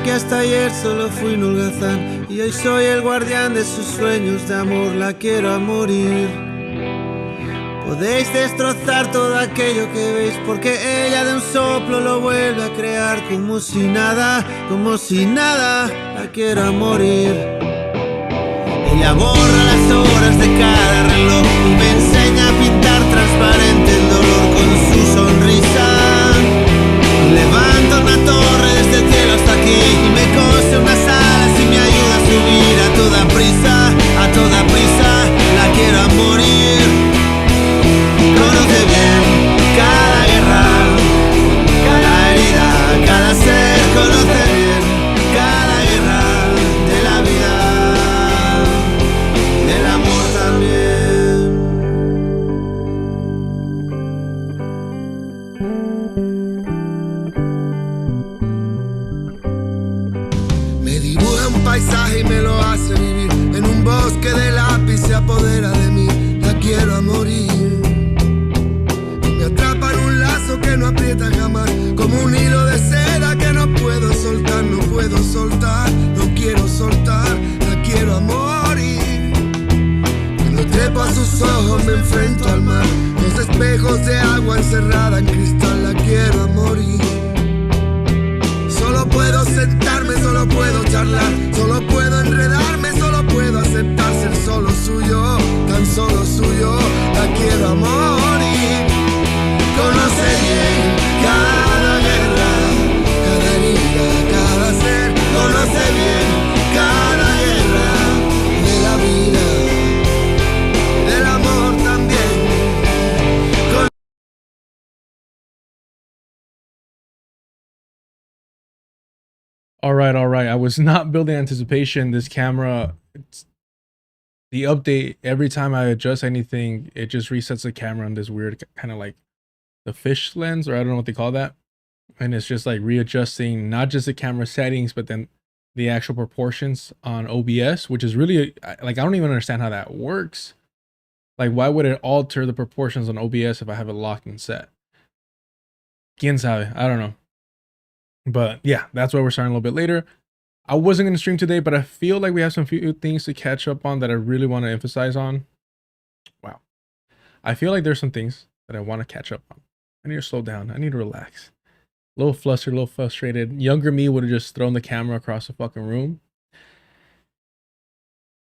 que hasta ayer solo fui un holgazán y hoy soy el guardián de sus sueños de amor. La quiero a morir. Podéis destrozar todo aquello que veis, porque ella de un soplo lo vuelve a crear como si nada, como si nada. La quiero a morir. Ella borra las horas de cada reloj y me enseña a pintar transparente el dolor con su sonrisa. Levanta una torre desde el cielo hasta aquí y me cose unas alas y me ayuda a subir a toda prisa, a toda prisa. La quiero a morir. Conoce bien cada guerra, cada herida, cada ser. Conoce bien cada guerra de la vida, del amor también. Me dibuja un paisaje y me lo hace vivir. En un bosque de lápiz se apodera de mí. La quiero a morir. Que no aprieta jamás, como un hilo de seda que no puedo soltar, no puedo soltar, no quiero soltar, la quiero a morir. Cuando trepo a sus ojos me enfrento al mar, los espejos de agua encerrada en cristal, la quiero a morir. Solo puedo sentarme, solo puedo charlar, solo puedo enredarme, solo puedo aceptar ser solo suyo, tan solo suyo, la quiero a morir. Conoce bien cada guerra, cada herida, cada ser. Conoce bien cada guerra de la vida, del amor también. All right. I was not building anticipation. This camera, the update, every time I adjust anything, it just resets the camera on this weird kind of like the fish lens, or I don't know what they call that. And it's just like readjusting not just the camera settings, but then the actual proportions on OBS, which is really like, I don't even understand how that works. Like, why would it alter the proportions on OBS if I have it locked and set? Quién sabe? I don't know. But yeah, that's why we're starting a little bit later. I wasn't going to stream today, but I feel like we have some few things to catch up on that I really want to emphasize on. Wow. I feel like there's some things that I want to catch up on. I need to slow down. I need to relax. A little flustered, a little frustrated. Younger me would have just thrown the camera across the fucking room.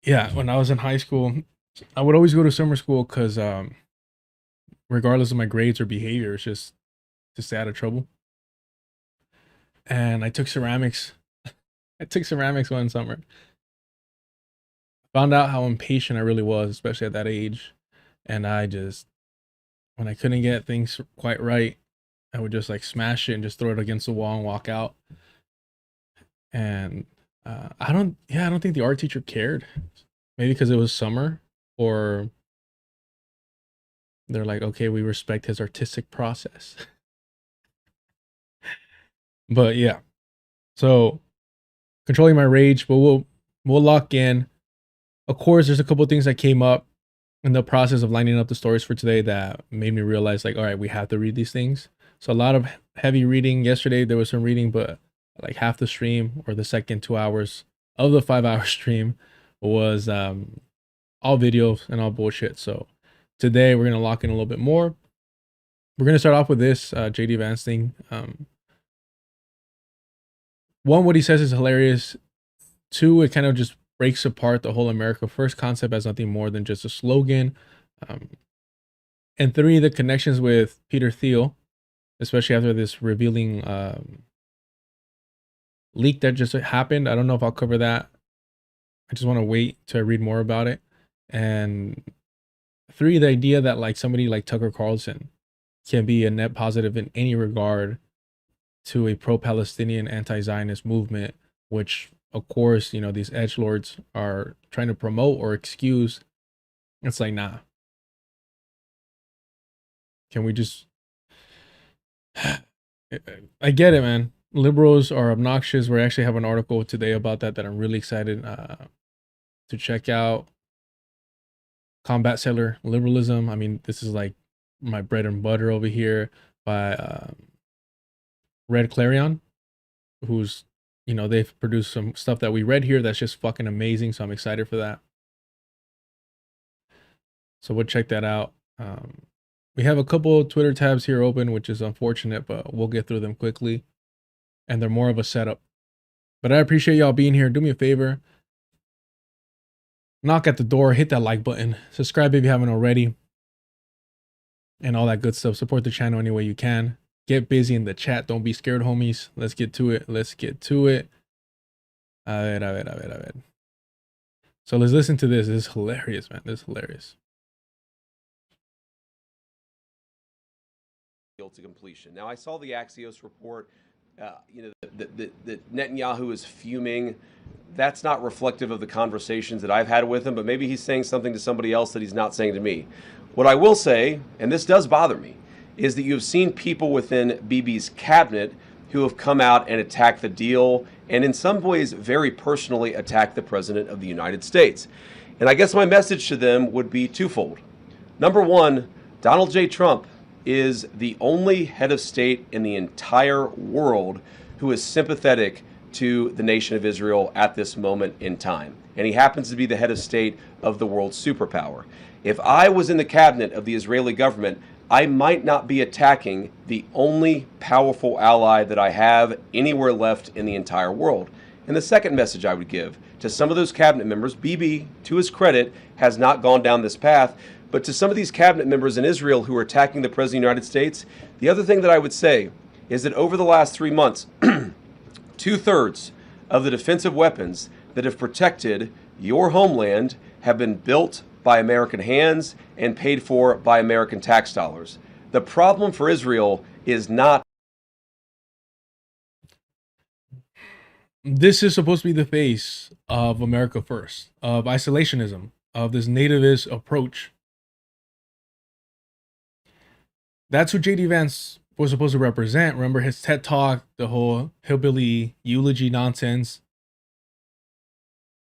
Yeah, when I was in high school, I would always go to summer school because regardless of my grades or behavior, it's just to stay out of trouble. And I took ceramics. I took ceramics one summer. Found out how impatient I really was, especially at that age. And I just, when I couldn't get things quite right, I would just like smash it and just throw it against the wall and walk out. And I don't think the art teacher cared. Maybe because it was summer, or they're like, okay, we respect his artistic process. But yeah, so controlling my rage, but we'll lock in. Of course, there's a couple of things that came up in the process of lining up the stories for today that made me realize, like, all right, we have to read these things. So a lot of heavy reading yesterday. There was some reading, but like half the stream or the second 2 hours of the 5-hour stream was all videos and all bullshit. So today we're gonna lock in a little bit more. We're gonna start off with this JD Vance thing. One, what he says is hilarious. Two, it kind of just breaks apart the whole America First concept as nothing more than just a slogan. And three, the connections with Peter Thiel, especially after this revealing leak that just happened. I don't know if I'll cover that. I just want to wait to read more about it. And three, the idea that like somebody like Tucker Carlson can be a net positive in any regard to a pro-Palestinian anti-Zionist movement, which of course, you know, these edgelords are trying to promote or excuse. It's like, nah. Can we just... I get it, man. Liberals are obnoxious. We actually have an article today about that I'm really excited to check out. Combat Settler Liberalism. I mean, this is like my bread and butter over here by Red Clarion, who's you know, they've produced some stuff that we read here that's just fucking amazing. So I'm excited for that. So we'll check that out. We have a couple of Twitter tabs here open, which is unfortunate, but we'll get through them quickly. And they're more of a setup. But I appreciate y'all being here. Do me a favor. Knock at the door, hit that like button, subscribe if you haven't already, and all that good stuff. Support the channel any way you can. Get busy in the chat. Don't be scared, homies. Let's get to it. Let's get to it. A ver. So let's listen to this. This is hilarious, man. This is hilarious. To completion. Now, I saw the Axios report. You know, that Netanyahu is fuming. That's not reflective of the conversations that I've had with him, but maybe he's saying something to somebody else that he's not saying to me. What I will say, and this does bother me, is that you've seen people within Bibi's cabinet who have come out and attacked the deal, and in some ways very personally attacked the President of the United States. And I guess my message to them would be twofold. Number one, Donald J. Trump is the only head of state in the entire world who is sympathetic to the nation of Israel at this moment in time. And he happens to be the head of state of the world's superpower. If I was in the cabinet of the Israeli government, I might not be attacking the only powerful ally that I have anywhere left in the entire world. And the second message I would give to some of those cabinet members, Bibi, to his credit, has not gone down this path, but to some of these cabinet members in Israel who are attacking the President of the United States, the other thing that I would say is that over the last 3 months, 2/3 of the defensive weapons that have protected your homeland have been built by American hands and paid for by American tax dollars. The problem for Israel is not. This is supposed to be the face of America first, of isolationism, of this nativist approach. That's who JD Vance was supposed to represent. Remember his TED Talk, the whole hillbilly eulogy nonsense.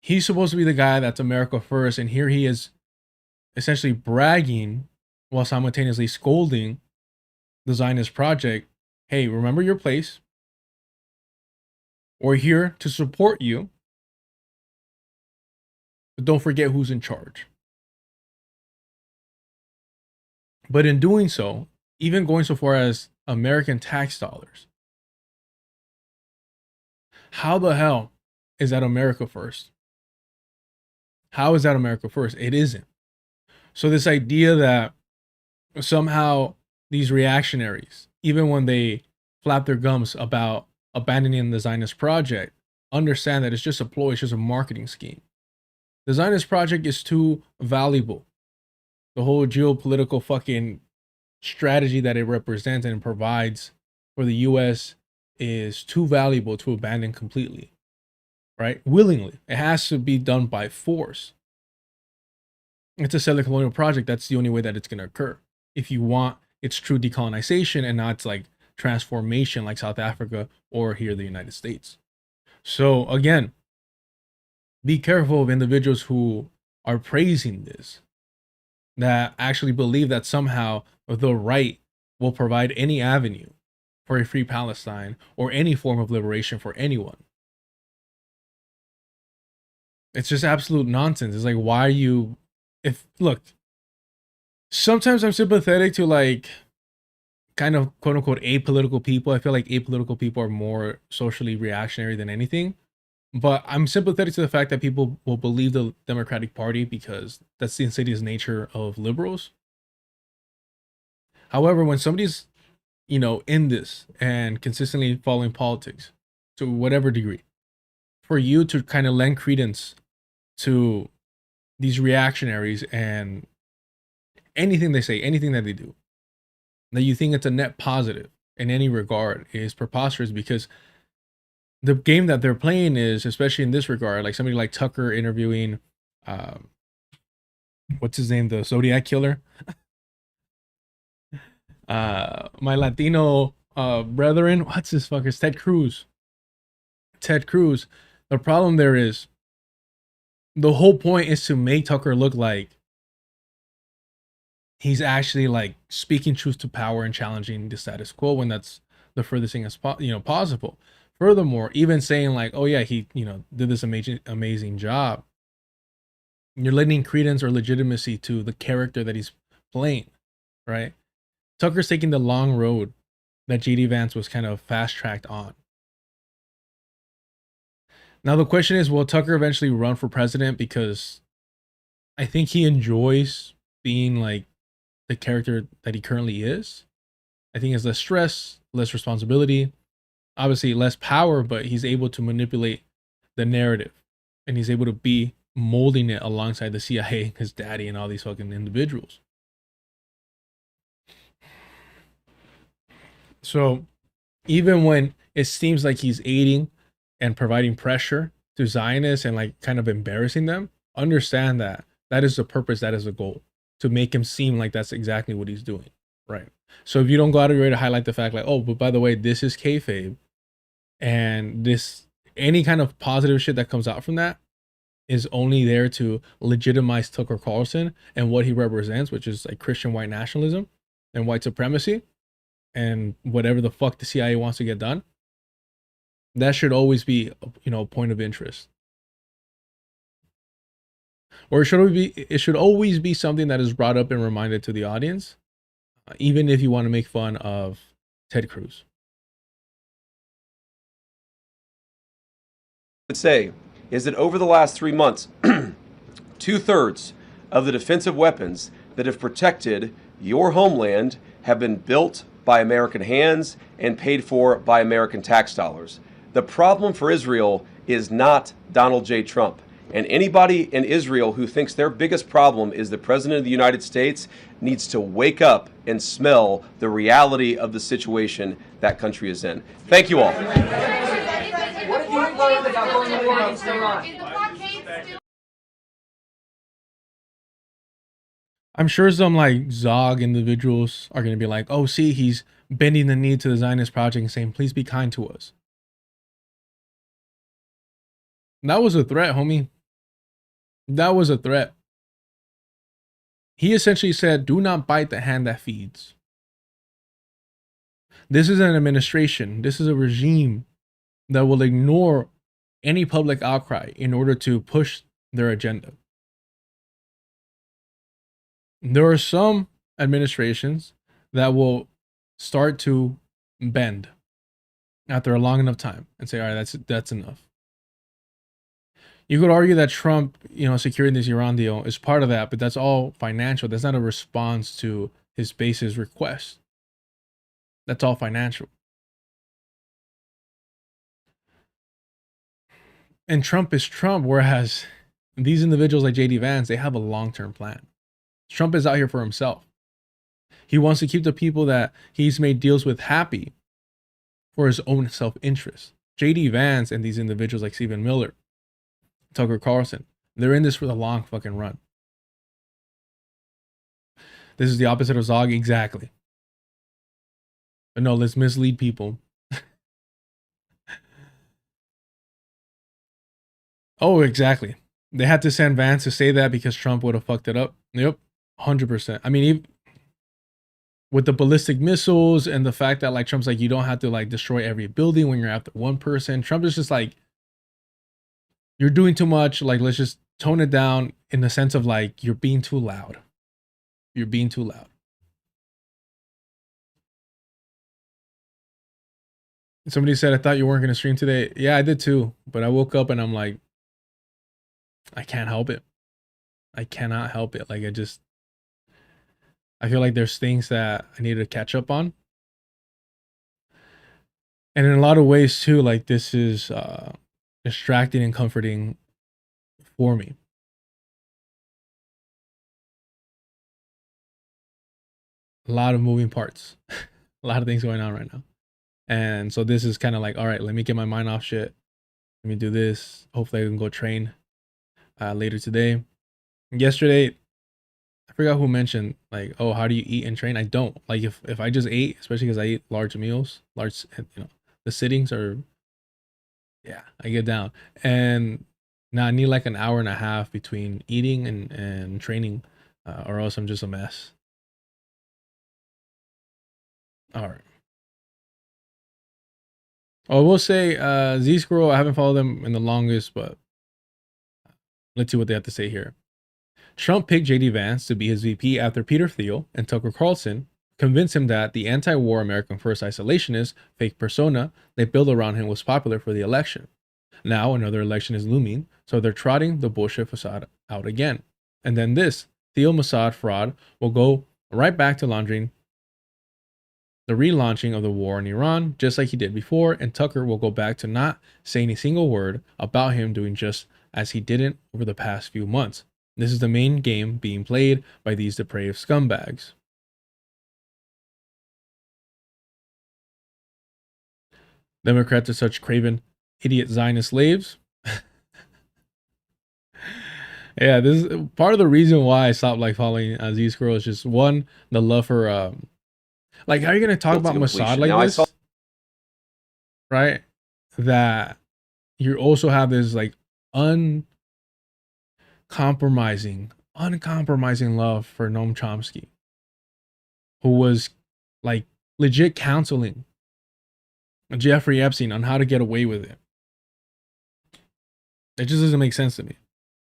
He's supposed to be the guy that's America first, and here he is essentially bragging while simultaneously scolding the Zionist project. Hey, remember your place. We're here to support you, but don't forget who's in charge. But in doing so, even going so far as American tax dollars, how the hell is that America first? How is that America first? It isn't. So this idea that somehow these reactionaries, even when they flap their gums about abandoning the Zionist project, understand that it's just a ploy, it's just a marketing scheme. The Zionist project is too valuable. The whole geopolitical fucking strategy that it represents and provides for the US is too valuable to abandon completely, right? Willingly. It has to be done by force. It's a settler colonial project. That's the only way that it's going to occur. If you want its true decolonization and not like transformation like South Africa or here the United States. So again, be careful of individuals who are praising this, that actually believe that somehow the right will provide any avenue for a free Palestine or any form of liberation for anyone. It's just absolute nonsense. It's like, why are you, look, sometimes I'm sympathetic to like kind of quote unquote apolitical people. I feel like apolitical people are more socially reactionary than anything. But I'm sympathetic to the fact that people will believe the Democratic Party because that's the insidious nature of liberals. However, when somebody's, you know, in this and consistently following politics to whatever degree, for you to kind of lend credence to these reactionaries and anything they say, anything that they do, that you think it's a net positive in any regard is preposterous, because the game that they're playing is, especially in this regard, like somebody like Tucker interviewing, what's his name, the Zodiac killer, my Latino brethren, what's this fucker's, Ted Cruz. The problem there is, the whole point is to make Tucker look like he's actually like speaking truth to power and challenging the status quo, when that's the furthest thing as possible. Furthermore, even saying like, oh yeah, he, you know, did this amazing job, you're lending credence or legitimacy to the character that he's playing, right? Tucker's taking the long road that JD Vance was kind of fast-tracked on. Now the question is, will Tucker eventually run for president? Because I think he enjoys being like the character that he currently is. I think he has less stress, less responsibility, obviously less power, but he's able to manipulate the narrative, and he's able to be molding it alongside the CIA, his daddy, and all these fucking individuals. So even when it seems like he's aiding and providing pressure to Zionists and like kind of embarrassing them, understand that that is the purpose, that is the goal, to make him seem like that's exactly what he's doing, right? So if you don't go out of your way to highlight the fact like, oh, but by the way, this is kayfabe, and this, any kind of positive shit that comes out from that is only there to legitimize Tucker Carlson and what he represents, which is like Christian white nationalism and white supremacy and whatever the fuck the CIA wants to get done, that should always be, you know, a point of interest. Or it should always be something that is brought up and reminded to the audience, even if you want to make fun of Ted Cruz. Would say is that over the last 3 months, 2/3 of the defensive weapons that have protected your homeland have been built by American hands and paid for by American tax dollars. The problem for Israel is not Donald J. Trump. And anybody in Israel who thinks their biggest problem is the President of the United States needs to wake up and smell the reality of the situation that country is in. Thank you all. What have you learned about going to war against Iran? I'm sure some like Zog individuals are going to be like, oh, see, he's bending the knee to the Zionist project and saying, please be kind to us. That was a threat, homie. That was a threat. He essentially said, do not bite the hand that feeds. This is an administration. This is a regime that will ignore any public outcry in order to push their agenda. There are some administrations that will start to bend after a long enough time and say, all right, that's enough. You could argue that Trump, you know, securing this Iran deal is part of that, but that's all financial. That's not a response to his base's request. That's all financial. And Trump is Trump, whereas these individuals like JD Vance, they have a long-term plan. Trump is out here for himself. He wants to keep the people that he's made deals with happy for his own self-interest. JD Vance and these individuals like Stephen Miller, Tucker Carlson, they're in this for the long fucking run. This is the opposite of Zog, exactly. But no, let's mislead people. Oh, exactly. They had to send Vance to say that because Trump would have fucked it up. Yep, 100%. I mean, even with the ballistic missiles and the fact that like Trump's like, you don't have to like destroy every building when you're after one person. Trump is just like, you're doing too much. Like, let's just tone it down in the sense of like, you're being too loud. You're being too loud. Somebody said, I thought you weren't going to stream today. Yeah, I did too. But I woke up and I'm like, I can't help it. I cannot help it. Like, I feel like there's things that I need to catch up on. And in a lot of ways too, like this is distracting and comforting for me. A lot of moving parts, a lot of things going on right now. And so this is kind of like, all right, let me get my mind off shit. Let me do this. Hopefully I can go train later today. Yesterday, I forgot who mentioned like, oh, how do you eat and train? I don't. Like if I just ate, especially because I eat large meals, you know, the sittings are, yeah, I get down. And now I need like an hour and a half between eating and training, or else I'm just a mess. All right. I will say, Z Scroll, I haven't followed them in the longest, but let's see what they have to say here. Trump picked JD Vance to be his VP after Peter Thiel and Tucker Carlson convinced him that the anti-war American First isolationist fake persona they built around him was popular for the election. Now another election is looming, so they're trotting the bullshit facade out again. And then this Thiel Mossad fraud will go right back to laundering the relaunching of the war in Iran, just like he did before, and Tucker will go back to not saying a single word about him doing just as he didn't over the past few months. This is the main game being played by these depraved scumbags. Democrats are such craven, idiot Zionist slaves. Yeah, this is part of the reason why I stopped like following Z Scroll is just one, the love for like how are you gonna talk about Mossad like this? Right? That you also have this like uncompromising love for Noam Chomsky, who was like legit counseling Jeffrey Epstein on how to get away with it. It just doesn't make sense to me.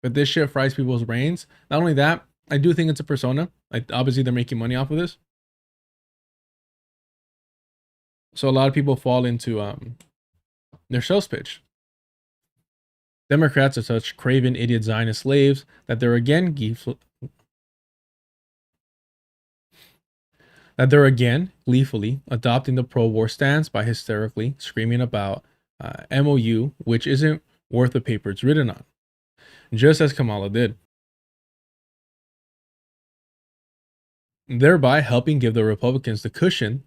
But this shit fries people's brains. Not only that, I do think it's a persona. Like obviously they're making money off of this. So a lot of people fall into their sales pitch. Democrats are such craven idiot Zionist slaves that they're again gleefully adopting the pro-war stance by hysterically screaming about MOU, which isn't worth the paper it's written on, just as Kamala did, thereby helping give the Republicans the cushion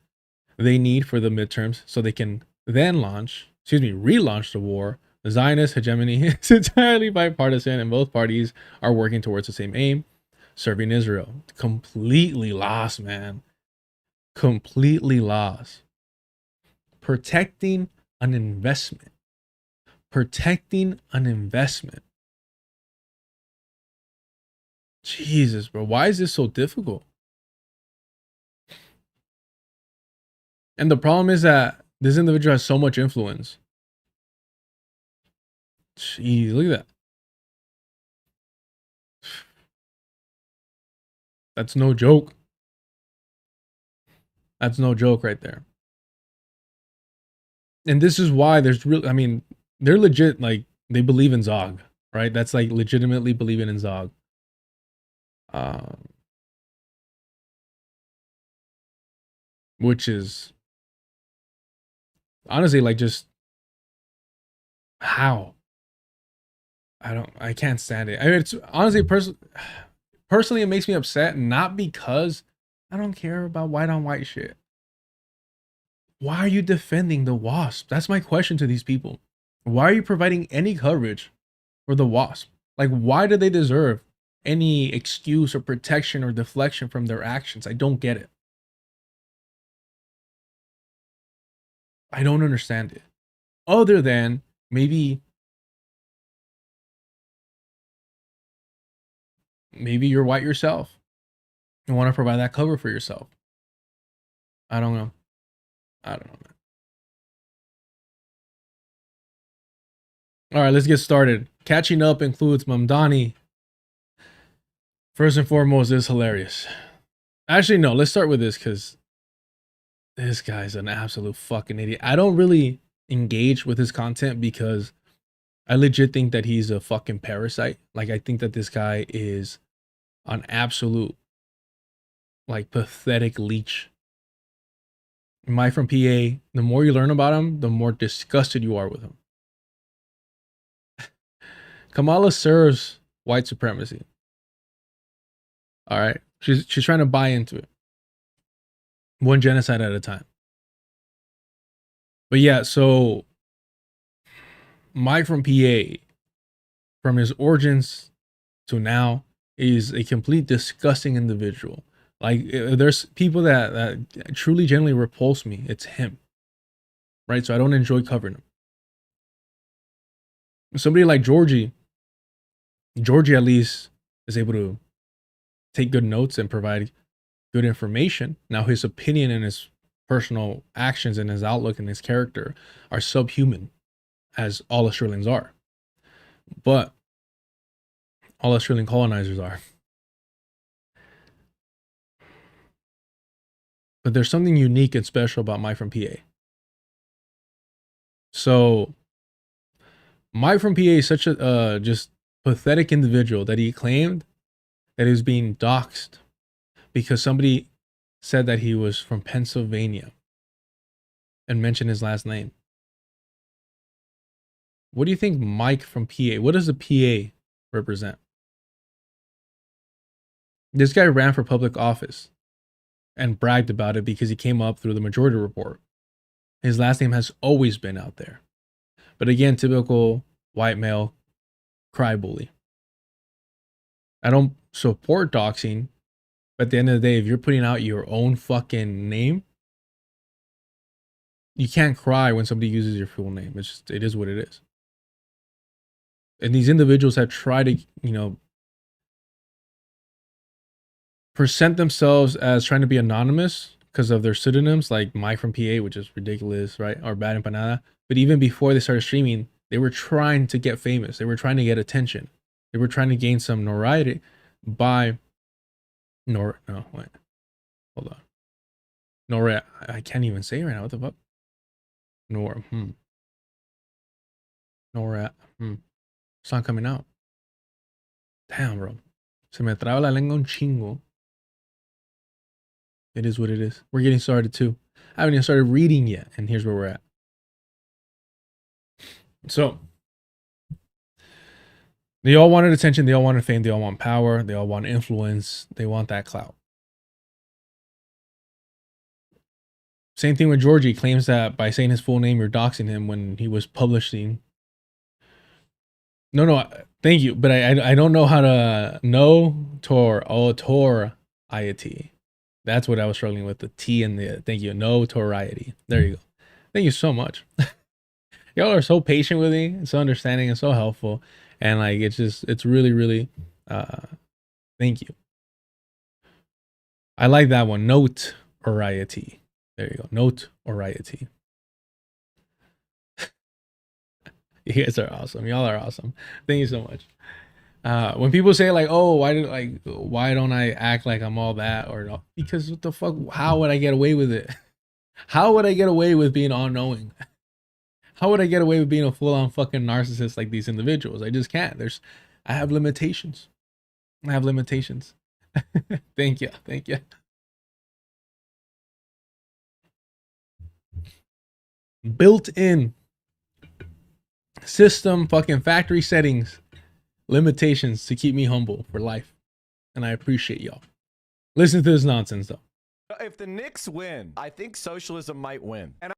they need for the midterms so they can then relaunch the war. The Zionist hegemony is entirely bipartisan and both parties are working towards the same aim, serving Israel. Completely lost, man. Completely lost. Protecting an investment. Jesus, bro. Why is this so difficult? And the problem is that this individual has so much influence. Jeez, look at that. That's no joke. That's no joke right there. And this is why there's really, I mean, they're legit, like, they believe in Zog, right? That's like legitimately believing in Zog. Which is honestly like just how I can't stand it. I mean, it's honestly personally it makes me upset, not because I don't care about white on white shit. Why are you defending the WASP? That's my question to these people. Why are you providing any coverage for the WASP? Like, why do they deserve any excuse or protection or deflection from their actions? I don't get it. I don't understand it. Other than maybe you're white yourself and want to provide that cover for yourself. I don't know. Man. All right, let's get started. Catching up includes Mamdani. First and foremost, this is hilarious. Actually, no, let's start with this because this guy's an absolute fucking idiot. I don't really engage with his content because I legit think that he's a fucking parasite. Like, I think that this guy is an absolute, like, pathetic leech. Mike from PA, the more you learn about him, the more disgusted you are with him. Kamala serves white supremacy. All right. She's trying to buy into it. One genocide at a time. But yeah, so Mike from PA, from his origins to now, is a complete disgusting individual. Like, there's people that truly genuinely repulse me. It's him. Right? So I don't enjoy covering him. Somebody like Georgie at least is able to take good notes and provide good information. Now his opinion and his personal actions and his outlook and his character are subhuman, as all Australians are. But all Australian colonizers are. But there's something unique and special about Mike from PA. So Mike from PA is such a just pathetic individual that he claimed that he was being doxxed because somebody said that he was from Pennsylvania and mentioned his last name. What do you think Mike from PA, what does the PA represent? This guy ran for public office and bragged about it because he came up through the majority report. His last name has always been out there. But again, typical white male cry bully. I don't support doxing, but at the end of the day, if you're putting out your own fucking name, you can't cry when somebody uses your full name. It's just, it is what it is. And these individuals have tried to, you know, present themselves as trying to be anonymous because of their pseudonyms, like Mike from PA, which is ridiculous, right? Or Bad Empanada. But even before they started streaming, they were trying to get famous. They were trying to get attention. They were trying to gain some notoriety by hold on. I can't even say it right now. What the fuck? It's not coming out. Damn, bro. Se me traba la lengua un chingo. It is what it is. We're getting started too. I haven't even started reading yet, and here's where we're at. So, they all wanted attention, they all wanted fame, they all want power, they all want influence, they want that clout. Same thing with Georgie. Claims that by saying his full name, you're doxing him when he was publishing. No, thank you, but I don't know how to notoriety. That's what I was struggling with, the T and the thank you, notoriety. There you go. Thank you so much. Y'all are so patient with me, so understanding, and so helpful. And like, it's really, really, thank you. I like that one. Notoriety. There you go. Notoriety. You guys are awesome. Y'all are awesome. Thank you so much. When people say like, oh, why don't I act like I'm all that or not? Because what the fuck, how would I get away with it? How would I get away with being all knowing? How would I get away with being a full-on fucking narcissist like these individuals? I just can't. I have limitations. I have limitations. Thank you. Thank you. Built-in system, fucking factory settings, limitations to keep me humble for life. And I appreciate y'all. Listen to this nonsense though. If the Knicks win, I think socialism might win. And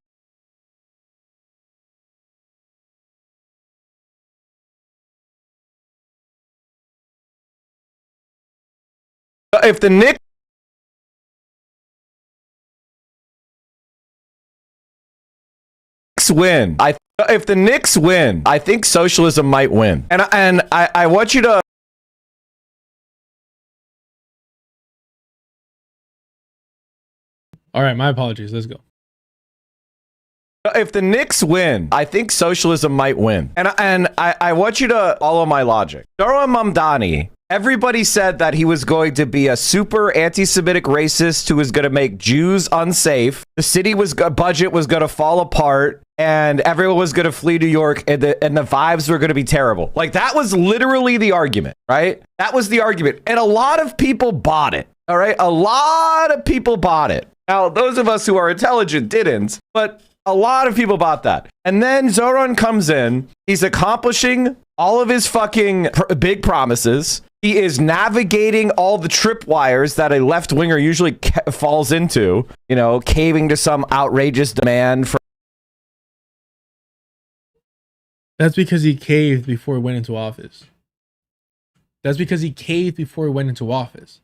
if the Knicks win, if the Knicks win, I think socialism might win. And I want you to. All right, my apologies. Let's go. If the Knicks win, I think socialism might win. And I want you to follow my logic. Zoran Mamdani, everybody said that he was going to be a super anti-Semitic racist who was going to make Jews unsafe. The city budget was going to fall apart, and everyone was going to flee New York, and the vibes were going to be terrible. Like, that was literally the argument, right? That was the argument. And a lot of people bought it, all right? A lot of people bought it. Now, those of us who are intelligent didn't, but a lot of people bought that. And then Zoran comes in. He's accomplishing all of his fucking big promises. He is navigating all the tripwires that a left-winger usually falls into, you know, caving to some outrageous demand for. That's because he caved before he went into office. That's because he caved before he went into office.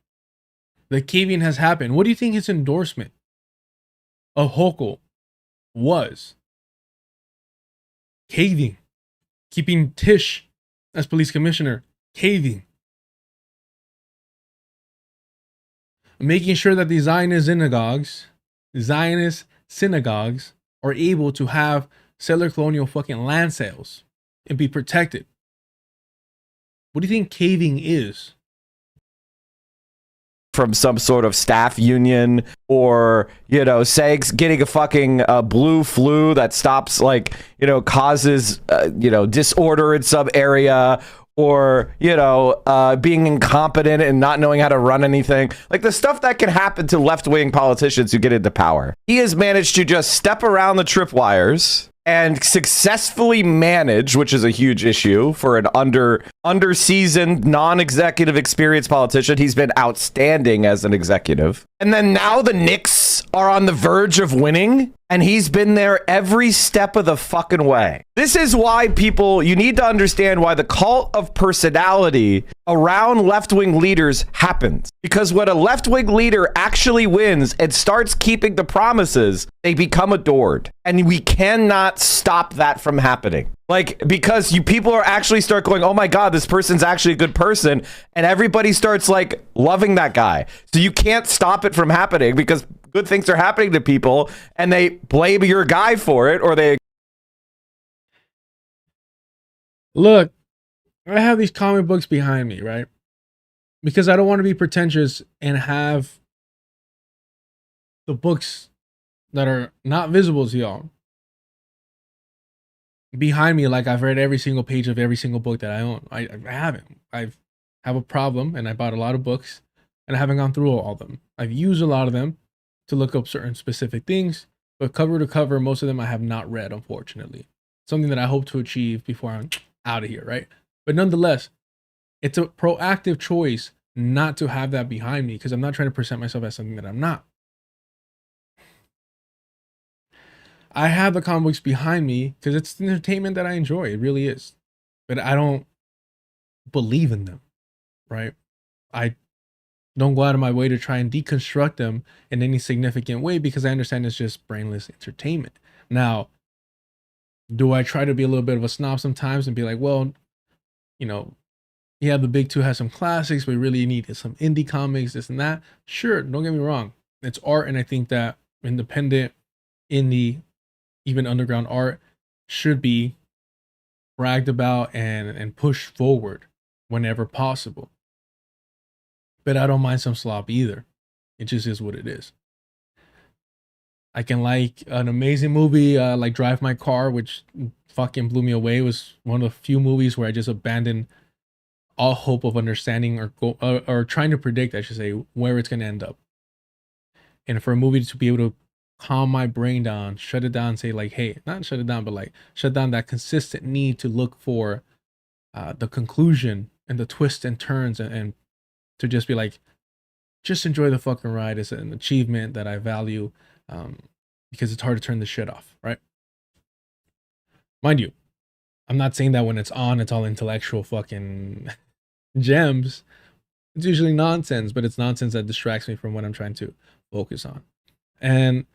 The caving has happened. What do you think his endorsement of Hochul was? Caving. Keeping Tish as police commissioner. Caving. Making sure that the Zionist synagogues, Zionist synagogues are able to have settler colonial fucking land sales and be protected. What do you think caving is? From some sort of staff union, or Segs getting a fucking blue flu that stops, like, causes disorder in some area, or being incompetent and not knowing how to run anything, like the stuff that can happen to left-wing politicians who get into power. He has managed to just step around the tripwires and successfully manage, which is a huge issue for an under-seasoned, non-executive experienced politician. He's been outstanding as an executive. And then now the Knicks are on the verge of winning, and he's been there every step of the fucking way. This is why you need to understand why the cult of personality around left-wing leaders happens. Because when a left-wing leader actually wins and starts keeping the promises, they become adored. And we cannot stop that from happening. Like, because people are actually start going, oh my God, this person's actually a good person. And everybody starts like loving that guy. So you can't stop it from happening, because good things are happening to people and they blame your guy for it, or they... Look, I have these comic books behind me, right? Because I don't want to be pretentious and have the books that are not visible to y'all behind me like I've read every single page of every single book that I own. I haven't. I have a problem, and I bought a lot of books and I haven't gone through all of them. I've used a lot of them to look up certain specific things, but cover to cover, most of them I have not read, unfortunately. Something that I hope to achieve before I'm out of here, right? But nonetheless, it's a proactive choice not to have that behind me, because I'm not trying to present myself as something that I'm not. I have the comic books behind me because it's entertainment that I enjoy. It really is. But I don't believe in them, right? I don't go out of my way to try and deconstruct them in any significant way, because I understand it's just brainless entertainment. Now, do I try to be a little bit of a snob sometimes and be like, well, the big two has some classics, but we really needed some indie comics, this and that. Sure, don't get me wrong. It's art, and I think that independent, indie, even underground art should be bragged about and pushed forward whenever possible. But I don't mind some slop either. It just is what it is. I can like an amazing movie like Drive My Car, which fucking blew me away. It was one of the few movies where I just abandoned all hope of understanding or trying to predict, I should say, where it's going to end up. And for a movie to be able to calm my brain down, shut it down, say like, hey, not shut it down, but like shut down that consistent need to look for the conclusion and the twists and turns, and to just be like, just enjoy the fucking ride is an achievement that I value, because it's hard to turn this shit off, right? Mind you, I'm not saying that when it's on, it's all intellectual fucking gems. It's usually nonsense, but it's nonsense that distracts me from what I'm trying to focus on. And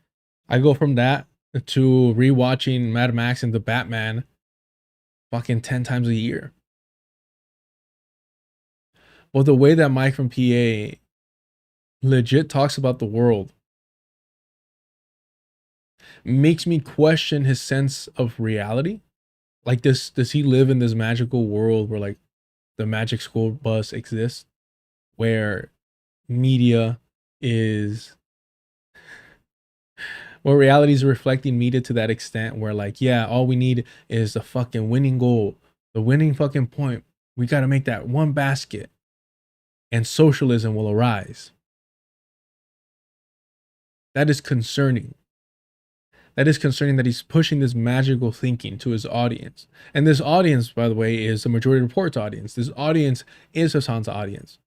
I go from that to rewatching Mad Max and the Batman fucking 10 times a year. Well, the way that Mike from PA legit talks about the world makes me question his sense of reality. Like, does he live in this magical world where like the magic school bus exists, where media is, where reality is reflecting media to that extent where like, yeah, all we need is the fucking winning goal, the winning fucking point. We got to make that one basket and socialism will arise. That is concerning. That is concerning that he's pushing this magical thinking to his audience. And this audience, by the way, is the Majority Report's audience. This audience is Hassan's audience.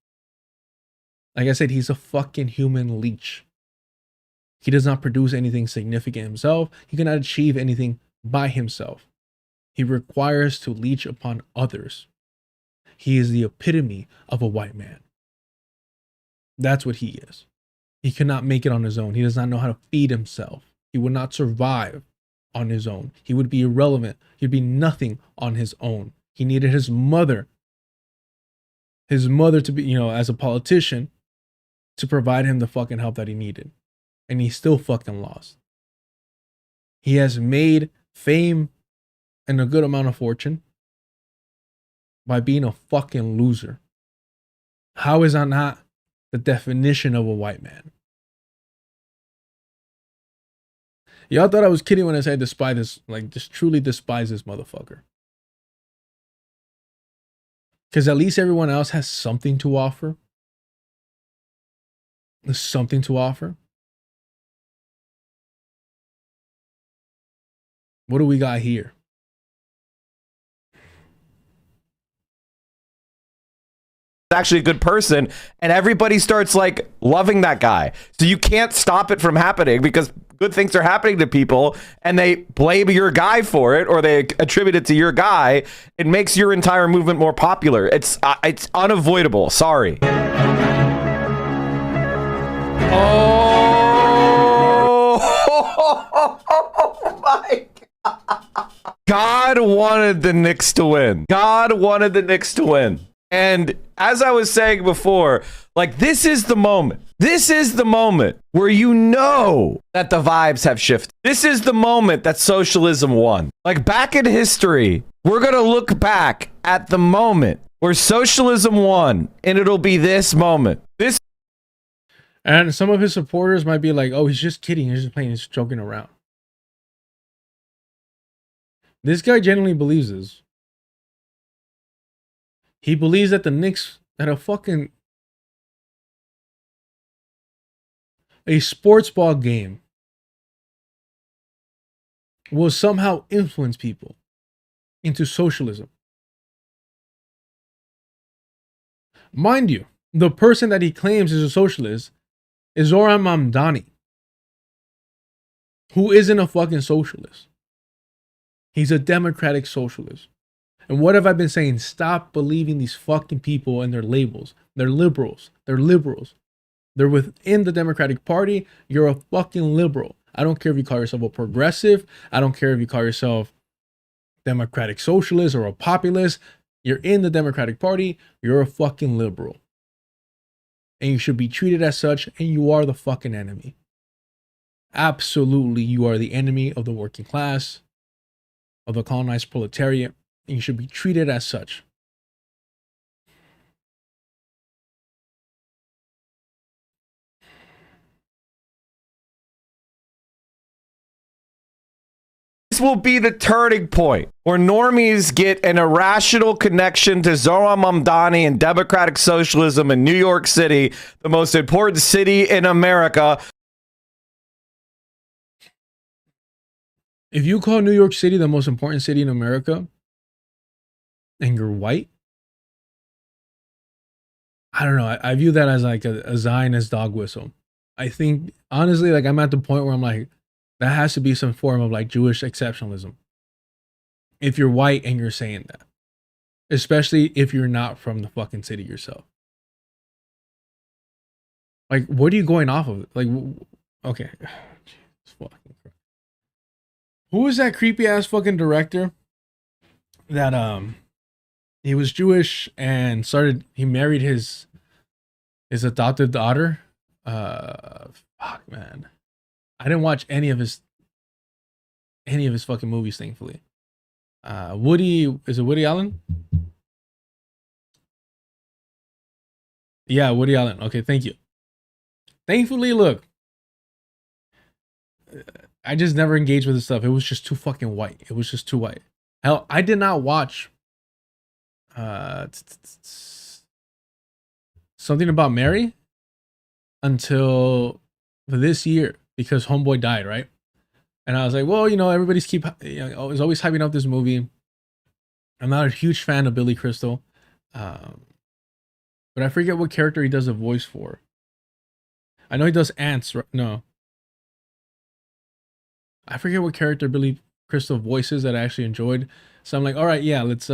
Like I said, he's a fucking human leech. He does not produce anything significant himself. He cannot achieve anything by himself. He requires to leech upon others. He is the epitome of a white man. That's what he is. He cannot make it on his own. He does not know how to feed himself. He would not survive on his own. He would be irrelevant. He'd be nothing on his own. He needed his mother to be, as a politician, to provide him the fucking help that he needed. And he still fucking lost. He has made fame and a good amount of fortune by being a fucking loser. How is that not the definition of a white man? Y'all thought I was kidding when I said despise this, like just truly despise this motherfucker. Because at least everyone else has something to offer. There's something to offer. What do we got here? Actually a good person, and everybody starts like loving that guy. So you can't stop it from happening because good things are happening to people and they blame your guy for it or they attribute it to your guy. It makes your entire movement more popular. It's unavoidable. Sorry. Oh my God. God wanted the Knicks to win. God wanted the Knicks to win. And as I was saying before, like this is the moment. This is the moment where you know that the vibes have shifted. This is the moment that socialism won. Like back in history, we're going to look back at the moment where socialism won, and it'll be this moment. This. And some of his supporters might be like, oh, he's just kidding. He's just playing. He's joking around. This guy genuinely believes this. He believes that the Knicks, that a sports ball game will somehow influence people into socialism. Mind you, the person that he claims is a socialist is Zoran Mamdani, who isn't a fucking socialist. He's a democratic socialist. And what have I been saying? Stop believing these fucking people and their labels. They're liberals. They're liberals. They're within the Democratic Party. You're a fucking liberal. I don't care if you call yourself a progressive. I don't care if you call yourself democratic socialist or a populist. You're in the Democratic Party. You're a fucking liberal. And you should be treated as such, and you are the fucking enemy. Absolutely, you are the enemy of the working class, of the colonized proletariat. And you should be treated as such. This will be the turning point where normies get an irrational connection to Zoran Mamdani and democratic socialism in New York City, the most important city in America. If you call New York City the most important city in America, and you're white, I don't know. I view that as like a Zionist dog whistle. I think, honestly, like I'm at the point where I'm like, that has to be some form of like Jewish exceptionalism. If you're white and you're saying that. Especially if you're not from the fucking city yourself. Like, what are you going off of? Like, okay. Who is that creepy ass fucking director that, he was Jewish and he married his adopted daughter. Fuck, man. I didn't watch any of his fucking movies, thankfully. Is it Woody Allen? Yeah, Woody Allen. Okay, thank you. Thankfully, look. I just never engaged with this stuff. It was just too fucking white. It was just too white. Hell, I did not watch Something About Mary until this year because Homeboy died, right? And I was like, well, you know, everybody's is always hyping up this movie. I'm not a huge fan of Billy Crystal, but I forget what character he does a voice for. I know he does Ants. No, I forget what character Billy Crystal voices that I actually enjoyed. So I'm like, all right, yeah, let's.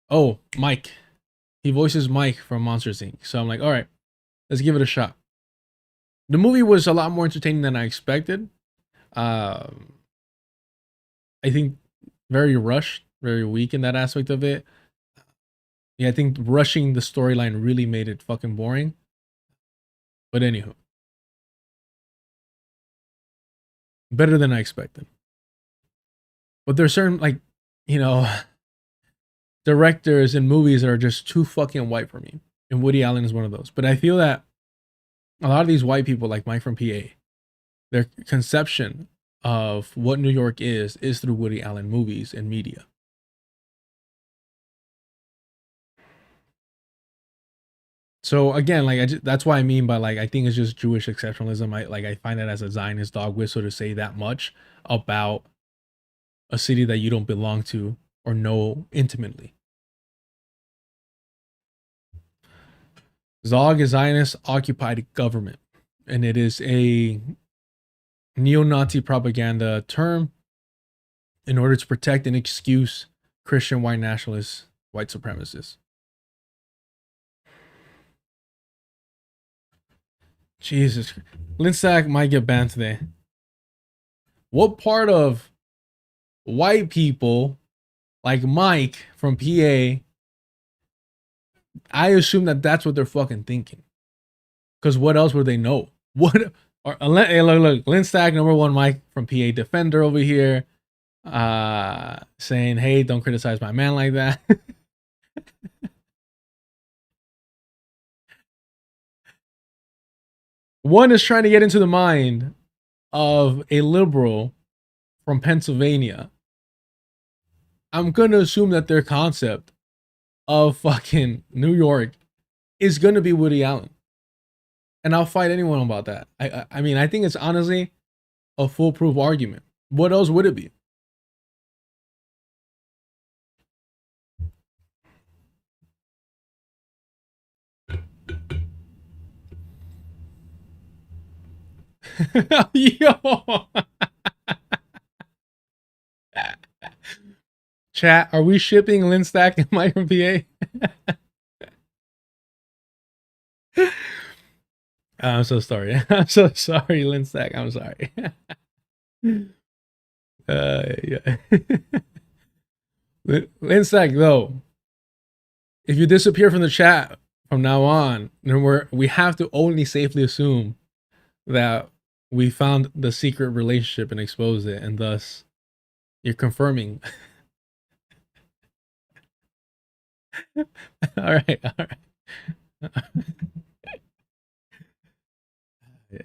Oh, Mike. He voices Mike from Monsters Inc. So I'm like, all right, let's give it a shot. The movie was a lot more entertaining than I expected. I think very rushed, very weak in that aspect of it. Yeah, I think rushing the storyline really made it fucking boring. But anywho. Better than I expected. But there's certain, like, you know, directors and movies that are just too fucking white for me. And Woody Allen is one of those. But I feel that a lot of these white people, like Mike from PA, their conception of what New York is through Woody Allen movies and media. So again, like that's why I mean by, like, I think it's just Jewish exceptionalism. I find it as a Zionist dog whistle to say that much about a city that you don't belong to or know intimately. Zog is Zionist occupied government, and it is a neo-Nazi propaganda term in order to protect and excuse Christian white nationalists, white supremacists. Jesus. Linsack might get banned today. What part of white people like Mike from PA, I assume that that's what they're fucking thinking. Because what else would they know? What? Or, hey, look, Linsack, number one Mike from PA defender over here, saying, hey, don't criticize my man like that. One is trying to get into the mind of a liberal from Pennsylvania. I'm going to assume that their concept of fucking New York is going to be Woody Allen. And I'll fight anyone about that. I mean, I think it's honestly a foolproof argument. What else would it be? Yo. Chat, are we shipping Linstack and Mike from PA? I'm so sorry. I'm so sorry, Linstack. I'm sorry. Yeah. Linstack, though, if you disappear from the chat from now on, then we have to only safely assume that we found the secret relationship and exposed it, and thus you're confirming. All right.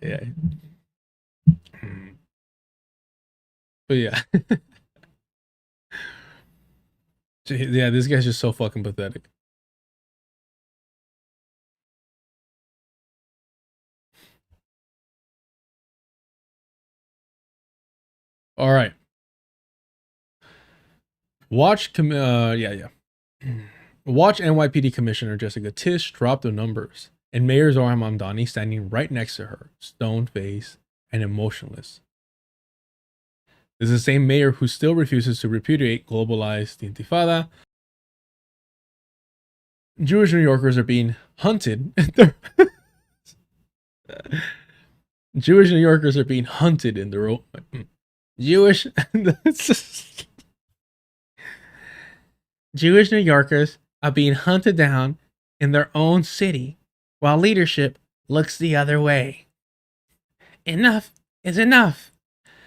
Yeah. But yeah. Yeah, this guy's just so fucking pathetic. All right. Watch Watch NYPD Commissioner Jessica Tisch drop the numbers, and Mayor Zohar Mamdani standing right next to her, stone-faced and emotionless. This is the same mayor who still refuses to repudiate globalized intifada. Jewish New Yorkers are being hunted. Jewish New Yorkers are being hunted in their own... Jewish New Yorkers are being hunted down in their own city while leadership looks the other way. Enough is enough.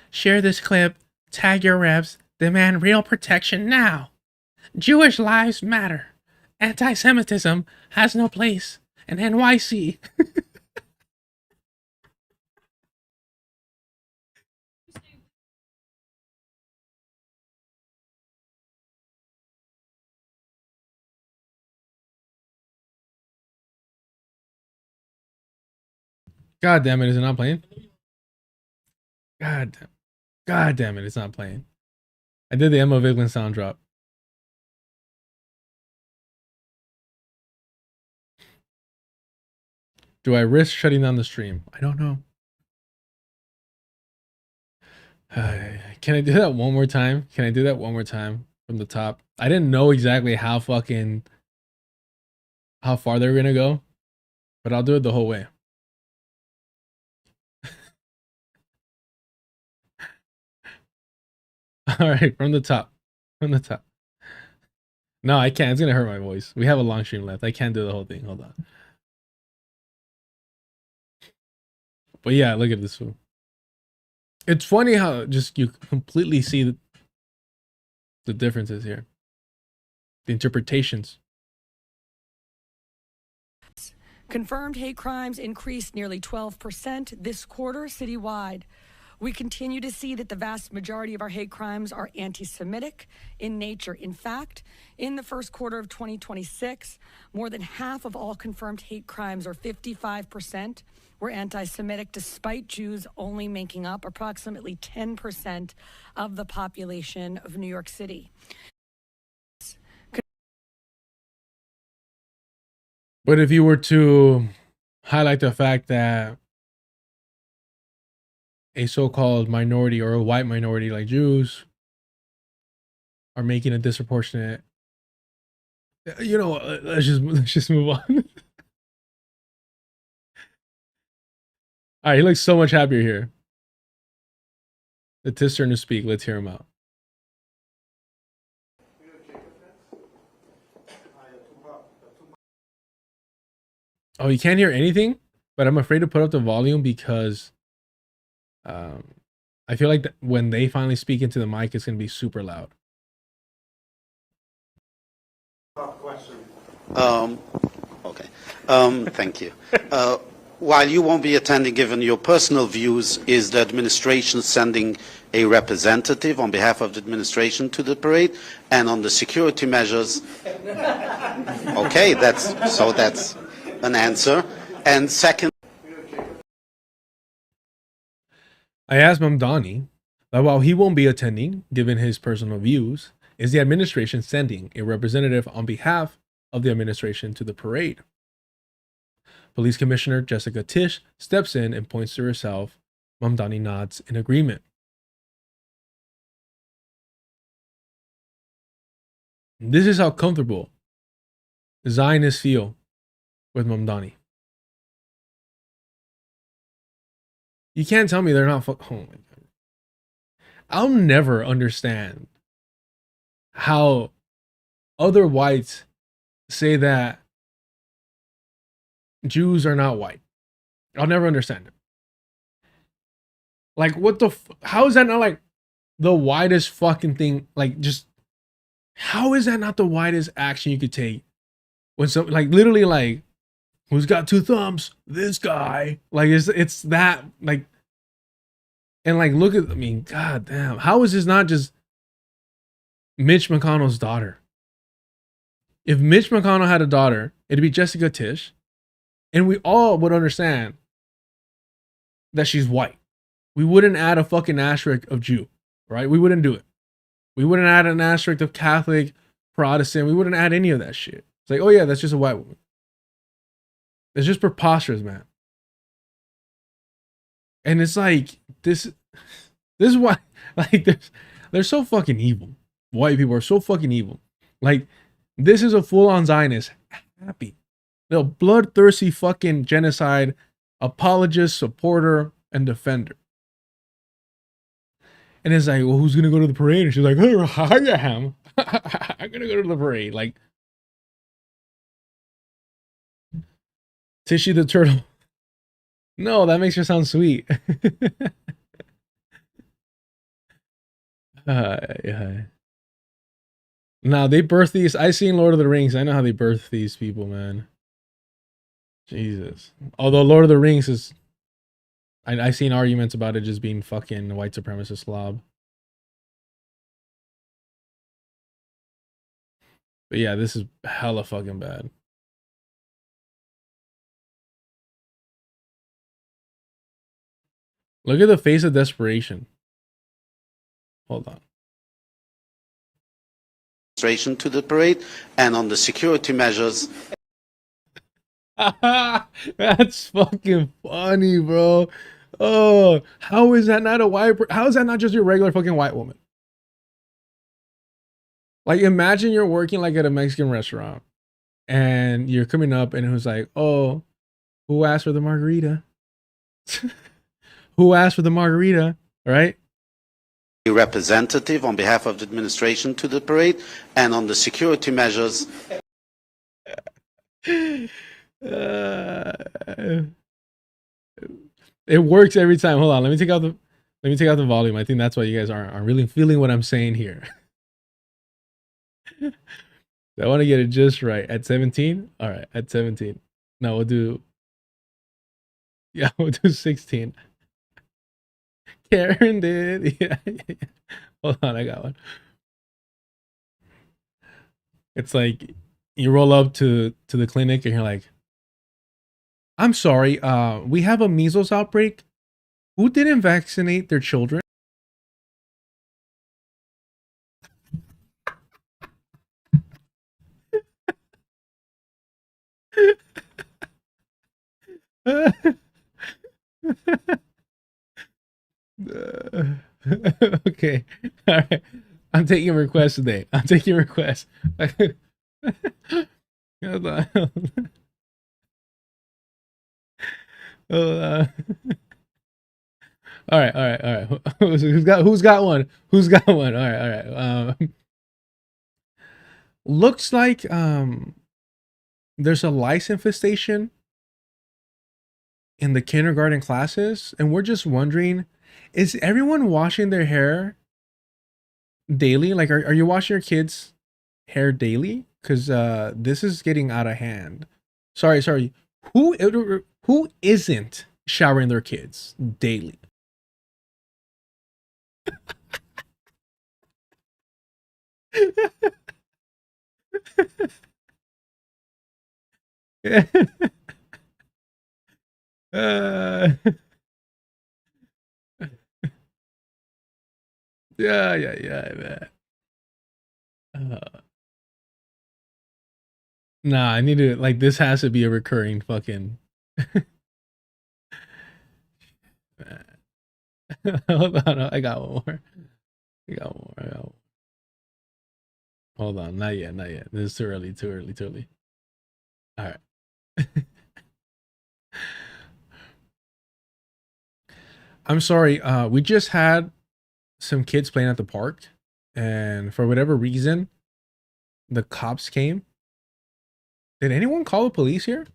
Share this clip, tag your reps, demand real protection now. Jewish lives matter. Anti-Semitism has no place in NYC. God damn it, is it not playing? God damn it, it's not playing. I did the Emma Viglin sound drop. Do I risk shutting down the stream? I don't know. Can I do that one more time? Can I do that one more time from the top? I didn't know exactly how far they were gonna go, but I'll do it the whole way. All right, from the top. From the top. No, I can't. It's gonna hurt my voice. We have a long stream left. I can't do the whole thing. Hold on. But yeah, look at this fool. It's funny how just you completely see the differences here. The interpretations. Confirmed hate crimes increased nearly 12% this quarter citywide. We continue to see that the vast majority of our hate crimes are anti-Semitic in nature. In fact, in the first quarter of 2026, more than half of all confirmed hate crimes, or 55%, were anti-Semitic, despite Jews only making up approximately 10% of the population of New York City. But if you were to highlight the fact that a so-called minority or a white minority like Jews are making a disproportionate, you know, let's just move on. All right, he looks so much happier here. It's his turn to speak. Let's hear him out. Oh, you can't hear anything? But I'm afraid to put up the volume because I feel like when they finally speak into the mic, it's going to be super loud. Okay. Thank you. While you won't be attending, given your personal views, is the administration sending a representative on behalf of the administration to the parade? And on the security measures, okay, that's an answer. And second, I asked Mamdani that while he won't be attending, given his personal views, is the administration sending a representative on behalf of the administration to the parade? Police Commissioner Jessica Tisch steps in and points to herself. Mamdani nods in agreement. This is how comfortable Zionists feel with Mamdani. You can't tell me they're not oh my God. I'll never understand how other whites say that Jews are not white. I'll never understand it. Like, what the how is that not like the widest fucking thing? Like, just how is that not the widest action you could take when some, like, literally, like, who's got two thumbs? This guy. Like, it's that, like, and like, look at, I mean, god damn, how is this not just Mitch McConnell's daughter? If Mitch McConnell had a daughter, it'd be Jessica Tisch, and we all would understand that she's white. We wouldn't add a fucking asterisk of Jew, right? We wouldn't do it. We wouldn't add an asterisk of Catholic, Protestant. We wouldn't add any of that shit. It's like, oh yeah, that's just a white woman. It's just preposterous, man. And it's like, this is why, like, they're so fucking evil. White people are so fucking evil. Like, this is a full-on Zionist happy. The bloodthirsty fucking genocide apologist, supporter, and defender. And it's like, well, who's gonna go to the parade? And she's like, oh, I am. I'm gonna go to the parade. Like, Tishy the turtle. No, that makes her sound sweet. Yeah. Now they birth these. I seen Lord of the Rings. I know how they birth these people, man. Jesus. Although Lord of the Rings is, I seen arguments about it just being fucking white supremacist slob. But yeah, this is hella fucking bad. Look at the face of desperation. Hold on. to the parade, and on the security measures. That's fucking funny, bro. Oh, how is that not a white? How is that not just your regular fucking white woman? Like, imagine you're working like at a Mexican restaurant, and you're coming up, and it was like, oh, who asked for the margarita? Who asked for the margarita? Right? A representative on behalf of the administration to the parade, and on the security measures. It works every time. Hold on, let me take out the. Let me take out the volume. I think that's why you guys aren't really feeling what I'm saying here. I want to get it just right. At 17? All right, at 17. No, we'll do... Yeah, we'll do 16. Karen did. Yeah, yeah. Hold on, I got one. It's like you roll up to the clinic and you're like, I'm sorry, we have a measles outbreak. Who didn't vaccinate their children? Okay. All right. I'm taking requests today. I'm taking requests. Hold on. Hold on. All right. All right. All right. Who's got one? Who's got one? All right. All right. Looks like there's a lice infestation in the kindergarten classes, and we're just wondering, is everyone washing their hair daily? Like, are you washing your kids' hair daily? Because this is getting out of hand. Sorry. Who isn't showering their kids daily? Yeah, man. Nah, I need to, like, this has to be a recurring fucking. Hold on, I got one more. I got one more. Hold on, not yet. This is too early. All right. I'm sorry. We just had some kids playing at the park, and for whatever reason, the cops came. Did anyone call the police here?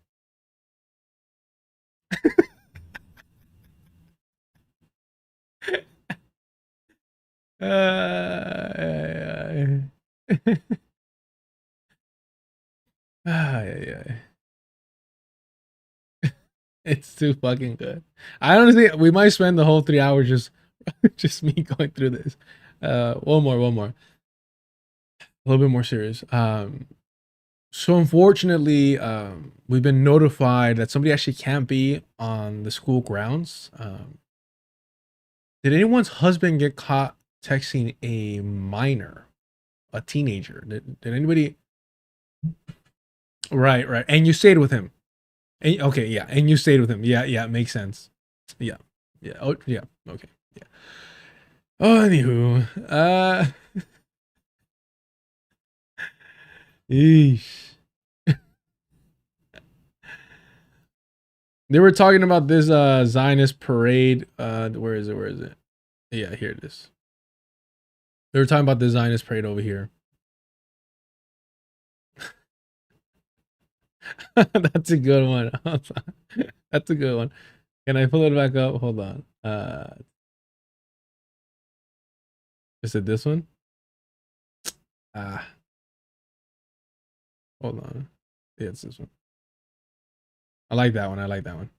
It's too fucking good. I honestly, we might spend the whole 3 hours just me going through this. One more. A little bit more serious. So unfortunately, we've been notified that somebody actually can't be on the school grounds. Did anyone's husband get caught texting a minor, a teenager? Did anybody? Right. And you stayed with him. And, okay, yeah. And you stayed with him. Yeah, makes sense. Yeah. Oh, yeah. Okay. Yeah. Oh, anywho. Eesh. They were talking about this Zionist parade. Where is it? Yeah, here it is. They were talking about the Zionist parade over here. That's a good one. That's a good one. Can I pull it back up? Hold on. Is it this one? Hold on. Yeah, it's this one. I like that one.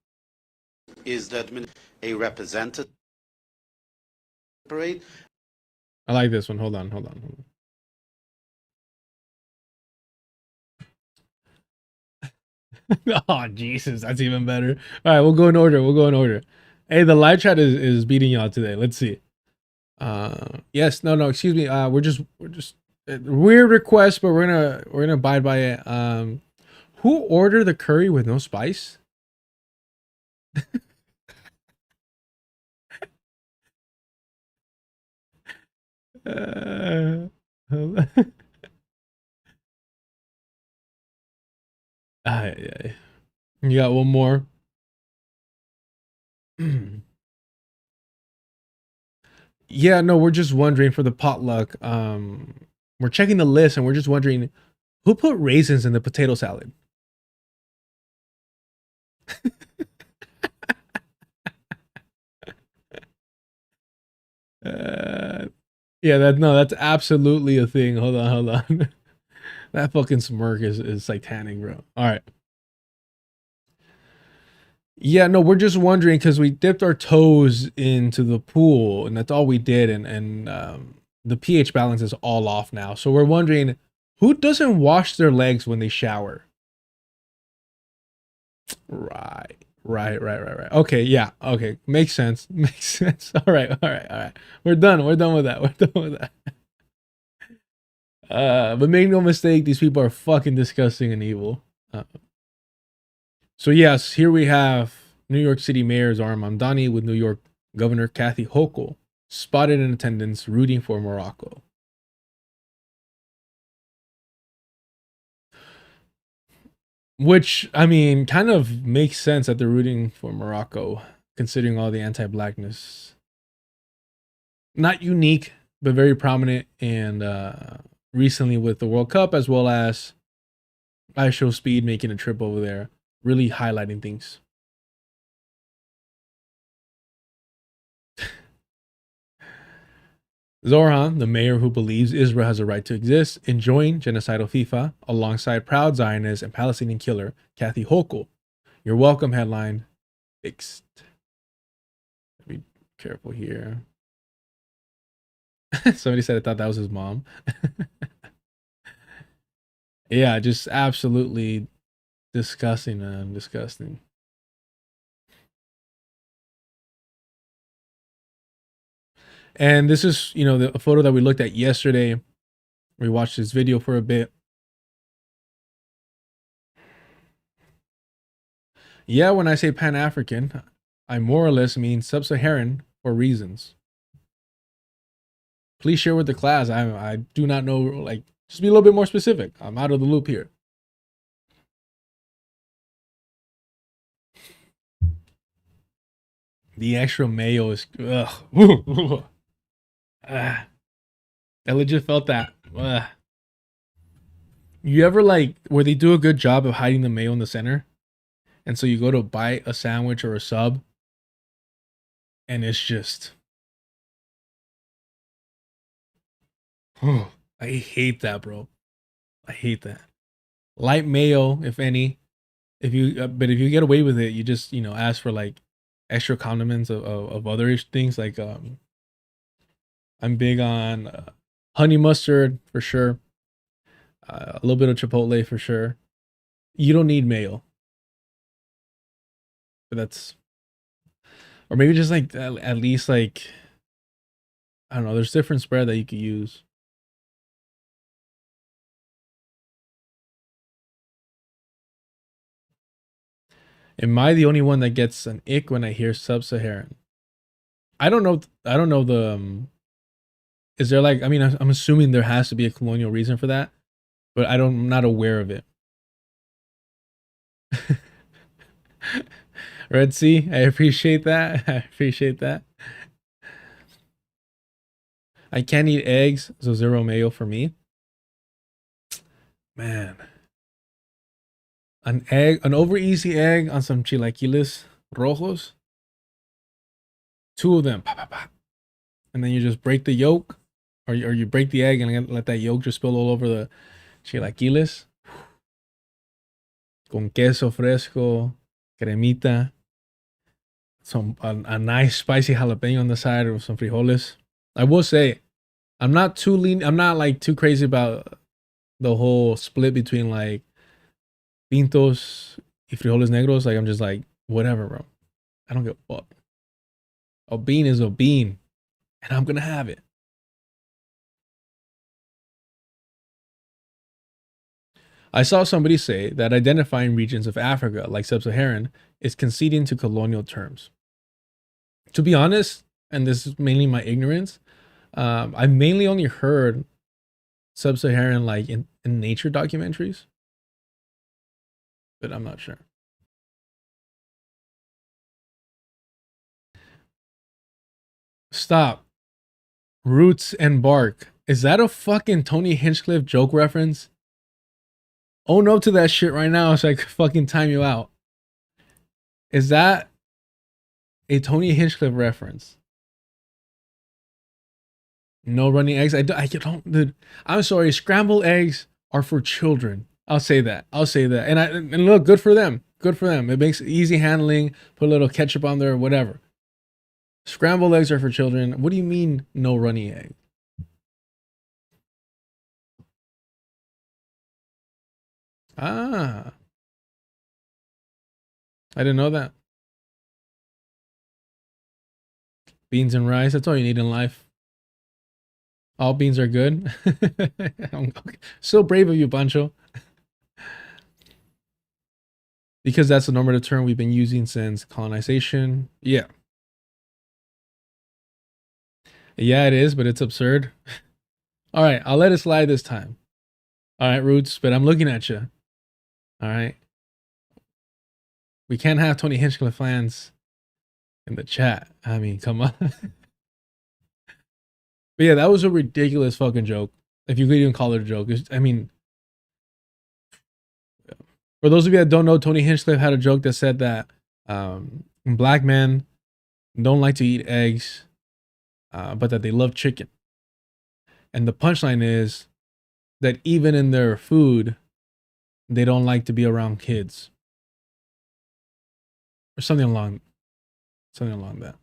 Is that a representative parade? I like this one. Hold on. Oh, Jesus. That's even better. All right, we'll go in order. Hey, the live chat is beating y'all today. Let's see. Yes, no, excuse me. We're just weird request, but we're gonna abide by it. Who ordered the curry with no spice? You got one more. Yeah, no, we're just wondering for the potluck. We're checking the list and we're just wondering who put raisins in the potato salad. Yeah, that's absolutely a thing. Hold on. That fucking smirk is satanic, bro. All right. Yeah, no, we're just wondering because we dipped our toes into the pool and that's all we did, and the pH balance is all off now. So we're wondering who doesn't wash their legs when they shower. Right. Okay, yeah. Okay, makes sense. Makes sense. All right. We're done with that. But make no mistake, these people are fucking disgusting and evil. So yes, here we have New York City Mayor Zohran Mamdani with New York Governor Kathy Hochul spotted in attendance rooting for Morocco. Which, I mean, kind of makes sense that they're rooting for Morocco, considering all the anti-blackness. Not unique, but very prominent, and recently with the World Cup, as well as I Show Speed making a trip over there, really highlighting things. Zohran, the mayor who believes Israel has a right to exist, enjoined genocidal FIFA alongside proud Zionist and Palestinian killer Kathy Hochul. You're welcome headline fixed. Be careful here. Somebody said I thought that was his mom. Yeah, just absolutely disgusting, man. Disgusting. And this is, you know, the photo that we looked at yesterday. We watched this video for a bit. Yeah, when I say Pan-African, I more or less mean sub-Saharan for reasons. Please share with the class. I do not know, like, just be a little bit more specific. I'm out of the loop here. The extra mayo is, ugh. I legit felt that. You ever, like, where they do a good job of hiding the mayo in the center? And so you go to buy a sandwich or a sub, and it's just, I hate that, bro. I hate that. Light mayo, if any. If you, but if you get away with it, you just, you know, ask for like extra condiments of other things. Like, I'm big on honey mustard for sure. A little bit of chipotle for sure. You don't need mayo. But that's, or maybe just like at least like, I don't know, there's different spread that you could use. Am I the only one that gets an ick when I hear sub-Saharan? I don't know the is there like, I mean, I'm assuming there has to be a colonial reason for that, but I'm not aware of it. Red Sea, I appreciate that. I appreciate that. I can't eat eggs, so zero mayo for me. Man. An egg, an over easy egg on some chilaquiles rojos. 2 of them. And then you just break the yolk, or you break the egg and let that yolk just spill all over the chilaquiles. Con queso fresco, cremita, a nice spicy jalapeno on the side with some frijoles. I will say, I'm not like too crazy about the whole split between like pintos y frijoles negros. Like, I'm just like, whatever, bro. I don't give a fuck. A bean is a bean, and I'm gonna have it. I saw somebody say that identifying regions of Africa, like sub-Saharan, is conceding to colonial terms. To be honest, and this is mainly my ignorance, I've mainly only heard sub-Saharan like in nature documentaries, but I'm not sure. Stop. Roots and bark. Is that a fucking Tony Hinchcliffe joke reference? Oh no to that shit right now so I could fucking time you out. Is that a Tony Hinchcliffe reference? No runny eggs. I don't, dude. I'm sorry. Scrambled eggs are for children. I'll say that. And look, good for them. Good for them. It makes easy handling. Put a little ketchup on there, whatever. Scrambled eggs are for children. What do you mean, no runny egg? Ah, I didn't know that. Beans and rice. That's all you need in life. All beans are good. So brave of you, Pancho. Because that's the normative term we've been using since colonization. Yeah. Yeah, it is, but it's absurd. All right, I'll let it slide this time. All right, Roots, but I'm looking at you. All right. We can't have Tony Hinchcliffe fans in the chat. I mean, come on. But yeah, that was a ridiculous fucking joke. If you could even call it a joke. I mean, for those of you that don't know, Tony Hinchcliffe had a joke that said that black men don't like to eat eggs, but that they love chicken. And the punchline is that even in their food, they don't like to be around kids. Or something along that.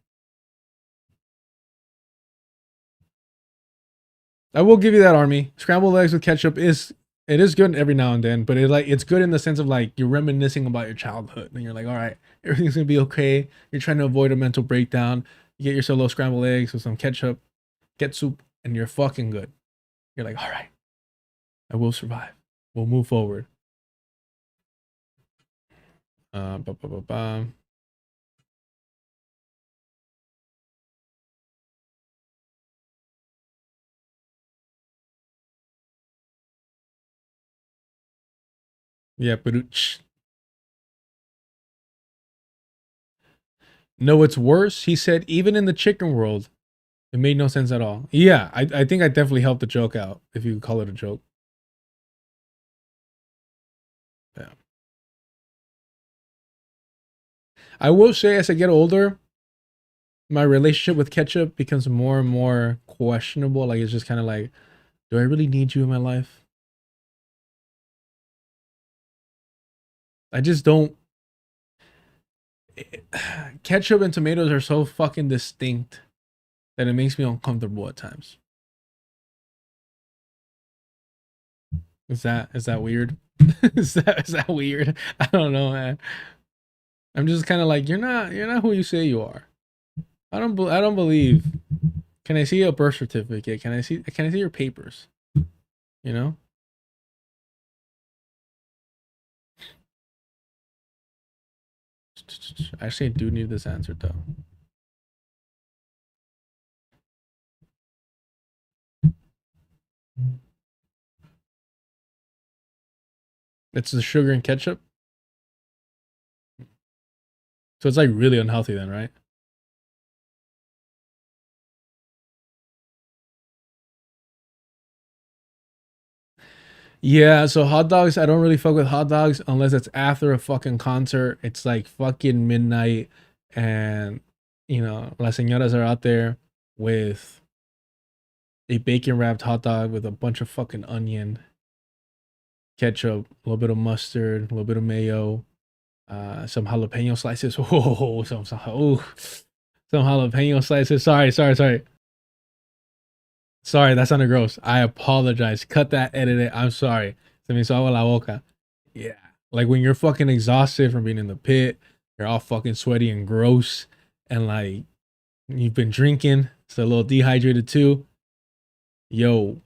I will give you that, Army. Scrambled eggs with ketchup is good every now and then, but it's good in the sense of like you're reminiscing about your childhood and you're like, all right, everything's gonna be okay. You're trying to avoid a mental breakdown. You get yourself a little scrambled eggs with some ketchup, get soup, and you're fucking good. You're like, all right, I will survive. We'll move forward. Yeah, but no, it's worse. He said, even in the chicken world, it made no sense at all. Yeah, I think I definitely helped the joke out, if you could call it a joke. Yeah. I will say, as I get older, my relationship with ketchup becomes more and more questionable. Like, it's just kind of like, do I really need you in my life? I just don't. Ketchup and tomatoes are so fucking distinct that it makes me uncomfortable at times. Is that weird? is that weird? I don't know, man. I'm just kind of like, you're not who you say you are. I don't believe. Can I see a birth certificate? Can I see your papers? You know? Actually, I do need this answered though. It's the sugar and ketchup. So it's like really unhealthy then, right? Yeah, so hot dogs, I don't really fuck with hot dogs unless it's after a fucking concert. It's like fucking midnight and, you know, las señoras are out there with a bacon wrapped hot dog with a bunch of fucking onion, ketchup, a little bit of mustard, a little bit of mayo, some jalapeno slices. Oh, some jalapeno slices. Sorry. Sorry, that sounded gross. I apologize. Cut that, edit it. I'm sorry. Se me hizo agua la boca. Yeah. Like when you're fucking exhausted from being in the pit, you're all fucking sweaty and gross, and like you've been drinking, so a little dehydrated too. Yo,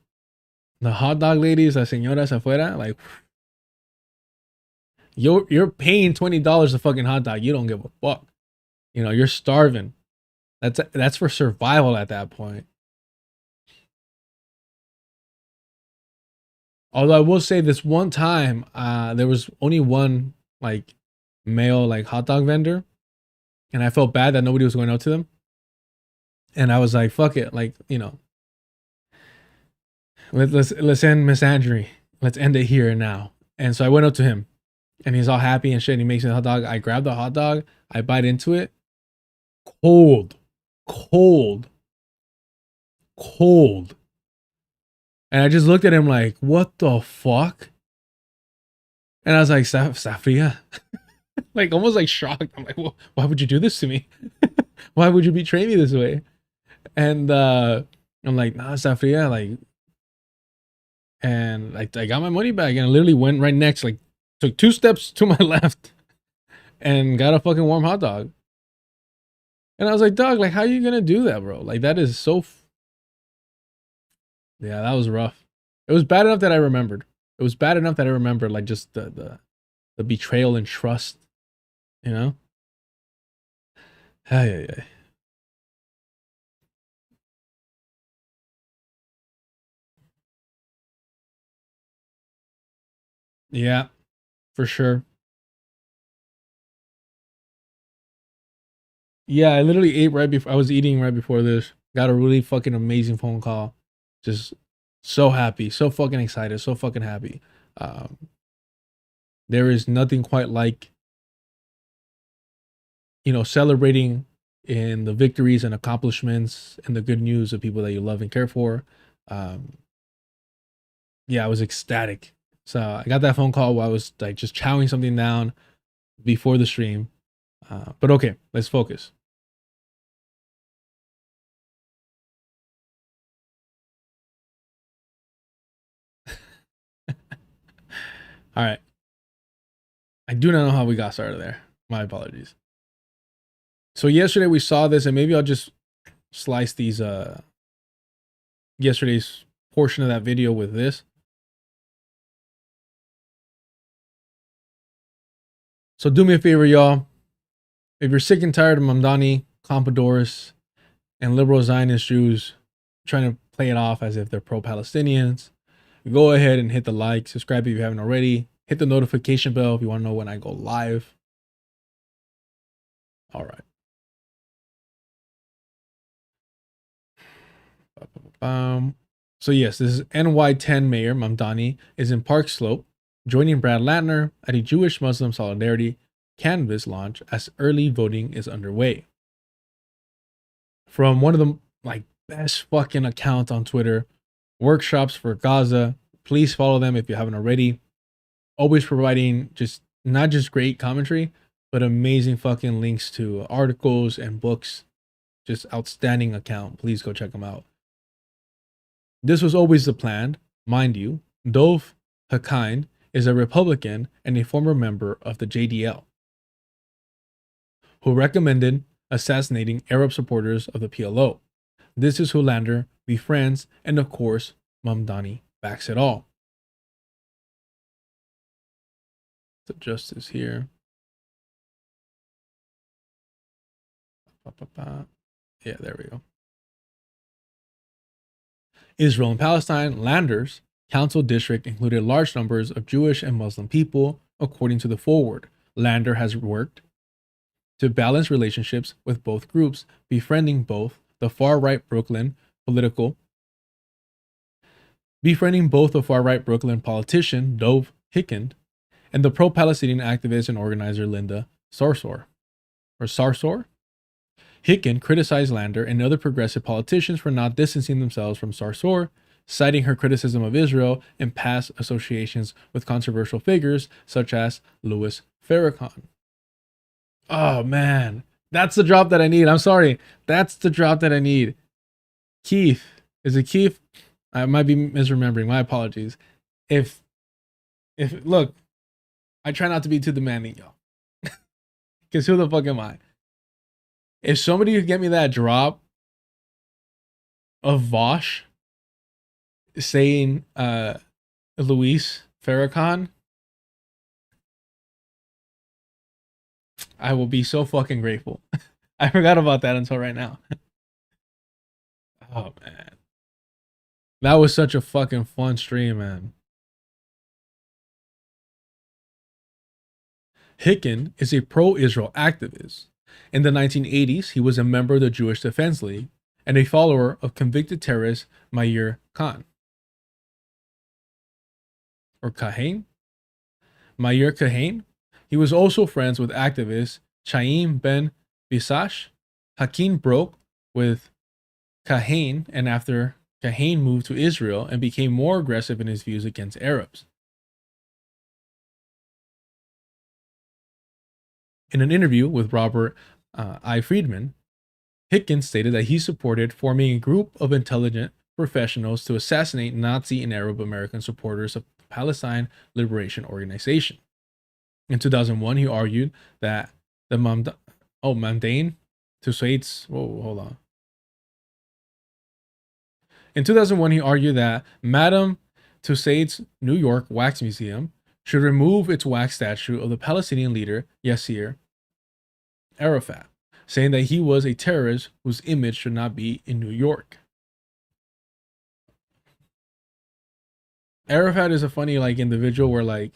the hot dog ladies, las señoras afuera, like you're paying $20 a fucking hot dog. You don't give a fuck. You know, you're starving. That's for survival at that point. Although I will say this one time, there was only one like male like hot dog vendor, and I felt bad that nobody was going out to them. And I was like, fuck it, like, you know, let's end misandry. Let's end it here and now. And so I went up to him, and he's all happy and shit. And he makes me a hot dog. I grab the hot dog, I bite into it, cold, cold. And I just looked at him like, what the fuck? And I was like, Safria. Like, almost like shocked. I'm like, well, why would you do this to me? Why would you betray me this way? And I'm like, nah, Safria. Like, and I got my money back. And I literally went right next, like, took 2 steps to my left and got a fucking warm hot dog. And I was like, dog, like, how are you going to do that, bro? Like, that is so... Yeah, that was rough. It was bad enough that I remembered. It was bad enough that I remembered, like, just the betrayal and trust, you know? Ay. Yeah, for sure. Yeah, I literally ate right before, I was eating right before this. Got a really fucking amazing phone call. Just so happy, so fucking excited, so fucking happy. There is nothing quite like, you know, celebrating in the victories and accomplishments and the good news of people that you love and care for. Yeah, I was ecstatic. So I got that phone call while I was like just chowing something down before the stream. But okay, let's focus. All right. I do not know how we got started there. My apologies. So yesterday we saw this, and maybe I'll just slice these yesterday's portion of that video with this. So do me a favor, y'all. If you're sick and tired of Mamdani, Pompadours, and liberal Zionist Jews trying to play it off as if they're pro-Palestinians, go ahead and hit the like, subscribe if you haven't already, hit the notification bell if you want to know when I go live. All right. So yes, this is NY10 Mayor Mamdani is in Park Slope, joining Brad Lantner at a Jewish-Muslim solidarity canvas launch as early voting is underway. From one of the like best fucking accounts on Twitter, Workshops for Gaza. Please follow them if you haven't already. Always providing just not just great commentary, but amazing fucking links to articles and books. Just outstanding account. Please go check them out. This was always the plan, mind you. Dov Hakain is a Republican and a former member of the JDL, who recommended assassinating Arab supporters of the PLO. This is who Lander befriends, and of course, Mamdani backs it all. Let's adjust this here. Yeah, there we go. Israel and Palestine, Lander's council district included large numbers of Jewish and Muslim people, according to the forward. Lander has worked to balance relationships with both groups, befriending both the far-right Brooklyn politician Dov Hikind and the pro-Palestinian activist and organizer Linda Sarsour. Hikind criticized Lander and other progressive politicians for not distancing themselves from Sarsour, citing her criticism of Israel and past associations with controversial figures such as Louis Farrakhan. Oh man, that's the drop that I need. I'm sorry. That's the drop that I need. Keith. Is it Keith? I might be misremembering. My apologies. If look, I try not to be too demanding, y'all. Because who the fuck am I? If somebody could get me that drop of Vosh saying Luis Farrakhan, I will be so fucking grateful. I forgot about that until right now. Oh man. That was such a fucking fun stream, man. Hikind is a pro-Israel activist. In the 1980s, he was a member of the Jewish Defense League and a follower of convicted terrorist Meir Kahane. Or Kahane? Meir Kahane. He was also friends with activist Chaim Ben Bisash. Hakim broke with Kahane, and after Kahane moved to Israel and became more aggressive in his views against Arabs. In an interview with Robert I. Friedman, Hickens stated that he supported forming a group of intelligent professionals to assassinate Nazi and Arab American supporters of the Palestine Liberation Organization. In 2001, he argued that the Mandane Tussauds. Whoa, hold on. In 2001, he argued that Madame Tussauds New York Wax Museum should remove its wax statue of the Palestinian leader Yasser Arafat, saying that he was a terrorist whose image should not be in New York. Arafat is a funny individual where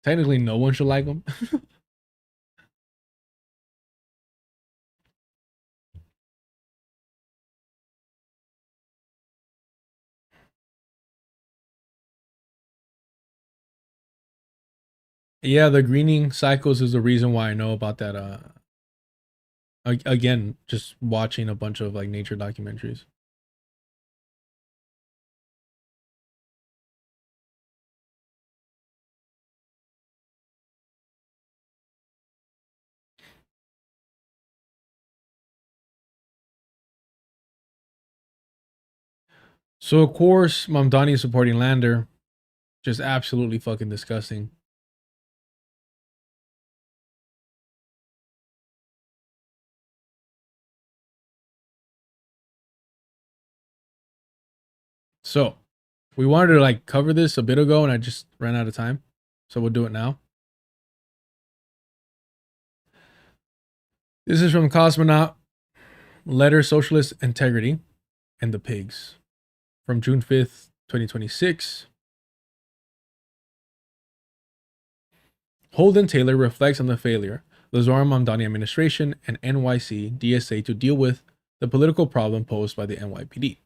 technically no one should like him. Yeah, the greening cycles is the reason why I know about that. Again, just watching a bunch of nature documentaries. So of course, Mamdani is supporting Lander, just absolutely fucking disgusting. So, we wanted to cover this a bit ago and I just ran out of time. So we'll do it now. This is from Cosmonaut, Letter Socialist Integrity and the Pigs, from June 5th, 2026. Holden Taylor reflects on the failure of the Zohar Mamdani administration and NYC DSA to deal with the political problem posed by the NYPD.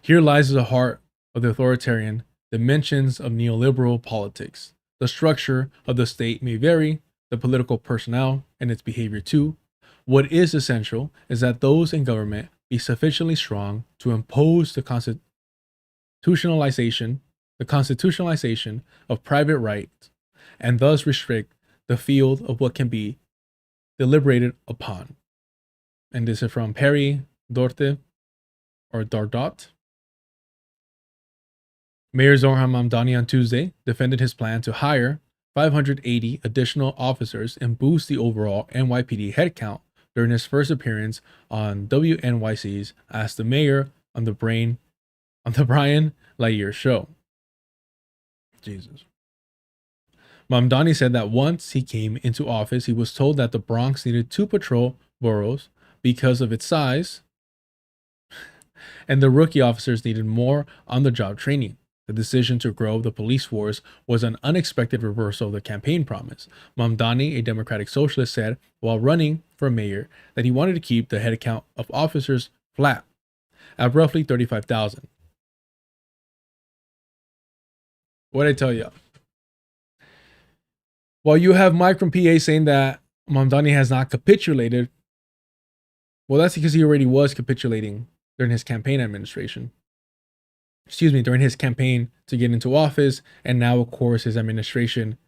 Here lies the heart of the authoritarian dimensions of neoliberal politics. The structure of the state may vary, the political personnel and its behavior too. What is essential is that those in government be sufficiently strong to impose the constitutionalization of private rights and thus restrict the field of what can be deliberated upon. And this is from Perry Dorte or Dardot. Mayor Zohar Mamdani on Tuesday defended his plan to hire 580 additional officers and boost the overall NYPD headcount during his first appearance on WNYC's Ask the Mayor on the Brian Layer show. Jesus. Mamdani said that once he came into office, he was told that the Bronx needed 2 patrol boroughs because of its size, and the rookie officers needed more on-the-job training. The decision to grow the police force was an unexpected reversal of the campaign promise. Mamdani, a Democratic Socialist, said while running for mayor that he wanted to keep the headcount of officers flat at roughly 35,000. What did I tell you? While you have Mike from PA saying that Mamdani has not capitulated, well, that's because he already was capitulating during his campaign administration. During his campaign to get into office, and now, of course, his administration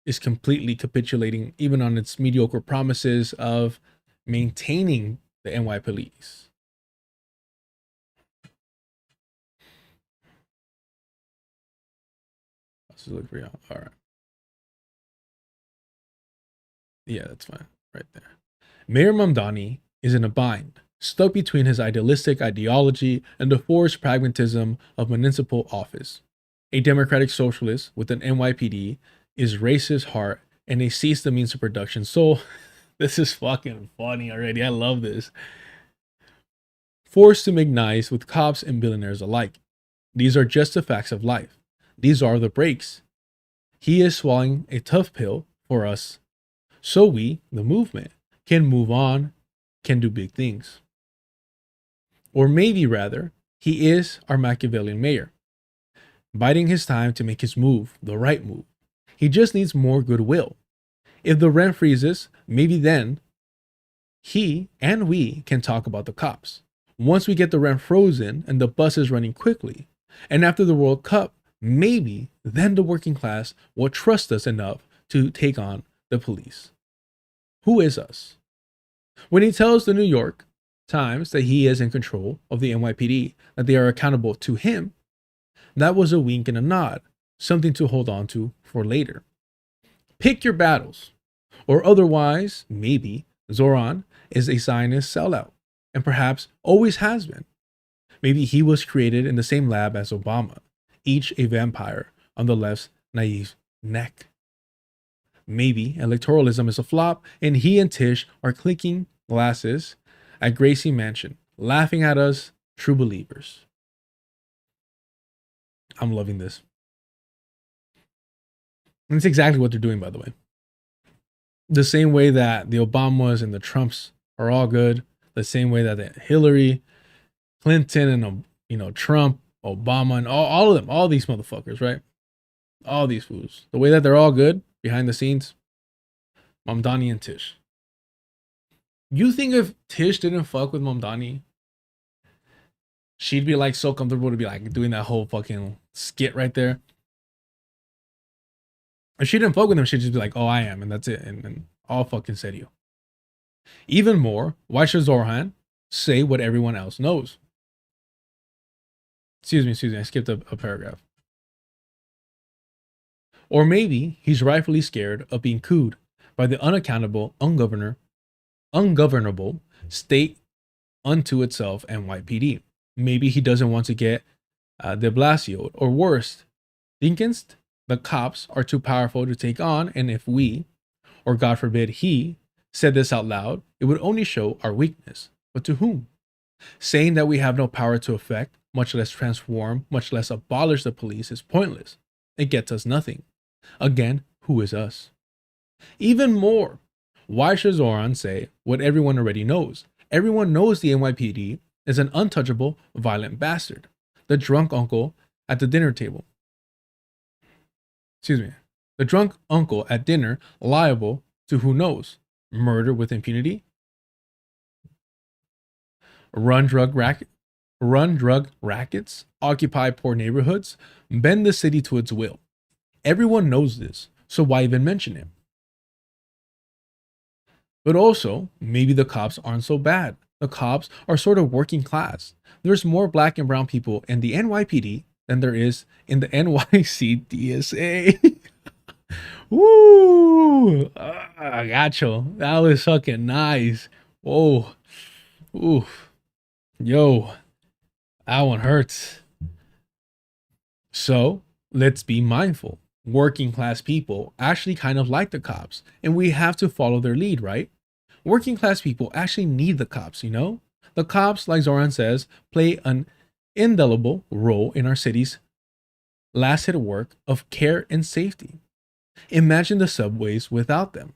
is completely capitulating even on its mediocre promises of maintaining the NY police. Let's look for you. All right. Yeah, that's fine. Right there. Mayor Mamdani is in a bind, stuck between his idealistic ideology and the forced pragmatism of municipal office. A Democratic Socialist with an NYPD is racist heart and a cease the means of production soul. This is fucking funny already. I love this. Forced to make nice with cops and billionaires alike. These are just the facts of life. These are the breaks. He is swallowing a tough pill for us, so we, the movement, can move on, can do big things. Or maybe rather, he is our Machiavellian mayor, biding his time to make his move, the right move. He just needs more goodwill. If the rent freezes, maybe then he and we can talk about the cops. Once we get the rent frozen and the buses running quickly, and after the World Cup, maybe then the working class will trust us enough to take on the police. Who is us? When he tells the New York Times that he is in control of the NYPD, that they are accountable to him, that was a wink and a nod, something to hold on to for later. Pick your battles. Or otherwise, maybe Zoran is a Zionist sellout, and perhaps always has been. Maybe he was created in the same lab as Obama, each a vampire on the left's naive neck. Maybe electoralism is a flop, and he and Tish are clinking glasses at Gracie Mansion, laughing at us, true believers. I'm loving this. And it's exactly what they're doing, by the way. The same way that the Obamas and the Trumps are all good, the same way that Hillary, Clinton, and Trump, Obama, and all of them, all these motherfuckers, right? All these fools. The way that they're all good behind the scenes, Mamdani and Tish. You think if Tish didn't fuck with Mamdani, she'd be like so comfortable to be like doing that whole fucking skit right there? If she didn't fuck with him, she'd just be like, oh, I am, and that's it. And all fucking said you. Even more, why should Zoran say what everyone else knows? Excuse me, I skipped a paragraph. Or maybe he's rightfully scared of being cooed by the unaccountable, ungovernable state unto itself NYPD. Maybe he doesn't want to get de Blasio, or worse, Dinkins. The cops are too powerful to take on, and if we, or God forbid he, said this out loud, it would only show our weakness. But to whom? Saying that we have no power to affect, much less transform, much less abolish the police is pointless. It gets us nothing. Again, who is us? Even more, why should Zoran say what everyone already knows? Everyone knows the NYPD is an untouchable, violent bastard. The drunk uncle at the dinner table. The drunk uncle at dinner, liable to who knows? Murder with impunity? Run drug rackets, occupy poor neighborhoods, bend the city to its will. Everyone knows this, so why even mention it? But also, maybe the cops aren't so bad. The cops are sort of working class. There's more black and brown people in the NYPD than there is in the NYCDSA. Woo! I got you. That was fucking nice. Whoa. Ooh. Yo. That one hurts. So, let's be mindful. Working class people actually kind of like the cops, and we have to follow their lead, right? Working class people actually need the cops, you know? The cops, like Zoran says, play an indelible role in our city's last hit work of care and safety. Imagine the subways without them.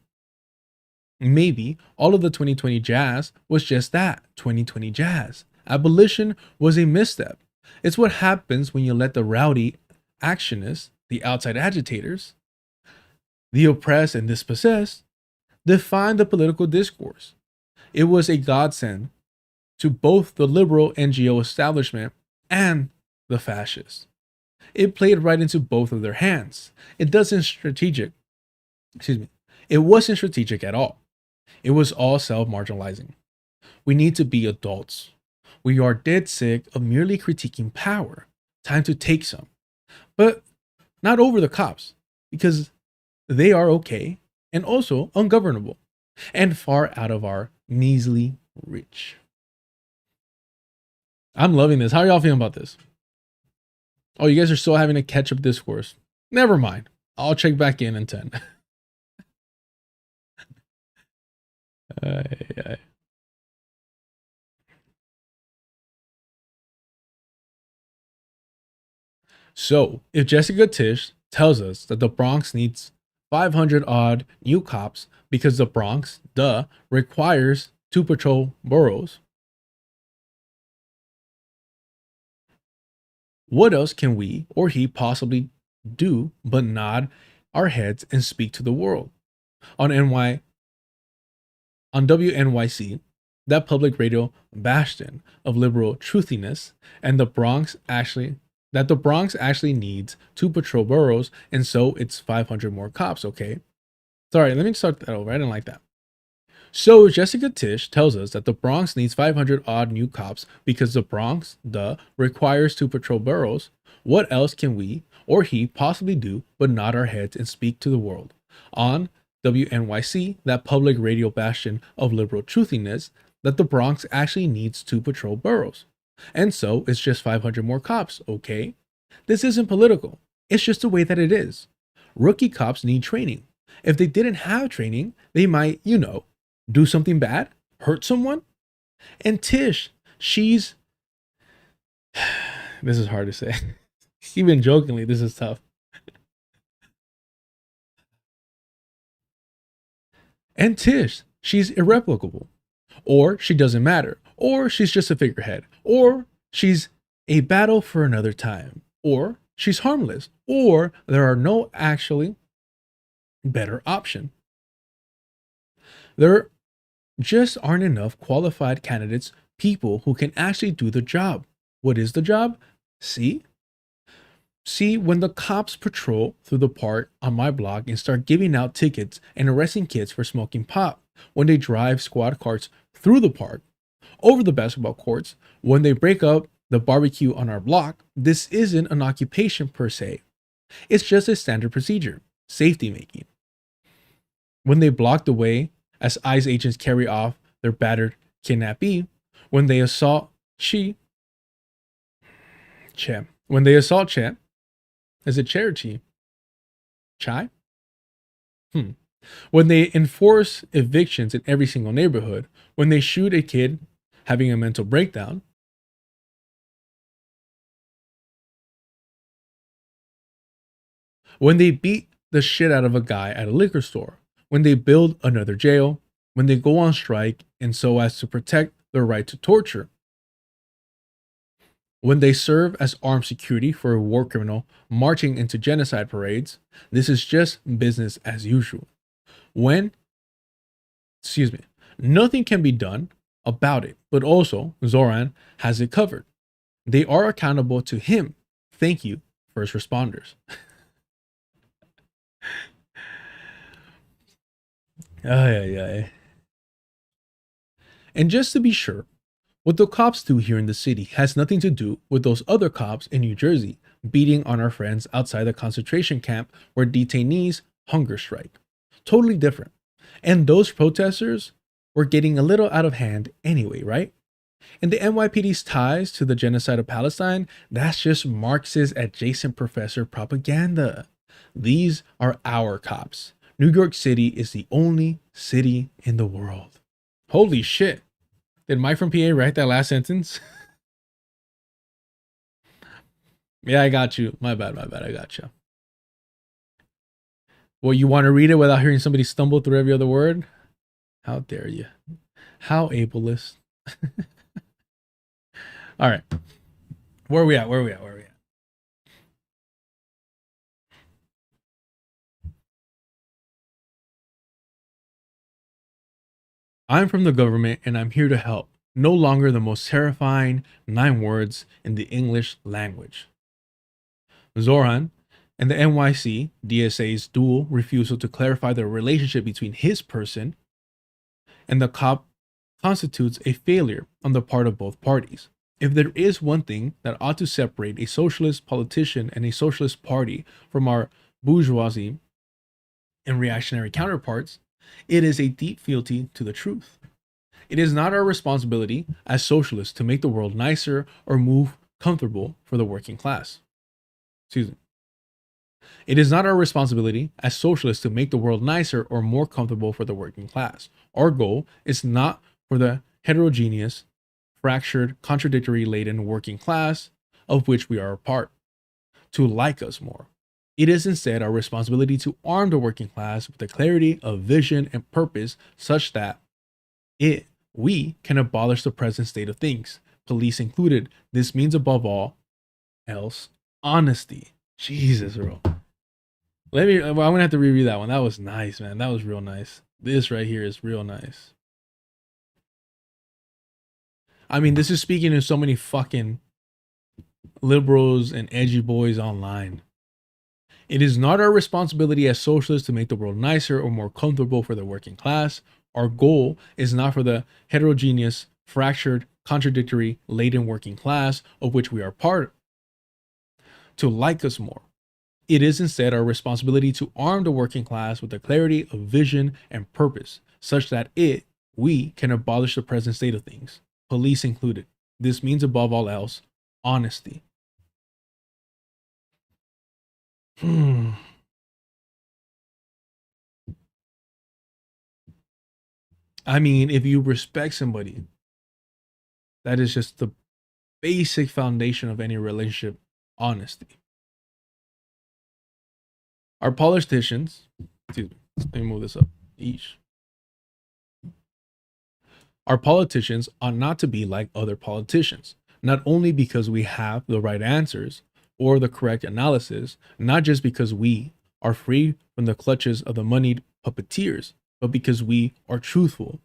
Maybe all of the 2020 jazz was just that, 2020 jazz. Abolition was a misstep. It's what happens when you let the rowdy actionists, the outside agitators, the oppressed and dispossessed, define the political discourse. It was a godsend to both the liberal NGO establishment and the fascists. It played right into both of their hands. It wasn't strategic at all. It was all self-marginalizing. We need to be adults. We are dead sick of merely critiquing power. Time to take some. But not over the cops, because they are okay and also ungovernable and far out of our measly reach. I'm loving this. How are y'all feeling about this? Oh, you guys are still having a catch-up discourse. Never mind. I'll check back in 10. So, if Jessica Tish tells us that the Bronx needs 500 odd new cops because the Bronx, requires 2 patrol boroughs, what else can we or he possibly do but nod our heads and speak to the world? On on WNYC, that public radio bastion of liberal truthiness, and the Bronx actually needs 2 patrol boroughs, and so it's 500 more cops, okay? Sorry, let me start that over. I didn't like that. So Jessica Tisch tells us that the Bronx needs 500 odd new cops because the Bronx, requires 2 patrol boroughs. What else can we or he possibly do but nod our heads and speak to the world? On WNYC, that public radio bastion of liberal truthiness, that the Bronx actually needs 2 patrol boroughs. And so it's just 500 more cops, okay? This isn't political. It's just the way that it is. Rookie cops need training. If they didn't have training, they might, do something bad, hurt someone. And Tish, she's, this is hard to say. Even jokingly, this is tough. And Tish, she's irreplicable, or she doesn't matter, or she's just a figurehead, or she's a battle for another time, or she's harmless, or there are no actually better option. There just aren't enough qualified candidates, people who can actually do the job. What is the job? See, when the cops patrol through the park on my block and start giving out tickets and arresting kids for smoking pot, when they drive squad cars through the park, over the basketball courts, when they break up the barbecue on our block, this isn't an occupation per se. It's just a standard procedure, safety making. When they block the way as ICE agents carry off their battered kidnappee, when they assault Che, is it Che or Chi? Chai? When they enforce evictions in every single neighborhood, when they shoot a kid having a mental breakdown, when they beat the shit out of a guy at a liquor store, when they build another jail, when they go on strike and so as to protect their right to torture, when they serve as armed security for a war criminal marching into genocide parades, this is just business as usual. Nothing can be done about it, but also Zoran has it covered. They are accountable to him. Thank you, first responders. And just to be sure, what the cops do here in the city has nothing to do with those other cops in New Jersey beating on our friends outside the concentration camp where detainees hunger strike. Totally different. And those protesters were getting a little out of hand anyway, right? And the NYPD's ties to the genocide of Palestine, that's just Marxist adjacent professor propaganda. These are our cops. New York City is the only city in the world. Holy shit. Did Mike from PA write that last sentence? Yeah, I got you. My bad. I got you. Well, you want to read it without hearing somebody stumble through every other word? How dare you? How ableist. All right. Where are we at? I'm from the government and I'm here to help. No longer the most terrifying 9 words in the English language. Zoran and the NYC DSA's dual refusal to clarify the relationship between his person and the cop constitutes a failure on the part of both parties. If there is one thing that ought to separate a socialist politician and a socialist party from our bourgeoisie and reactionary counterparts, it is a deep fealty to the truth. It is not our responsibility as socialists to make the world nicer or more comfortable for the working class. It is not our responsibility as socialists to make the world nicer or more comfortable for the working class. Our goal is not for the heterogeneous, fractured, contradictory-laden working class of which we are a part to like us more. It is instead our responsibility to arm the working class with the clarity of vision and purpose such that we can abolish the present state of things, police included. This means above all else, honesty. Jesus, bro. I'm gonna have to reread that one. That was nice, man. That was real nice. This right here is real nice. I mean, this is speaking to so many fucking liberals and edgy boys online. It is not our responsibility as socialists to make the world nicer or more comfortable for the working class. Our goal is not for the heterogeneous, fractured, contradictory, laden working class of which we are part to like us more. It is instead our responsibility to arm the working class with the clarity of vision and purpose, such that we can abolish the present state of things, police included. This means above all else, honesty. I mean, if you respect somebody, that is just the basic foundation of any relationship, honesty. Our politicians, excuse me, let me move this up. Each. Our politicians ought not to be like other politicians, not only because we have the right answers or the correct analysis, not just because we are free from the clutches of the moneyed puppeteers, but because we are truthful.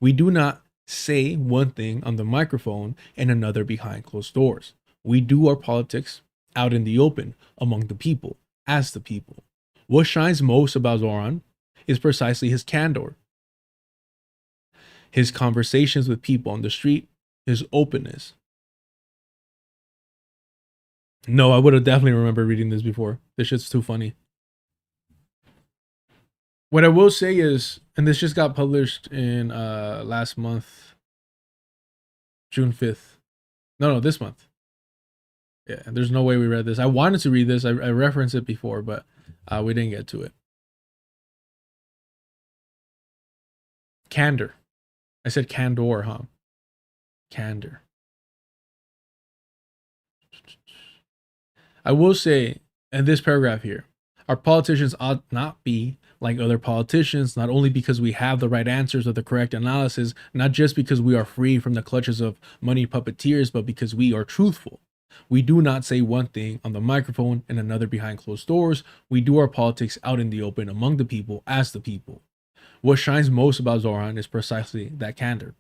We do not say one thing on the microphone and another behind closed doors. We do our politics out in the open, among the people, as the people. What shines most about Zoran is precisely his candor, his conversations with people on the street, his openness. No, I would have definitely remembered reading this before. This shit's too funny. What I will say is, and this just got published in last month, June 5th. No, this month. Yeah, there's no way we read this. I wanted to read this. I referenced it before, but we didn't get to it. Candor. I said candor, huh? Candor. I will say in this paragraph here, our politicians ought not be like other politicians, not only because we have the right answers or the correct analysis, not just because we are free from the clutches of money puppeteers, but because we are truthful. We do not say one thing on the microphone and another behind closed doors. We do our politics out in the open, among the people, as the people. What shines most about Zoran is precisely that candor,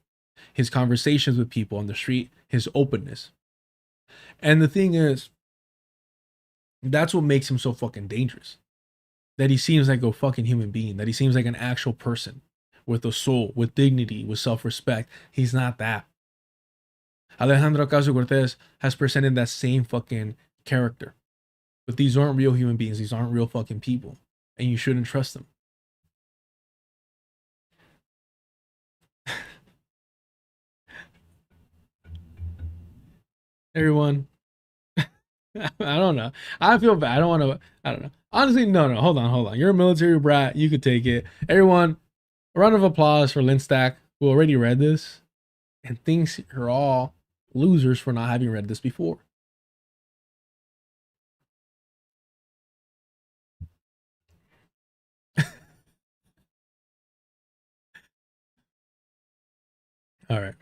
his conversations with people on the street, his openness. And the thing is, that's what makes him so fucking dangerous. That he seems like a fucking human being, that he seems like an actual person with a soul, with dignity, with self-respect. He's not that. Alejandro Ocasio-Cortez has presented that same fucking character. But these aren't real human beings. These aren't real fucking people. And you shouldn't trust them. Everyone. I don't know. I feel bad. I don't want to. I don't know. Honestly, no. Hold on. You're a military brat. You could take it. Everyone, a round of applause for Linstack, who already read this and thinks you're all losers for not having read this before. All right.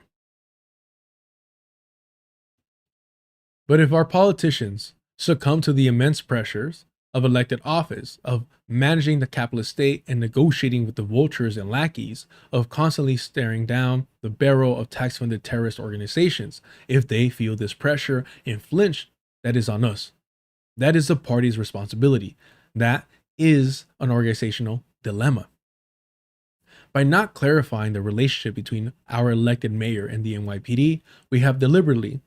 But if our politicians succumb to the immense pressures of elected office, of managing the capitalist state and negotiating with the vultures and lackeys, of constantly staring down the barrel of tax-funded terrorist organizations, if they feel this pressure and flinch, that is on us. That is the party's responsibility. That is an organizational dilemma. By not clarifying the relationship between our elected mayor and the NYPD, we have deliberately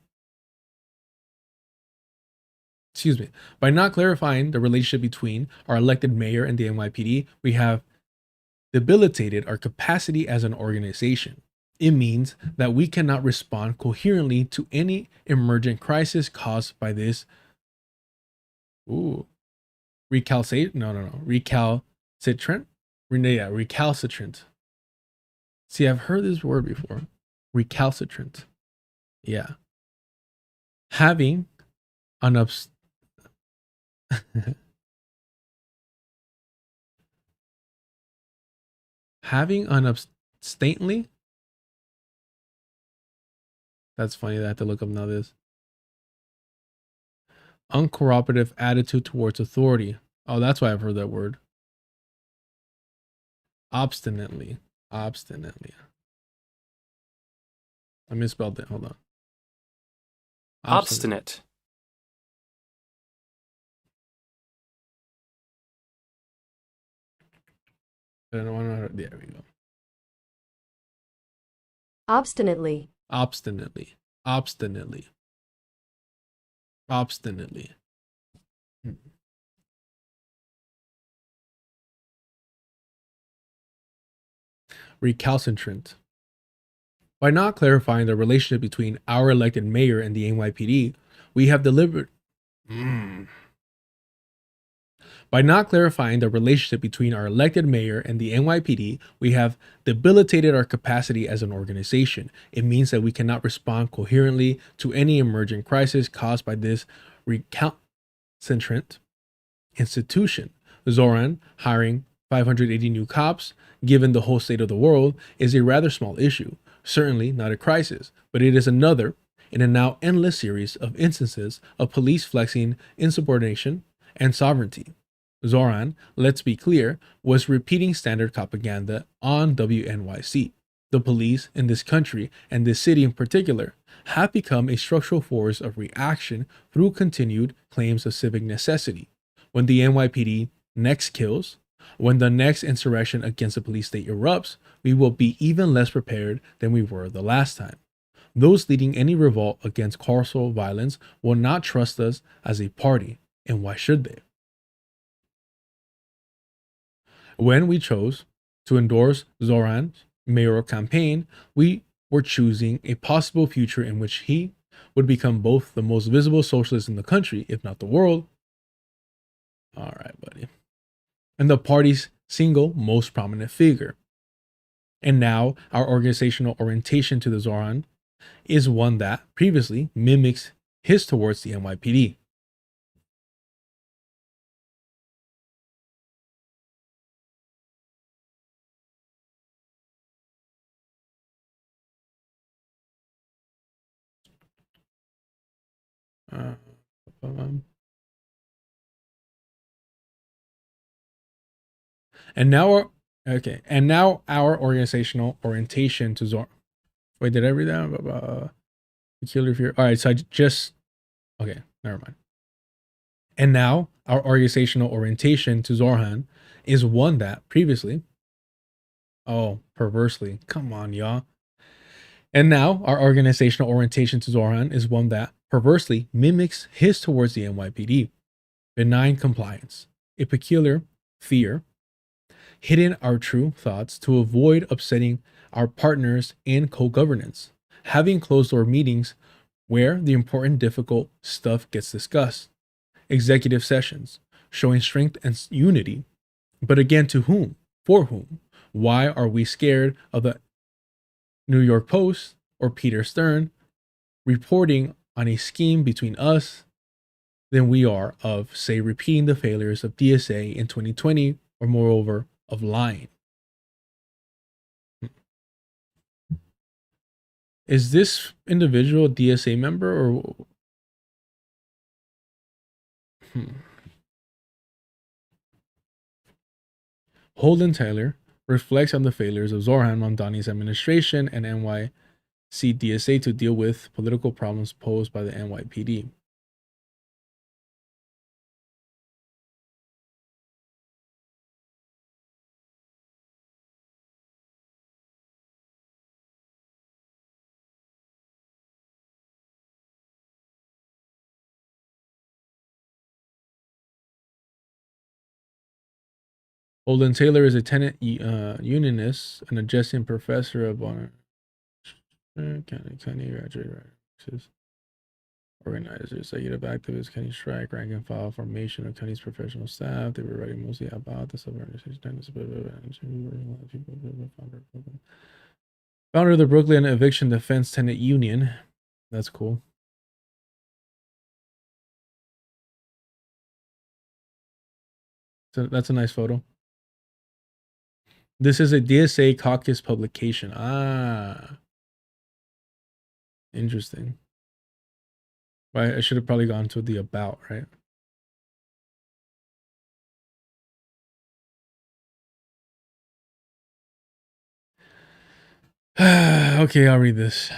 by not clarifying the relationship between our elected mayor and the NYPD, we have debilitated our capacity as an organization. It means that we cannot respond coherently to any emergent crisis caused by this recalcitrant. See, I've heard this word before. Recalcitrant. Yeah. Having an unabstantly. That's funny that I have to look up now this. Uncooperative attitude towards authority. Oh, that's why I've heard that word. Obstinately. I misspelled it. Hold on. Obstinate. I don't know. There we go. Obstinately. Obstinately. Obstinately. Obstinately. Recalcitrant. By not clarifying the relationship between our elected mayor and the NYPD, we have delivered. By not clarifying the relationship between our elected mayor and the NYPD, we have debilitated our capacity as an organization. It means that we cannot respond coherently to any emergent crisis caused by this recalcitrant institution. Zoran hiring 580 new cops, given the whole state of the world, is a rather small issue. Certainly not a crisis, but it is another in a now endless series of instances of police flexing insubordination and sovereignty. Zoran, let's be clear, was repeating standard propaganda on WNYC. The police in this country, and this city in particular, have become a structural force of reaction through continued claims of civic necessity. When the NYPD next kills, when the next insurrection against the police state erupts, we will be even less prepared than we were the last time. Those leading any revolt against carceral violence will not trust us as a party, and why should they? When we chose to endorse Zoran's mayoral campaign, we were choosing a possible future in which he would become both the most visible socialist in the country, if not the world. All right, buddy. And the party's single most prominent figure. And now our organizational orientation to the Zoran is one that previously mimics his towards the NYPD. And now our organizational orientation to Zoran. Wait, did I read that? Peculiar fear. All right, so okay, never mind. And now our organizational orientation to Zoran is one that previously, perversely, come on, y'all. And now our organizational orientation to Zoran is one that perversely mimics his towards the NYPD. Benign compliance, a peculiar fear, hidden our true thoughts to avoid upsetting our partners in co-governance, having closed-door meetings where the important, difficult stuff gets discussed, executive sessions, showing strength and unity. But again, to whom? For whom? Why are we scared of the New York Post or Peter Stern reporting on a scheme between us than we are of, say, repeating the failures of DSA in 2020, or moreover, of lying? Is this individual a DSA member or? Holden Taylor reflects on the failures of Zoran Mamdani's administration and NYC DSA to deal with political problems posed by the NYPD. Holden Taylor is a tenant unionist and adjacent professor of honor. County graduate organizer, executive activist, county strike, rank and file formation of county's professional staff. They were writing mostly about the sub-organization. Founder of the Brooklyn Eviction Defense Tenant Union. That's cool. So that's a nice photo. This is a DSA caucus publication. Interesting. Right, I should have probably gone to the about, right? Okay, I'll read this.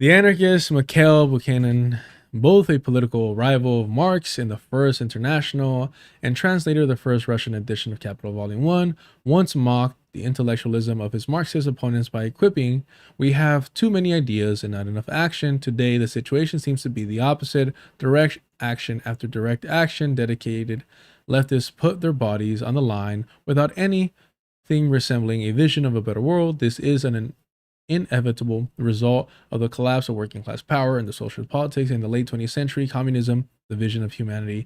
The anarchist Mikhail Buchanan, both a political rival of Marx in the First International and translator of the first Russian edition of Capital Volume 1, once mocked the intellectualism of his Marxist opponents by quipping, "We have too many ideas and not enough action." Today, the situation seems to be the opposite. Direct action after direct action, dedicated leftists put their bodies on the line without anything resembling a vision of a better world. This is an inevitable result of the collapse of working class power and the socialist politics in the late 20th century. Communism, the vision of humanity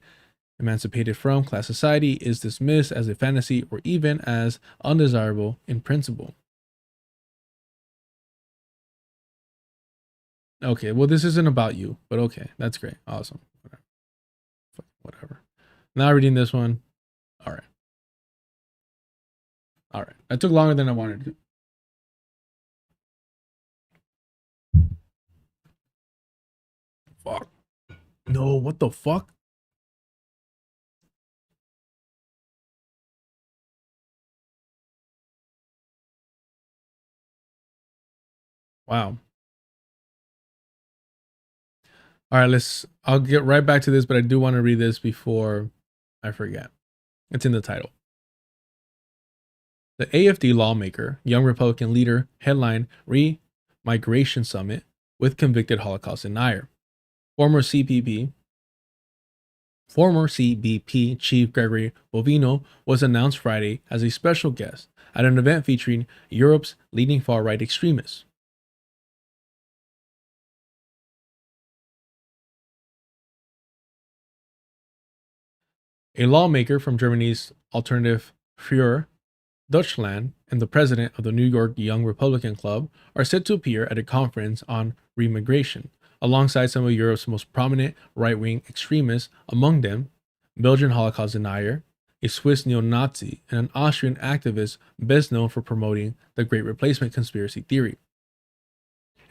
emancipated from class society, is dismissed as a fantasy or even as undesirable in principle. Okay, well, this isn't about you, but okay, that's great. Awesome. Whatever. Now reading this one. All right. All right. I took longer than I wanted to. Fuck. No, what the fuck? Wow. All right, I'll get right back to this, but I do want to read this before I forget. It's in the title. The AFD lawmaker, young Republican leader, headline Re-Migration Summit with convicted Holocaust denier. Former CBP Chief Gregory Bovino was announced Friday as a special guest at an event featuring Europe's leading far-right extremists. A lawmaker from Germany's Alternative für Deutschland and the president of the New York Young Republican Club are set to appear at a conference on remigration, alongside some of Europe's most prominent right-wing extremists, among them Belgian Holocaust denier, a Swiss neo-Nazi, and an Austrian activist best known for promoting the Great Replacement conspiracy theory.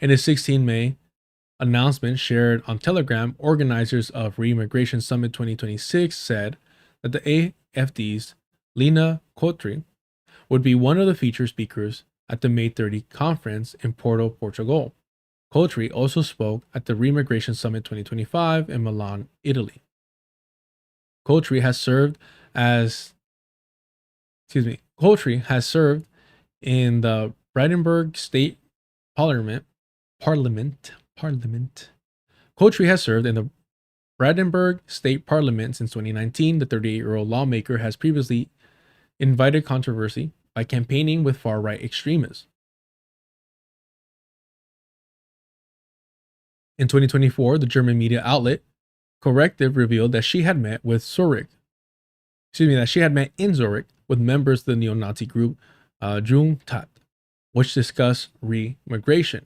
In a 16 May announcement shared on Telegram, organizers of Remigration Summit 2026 said that the AFD's Lina Kotri would be one of the featured speakers at the May 30 conference in Porto, Portugal. Kotri also spoke at the Remigration Summit 2025 in Milan, Italy. Kotri has served in the Brandenburg State Parliament. Kotri has served in the Brandenburg State Parliament since 2019. The 38-year-old lawmaker has previously invited controversy by campaigning with far-right extremists. In 2024, the German media outlet Corrective revealed that she had met in Zurich with members of the neo-Nazi group Jungtat, which discussed remigration.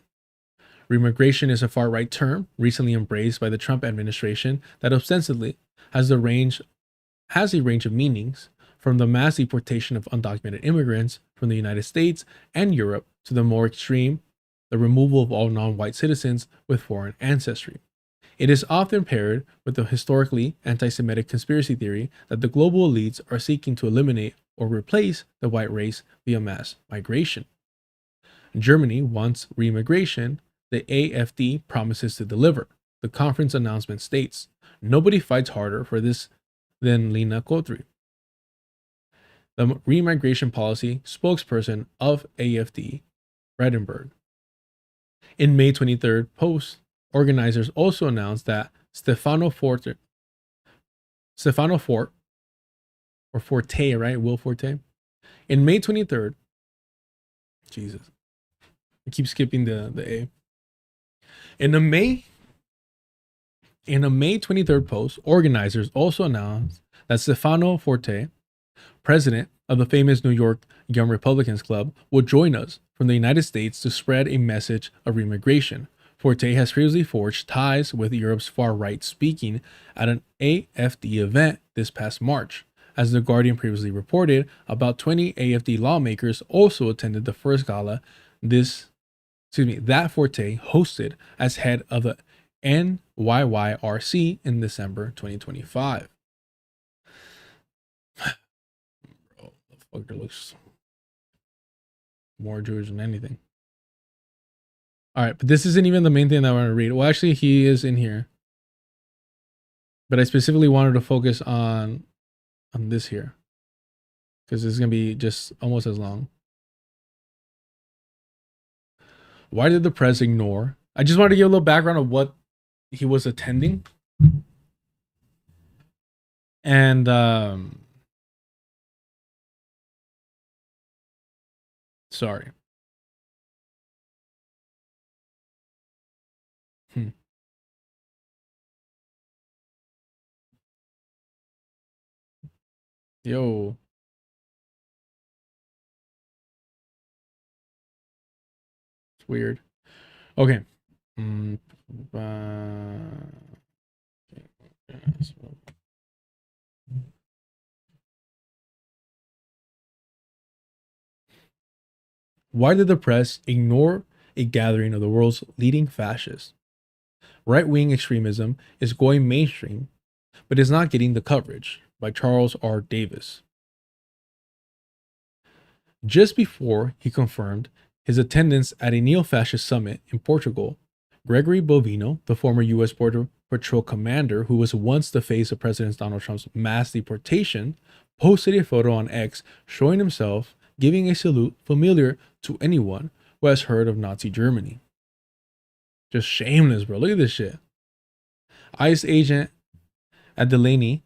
Remigration is a far-right term recently embraced by the Trump administration that ostensibly has a range of meanings, from the mass deportation of undocumented immigrants from the United States and Europe to the more extreme, the removal of all non-white citizens with foreign ancestry. It is often paired with the historically anti-Semitic conspiracy theory that the global elites are seeking to eliminate or replace the white race via mass migration. Germany wants remigration. The AFD promises to deliver. The conference announcement states, "Nobody fights harder for this than Lina Kotri." The remigration policy spokesperson of AFD, Brandenburg. In May 23rd post, organizers also announced that Stefano Forte, right? Will Forte. In May 23rd, Jesus, I keep skipping the A. In a May 23rd post, organizers also announced that Stefano Forte, president of the famous New York Young Republicans Club, would join us from the United States to spread a message of remigration. Forte has previously forged ties with Europe's far-right, speaking at an AFD event this past March. As The Guardian previously reported, about 20 AFD lawmakers also attended the first gala that Forte hosted as head of the NYYRC in December 2025. Bro, the fucker looks more Jewish than anything. All right, but this isn't even the main thing that I want to read. Well, actually, he is in here, but I specifically wanted to focus on this here because it's gonna be just almost as long. Why did the press ignore? I just wanted to give a little background of what he was attending, and sorry. Yo. It's weird. Okay. Why did the press ignore a gathering of the world's leading fascists? Right-wing extremism is going mainstream, but is not getting the coverage. By Charles R. Davis. Just before he confirmed his attendance at a neo-fascist summit in Portugal, Gregory Bovino, the former U.S. Border Patrol commander who was once the face of President Donald Trump's mass deportation, posted a photo on X showing himself giving a salute familiar to anyone who has heard of Nazi Germany. Just shameless, bro. Look at this shit. ICE agent at Delaney,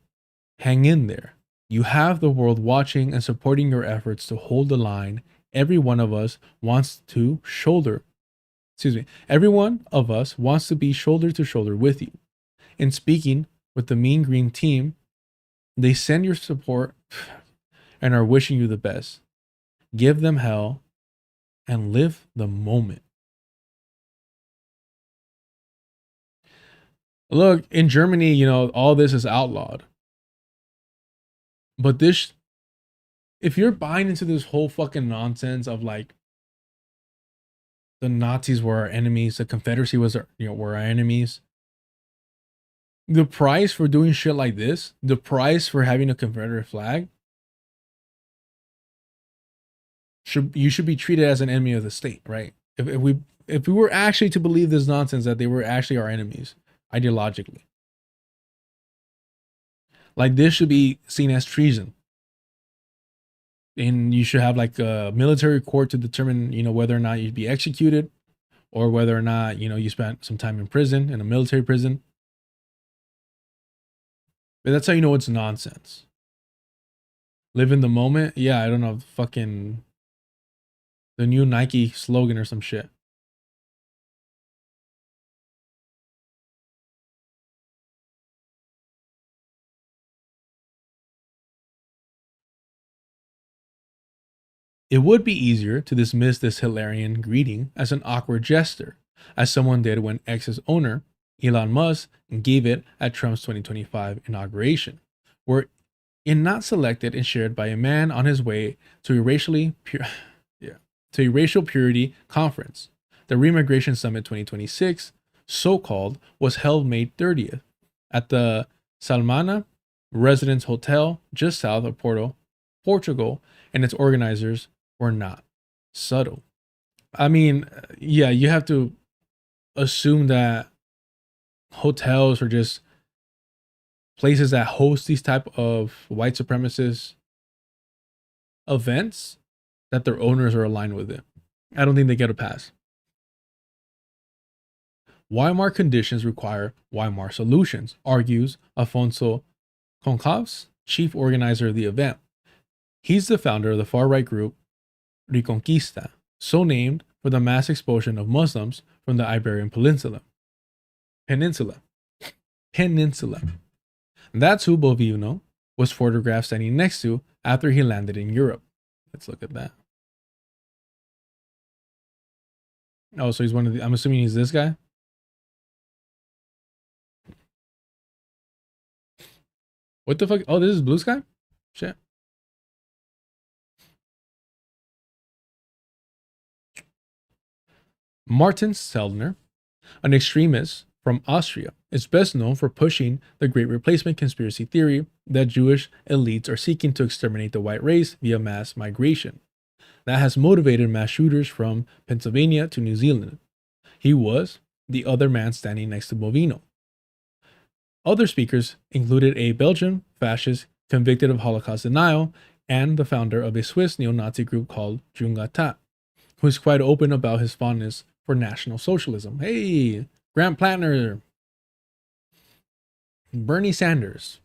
hang in there. You have the world watching and supporting your efforts to hold the line. Every one of us wants to every one of us wants to be shoulder to shoulder with you. In speaking with the Mean Green team, they send your support and are wishing you the best. Give them hell and live the moment. Look, in Germany, you know, all this is outlawed. But this, if you're buying into this whole fucking nonsense of like the Nazis were our enemies, the Confederacy was were our enemies, the price for doing shit like this, the price for having a Confederate flag, you should be treated as an enemy of the state, right? If we were actually to believe this nonsense that they were actually our enemies ideologically, like this should be seen as treason, and you should have like a military court to determine, you know, whether or not you'd be executed, or whether or not, you know, you spent some time in prison, in a military prison. But that's how you know it's nonsense. Live in the moment. Yeah, I don't know, fucking the new Nike slogan or some shit. It would be easier to dismiss this Hitlerian greeting as an awkward gesture, as someone did when X's owner, Elon Musk, gave it at Trump's 2025 inauguration, were not selected and shared by a man on his way to a racial purity conference. The Reimmigration Summit 2026, so-called, was held May 30th at the Salmana Residence Hotel just south of Porto, Portugal, and its organizers were not subtle. I mean, yeah, you have to assume that hotels are just places that host these type of white supremacist events, that their owners are aligned with it. I don't think they get a pass. Weimar conditions require Weimar solutions, argues Afonso Concavs, chief organizer of the event. He's the founder of the far-right group Reconquista, so named for the mass expulsion of Muslims from the Iberian Peninsula. That's who Bovino was photographed standing next to after he landed in Europe. Let's look at that. Oh, so he's one of the, I'm assuming he's this guy. What the fuck? Oh, this is Blue Sky? Shit. Martin Seldner, an extremist from Austria, is best known for pushing the Great Replacement conspiracy theory that Jewish elites are seeking to exterminate the white race via mass migration. That has motivated mass shooters from Pennsylvania to New Zealand. He was the other man standing next to Bovino. Other speakers included a Belgian fascist convicted of Holocaust denial and the founder of a Swiss neo-Nazi group called Jungata, who is quite open about his fondness for National Socialism. Hey, Grant Plattner, Bernie Sanders.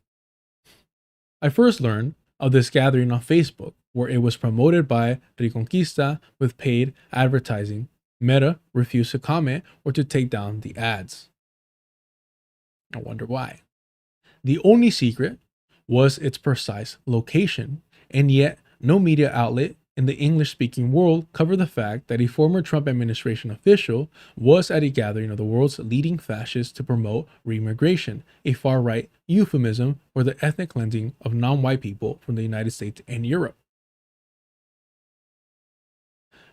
I first learned of this gathering on Facebook, where it was promoted by Reconquista with paid advertising. Meta refused to comment or to take down the ads. I wonder why. The only secret was its precise location, and yet no media outlet in the English-speaking world covered the fact that a former Trump administration official was at a gathering of the world's leading fascists to promote remigration, a far-right euphemism for the ethnic cleansing of non-white people from the United States and Europe.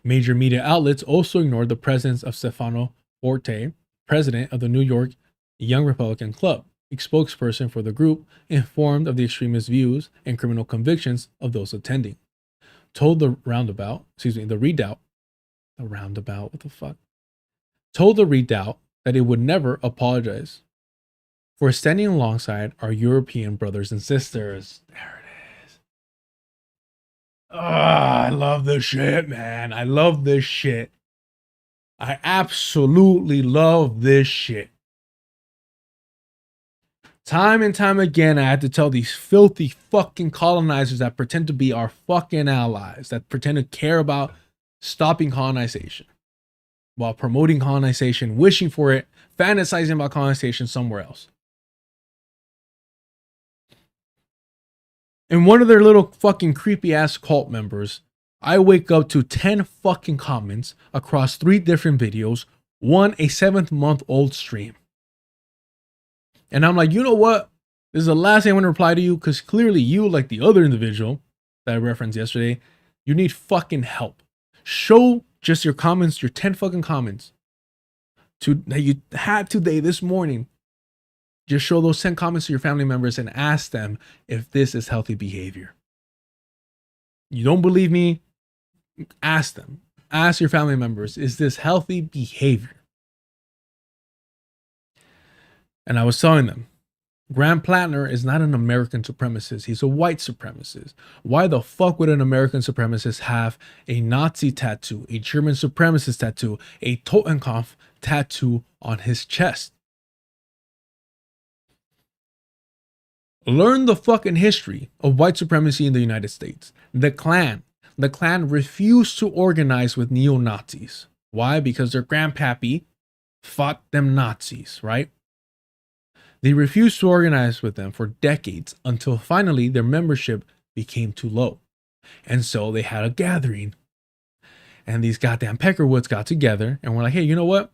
Major media outlets also ignored the presence of Stefano Forte, president of the New York Young Republican Club, a spokesperson for the group, informed of the extremist views and criminal convictions of those attending. Told the Redoubt, told the Redoubt that it would never apologize for standing alongside our European brothers and sisters. There it is. I love this shit, man. I love this shit. I absolutely love this shit. Time and time again, I had to tell these filthy fucking colonizers that pretend to be our fucking allies, that pretend to care about stopping colonization, while promoting colonization, wishing for it, fantasizing about colonization somewhere else. And one of their little fucking creepy ass cult members, I wake up to 10 fucking comments across 3 different videos, one a 7-month-old stream. And I'm like, you know what? This is the last thing I want to reply to you, because clearly you, like the other individual that I referenced yesterday, you need fucking help. Show just your comments, your 10 fucking comments that you had today, this morning. Just show those 10 comments to your family members and ask them if this is healthy behavior. You don't believe me? Ask them. Ask your family members, is this healthy behavior? And I was telling them, Grant Plattner is not an American supremacist. He's a white supremacist. Why the fuck would an American supremacist have a Nazi tattoo, a German supremacist tattoo, a Totenkopf tattoo on his chest? Learn the fucking history of white supremacy in the United States. The Klan refused to organize with neo-Nazis. Why? Because their grandpappy fought them Nazis, right? They refused to organize with them for decades until finally their membership became too low. And so they had a gathering. And these goddamn Peckerwoods got together and were like, hey, you know what?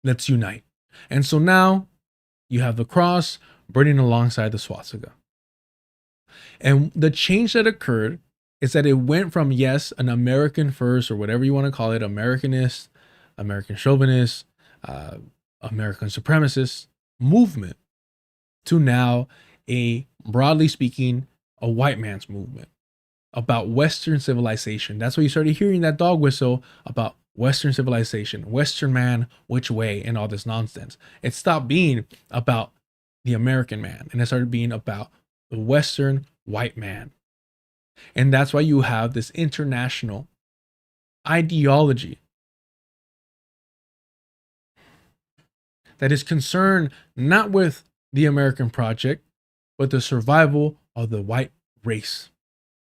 Let's unite. And so now you have the cross burning alongside the swastika. And the change that occurred is that it went from, yes, an American first, or whatever you want to call it, Americanist, American chauvinist, American supremacist movement, to now a, broadly speaking, a white man's movement about Western civilization. That's why you started hearing that dog whistle about Western civilization, Western man, which way, and all this nonsense. It stopped being about the American man, and it started being about the Western white man. And that's why you have this international ideology that is concerned not with the American project, but the survival of the white race.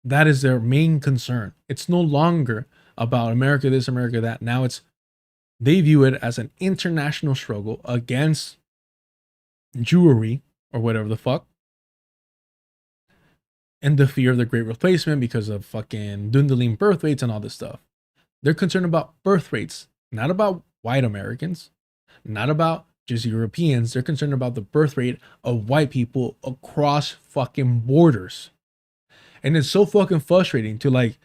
That is their main concern. It's no longer about America this, America that. Now they view it as an international struggle against Jewry, or whatever the fuck, and the fear of the Great Replacement because of fucking dwindling birth rates and all this stuff. They're concerned about birth rates, not about white Americans, not about just Europeans. They're concerned about the birth rate of white people across fucking borders. And it's so fucking frustrating to like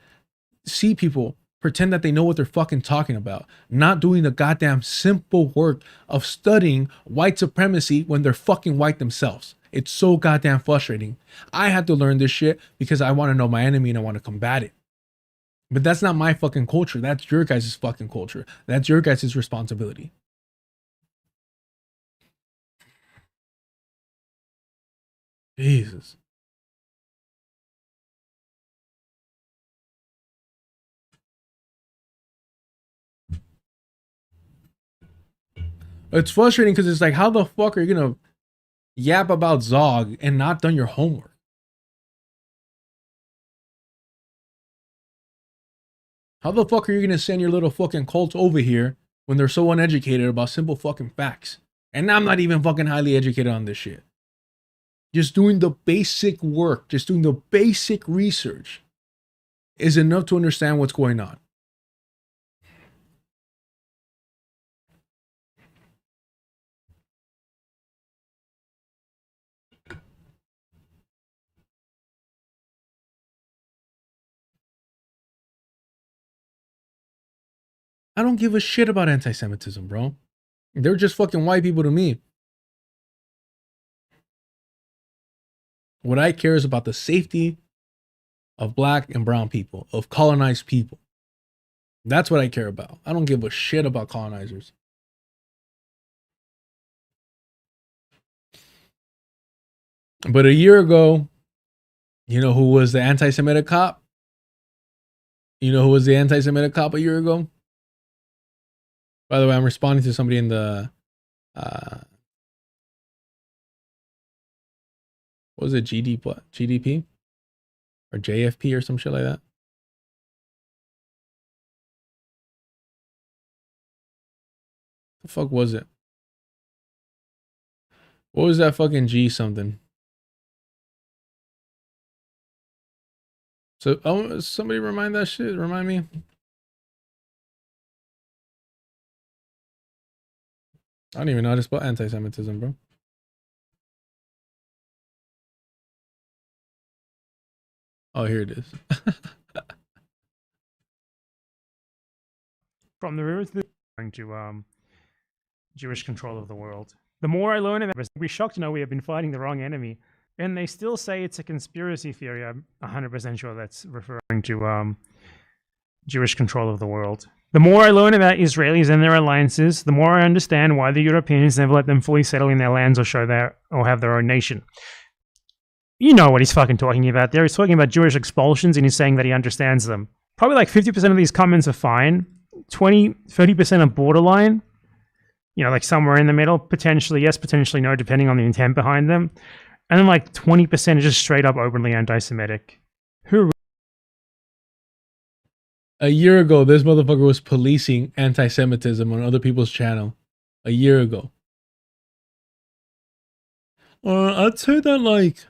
see people pretend that they know what they're fucking talking about, not doing the goddamn simple work of studying white supremacy when they're fucking white themselves. It's so goddamn frustrating. I had to learn this shit because I want to know my enemy and I want to combat it. But that's not my fucking culture. That's your guys' fucking culture. That's your guys' responsibility. Jesus. It's frustrating because it's like, how the fuck are you gonna yap about Zog and not done your homework? How the fuck are you gonna send your little fucking cults over here when they're so uneducated about simple fucking facts? And I'm not even fucking highly educated on this shit. Just doing the basic work, just doing the basic research is enough to understand what's going on. I don't give a shit about anti-Semitism, bro. They're just fucking white people to me. What I care is about the safety of black and brown people, of colonized people. That's what I care about. I don't give a shit about colonizers. But a year ago, you know who was the anti-Semitic cop? You know who was the anti-Semitic cop a year ago? By the way, I'm responding to somebody in the what was it, GDP or JFP or some shit like that? The fuck was it? What was that fucking G something? So, oh, somebody remind that shit. Remind me. I don't even know how to spell anti-Semitism, bro. Oh, here it is. From the river to the going to Jewish control of the world. The more I learn about it, we're shocked to know we have been fighting the wrong enemy. And they still say it's a conspiracy theory. I'm 100% sure that's referring to Jewish control of the world. The more I learn about Israelis and their alliances, the more I understand why the Europeans never let them fully settle in their lands or have their own nation. You know what he's fucking talking about there. He's talking about Jewish expulsions and he's saying that he understands them. Probably like 50% of these comments are fine. 30% are borderline. You know, like somewhere in the middle. Potentially yes, potentially no, depending on the intent behind them. And then like 20% are just straight up openly anti-Semitic. Who? A year ago, this motherfucker was policing anti-Semitism on other people's channel. A year ago. I'd say that like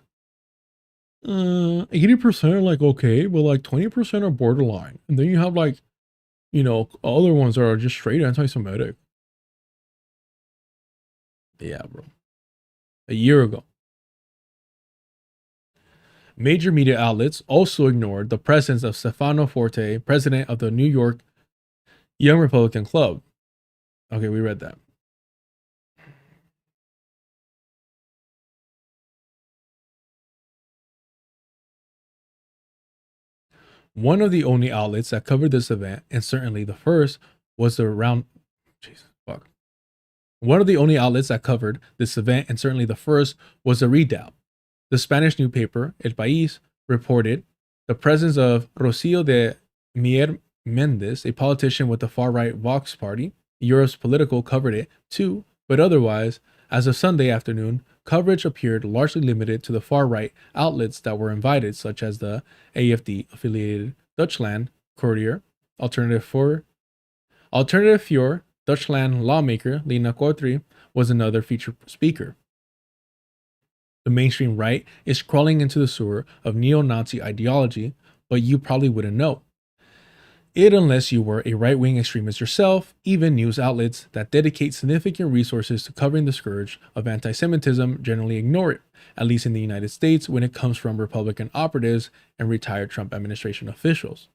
80% are like okay, but like 20% are borderline. And then you have like, you know, other ones that are just straight anti-Semitic. Yeah, bro. A year ago. Major media outlets also ignored the presence of Stefano Forte, president of the New York Young Republican Club. Okay, we read that. One of the only outlets that covered this event, and certainly the first, was the One of the only outlets that covered this event, and certainly the first, was the Redoubt. The Spanish newspaper El País reported the presence of Rocio de Mier Mendes, a politician with the far-right Vox party. Europe's Political covered it too, but otherwise, as of Sunday afternoon, coverage appeared largely limited to the far-right outlets that were invited, such as the AFD-affiliated Dutchland Courier, Alternative for Dutchland lawmaker Lina Kotri was another featured speaker. The mainstream right is crawling into the sewer of neo-Nazi ideology, but you probably wouldn't know it unless you were a right-wing extremist yourself. Even news outlets that dedicate significant resources to covering the scourge of anti-Semitism generally ignore it, at least in the United States when it comes from Republican operatives and retired Trump administration officials.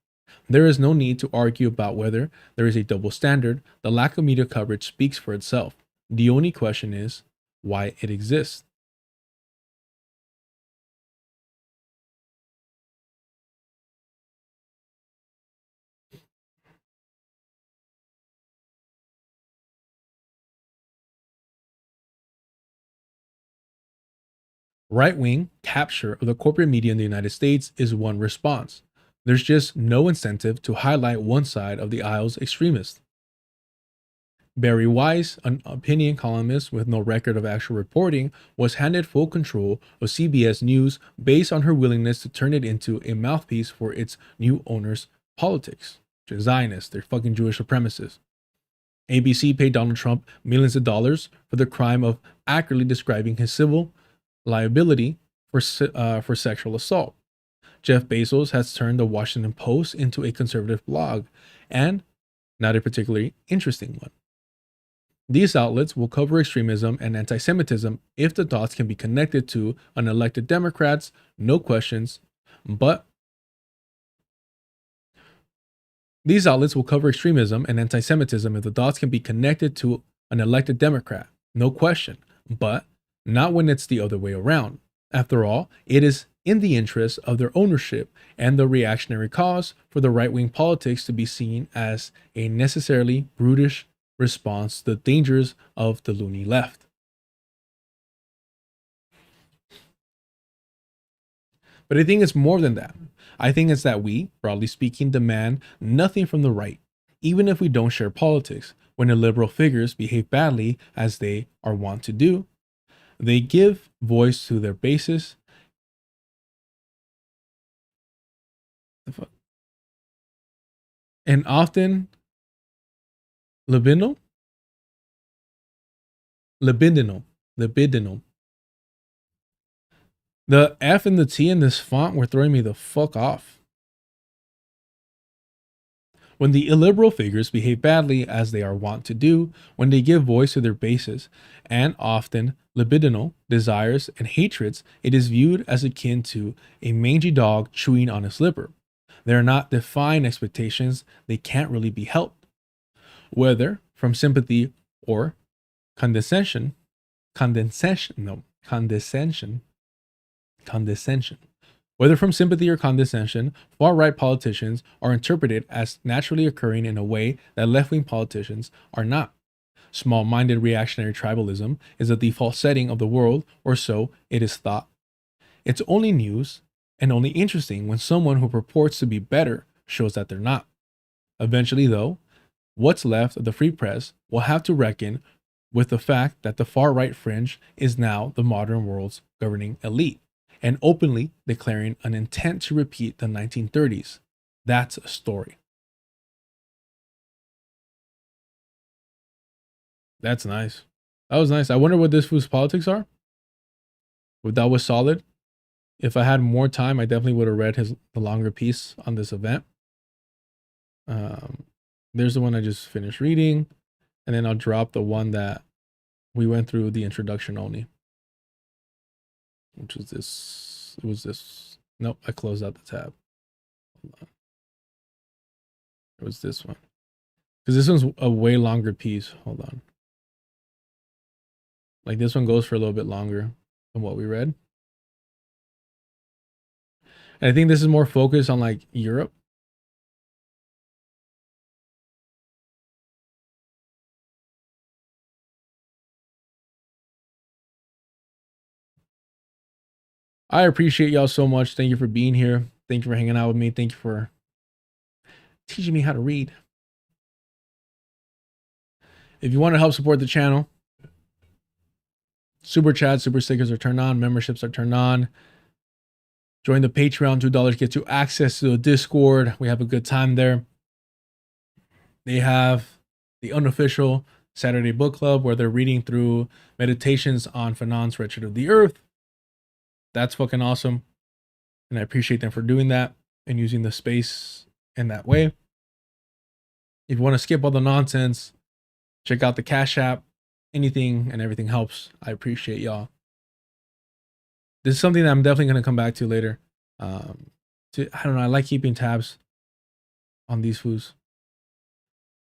There is no need to argue about whether there is a double standard. The lack of media coverage speaks for itself. The only question is why it exists. Right-wing capture of the corporate media in the United States is one response. There's just no incentive to highlight one side of the aisle's extremists. Barry Weiss, an opinion columnist with no record of actual reporting, was handed full control of CBS News based on her willingness to turn it into a mouthpiece for its new owner's politics. Zionists, they're fucking Jewish supremacists. ABC paid Donald Trump millions of dollars for the crime of accurately describing his civil liability for sexual assault. Jeff Bezos has turned the Washington Post into a conservative blog, and not a particularly interesting one. These outlets will cover extremism and anti-Semitism if the dots can be connected to unelected Democrats, no questions, but these outlets will cover extremism and anti-Semitism if the dots can be connected to an elected Democrat, no question, but not when it's the other way around. After all, it is in the interest of their ownership and the reactionary cause for the right-wing politics to be seen as a necessarily brutish response to the dangers of the loony left. But I think it's more than that. I think it's that we, broadly speaking, demand nothing from the right, even if we don't share politics. When the liberal figures behave badly, as they are wont to do, they give voice to their bases. And often libidinal. The F and the T in this font were throwing me the fuck off. When the illiberal figures behave badly, as they are wont to do, when they give voice to their bases, and often libidinal desires and hatreds, it is viewed as akin to a mangy dog chewing on its liver. They are not defined expectations, they can't really be helped. Whether from sympathy or condescension. Whether from sympathy or condescension, far-right politicians are interpreted as naturally occurring in a way that left-wing politicians are not. Small-minded reactionary tribalism is the default setting of the world, or so it is thought. It's only news and only interesting when someone who purports to be better shows that they're not. Eventually, though, what's left of the free press will have to reckon with the fact that the far-right fringe is now the modern world's governing elite, and openly declaring an intent to repeat the 1930s. That's a story. That's nice. That was nice. I wonder what this food's politics are. If that was solid. If I had more time, I definitely would have read the longer piece on this event. There's the one I just finished reading, and then I'll drop the one that we went through the introduction only, which was this. It was this. Nope, I closed out the tab. Hold on. It was this one, because this one's a way longer piece. Hold on. Like this one goes for a little bit longer than what we read. And I think this is more focused on like Europe. I appreciate y'all so much. Thank you for being here. Thank you for hanging out with me. Thank you for teaching me how to read. If you want to help support the channel, super chats, super stickers are turned on. Memberships are turned on. Join the Patreon. $2 gets you access to the Discord. We have a good time there. They have the unofficial Saturday book club where they're reading through meditations on Fanon's Wretched of the Earth. That's fucking awesome. And I appreciate them for doing that and using the space in that way. If you want to skip all the nonsense, check out the Cash App. Anything and everything helps. I appreciate y'all. This is something that I'm definitely going to come back to later. I don't know. I like keeping tabs on these foods.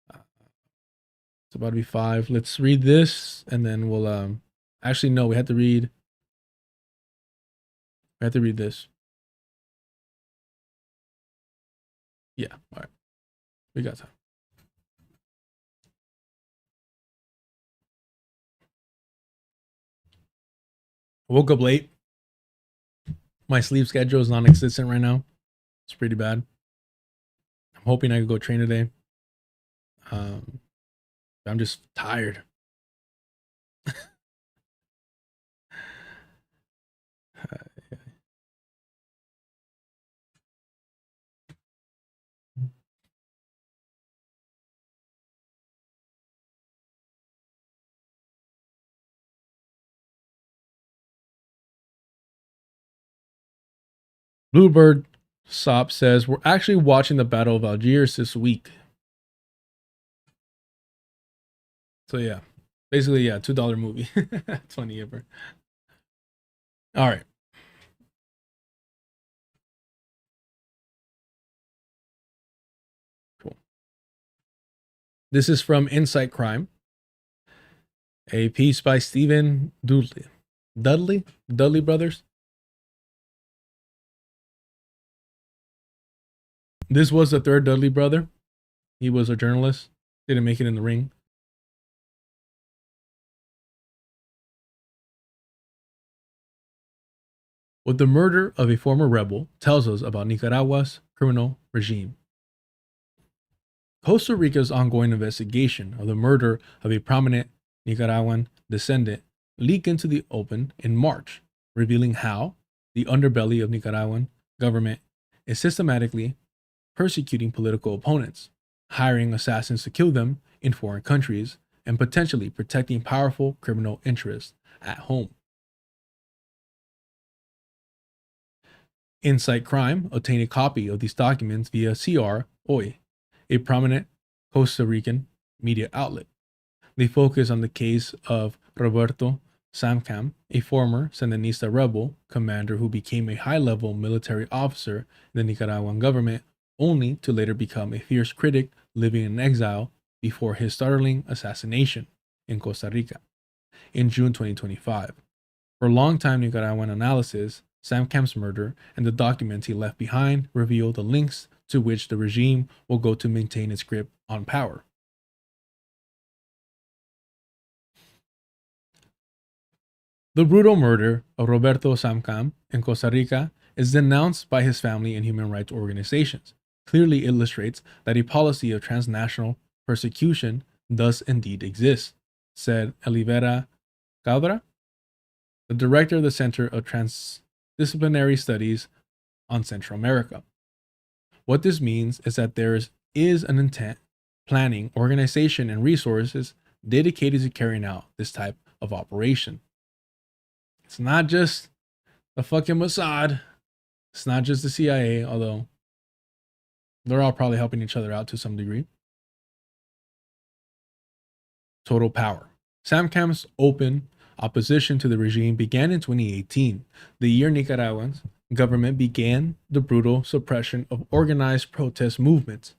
It's about to be 5. Let's read this and then we'll actually no, we have to read this. Yeah, all right. We got time. I woke up late My sleep schedule is non-existent right now. It's pretty bad. I'm hoping I can go train today. I'm just tired. Bluebird Sop says, we're actually watching the Battle of Algiers this week. So yeah, basically, yeah, $2 movie. 20 ever. All right. Cool. This is from Insight Crime, a piece by Stephen Dudley Brothers. This was the third Dudley brother. He was a journalist, didn't make it in the ring. What the murder of a former rebel tells us about Nicaragua's criminal regime. Costa Rica's ongoing investigation of the murder of a prominent Nicaraguan descendant leaked into the open in March, revealing how the underbelly of Nicaraguan government is systematically persecuting political opponents, hiring assassins to kill them in foreign countries, and potentially protecting powerful criminal interests at home. Insight Crime obtained a copy of these documents via CR Hoy, a prominent Costa Rican media outlet. They focus on the case of Roberto Samcam, a former Sandinista rebel commander who became a high-level military officer in the Nicaraguan government, only to later become a fierce critic living in exile before his startling assassination in Costa Rica in June 2025. For longtime Nicaraguan analysis, Samcam's murder and the documents he left behind reveal the links to which the regime will go to maintain its grip on power. The brutal murder of Roberto Samcam in Costa Rica is denounced by his family and human rights organizations, clearly illustrates that a policy of transnational persecution does indeed exist, said Olivera Caudra, the director of the Center of Transdisciplinary Studies on Central America. What this means is that there is an intent, planning, organization, and resources dedicated to carrying out this type of operation. It's not just the fucking Mossad. It's not just the CIA, although they're all probably helping each other out to some degree. Total power. Samcam's open opposition to the regime began in 2018, the year Nicaragua's government began the brutal suppression of organized protest movements.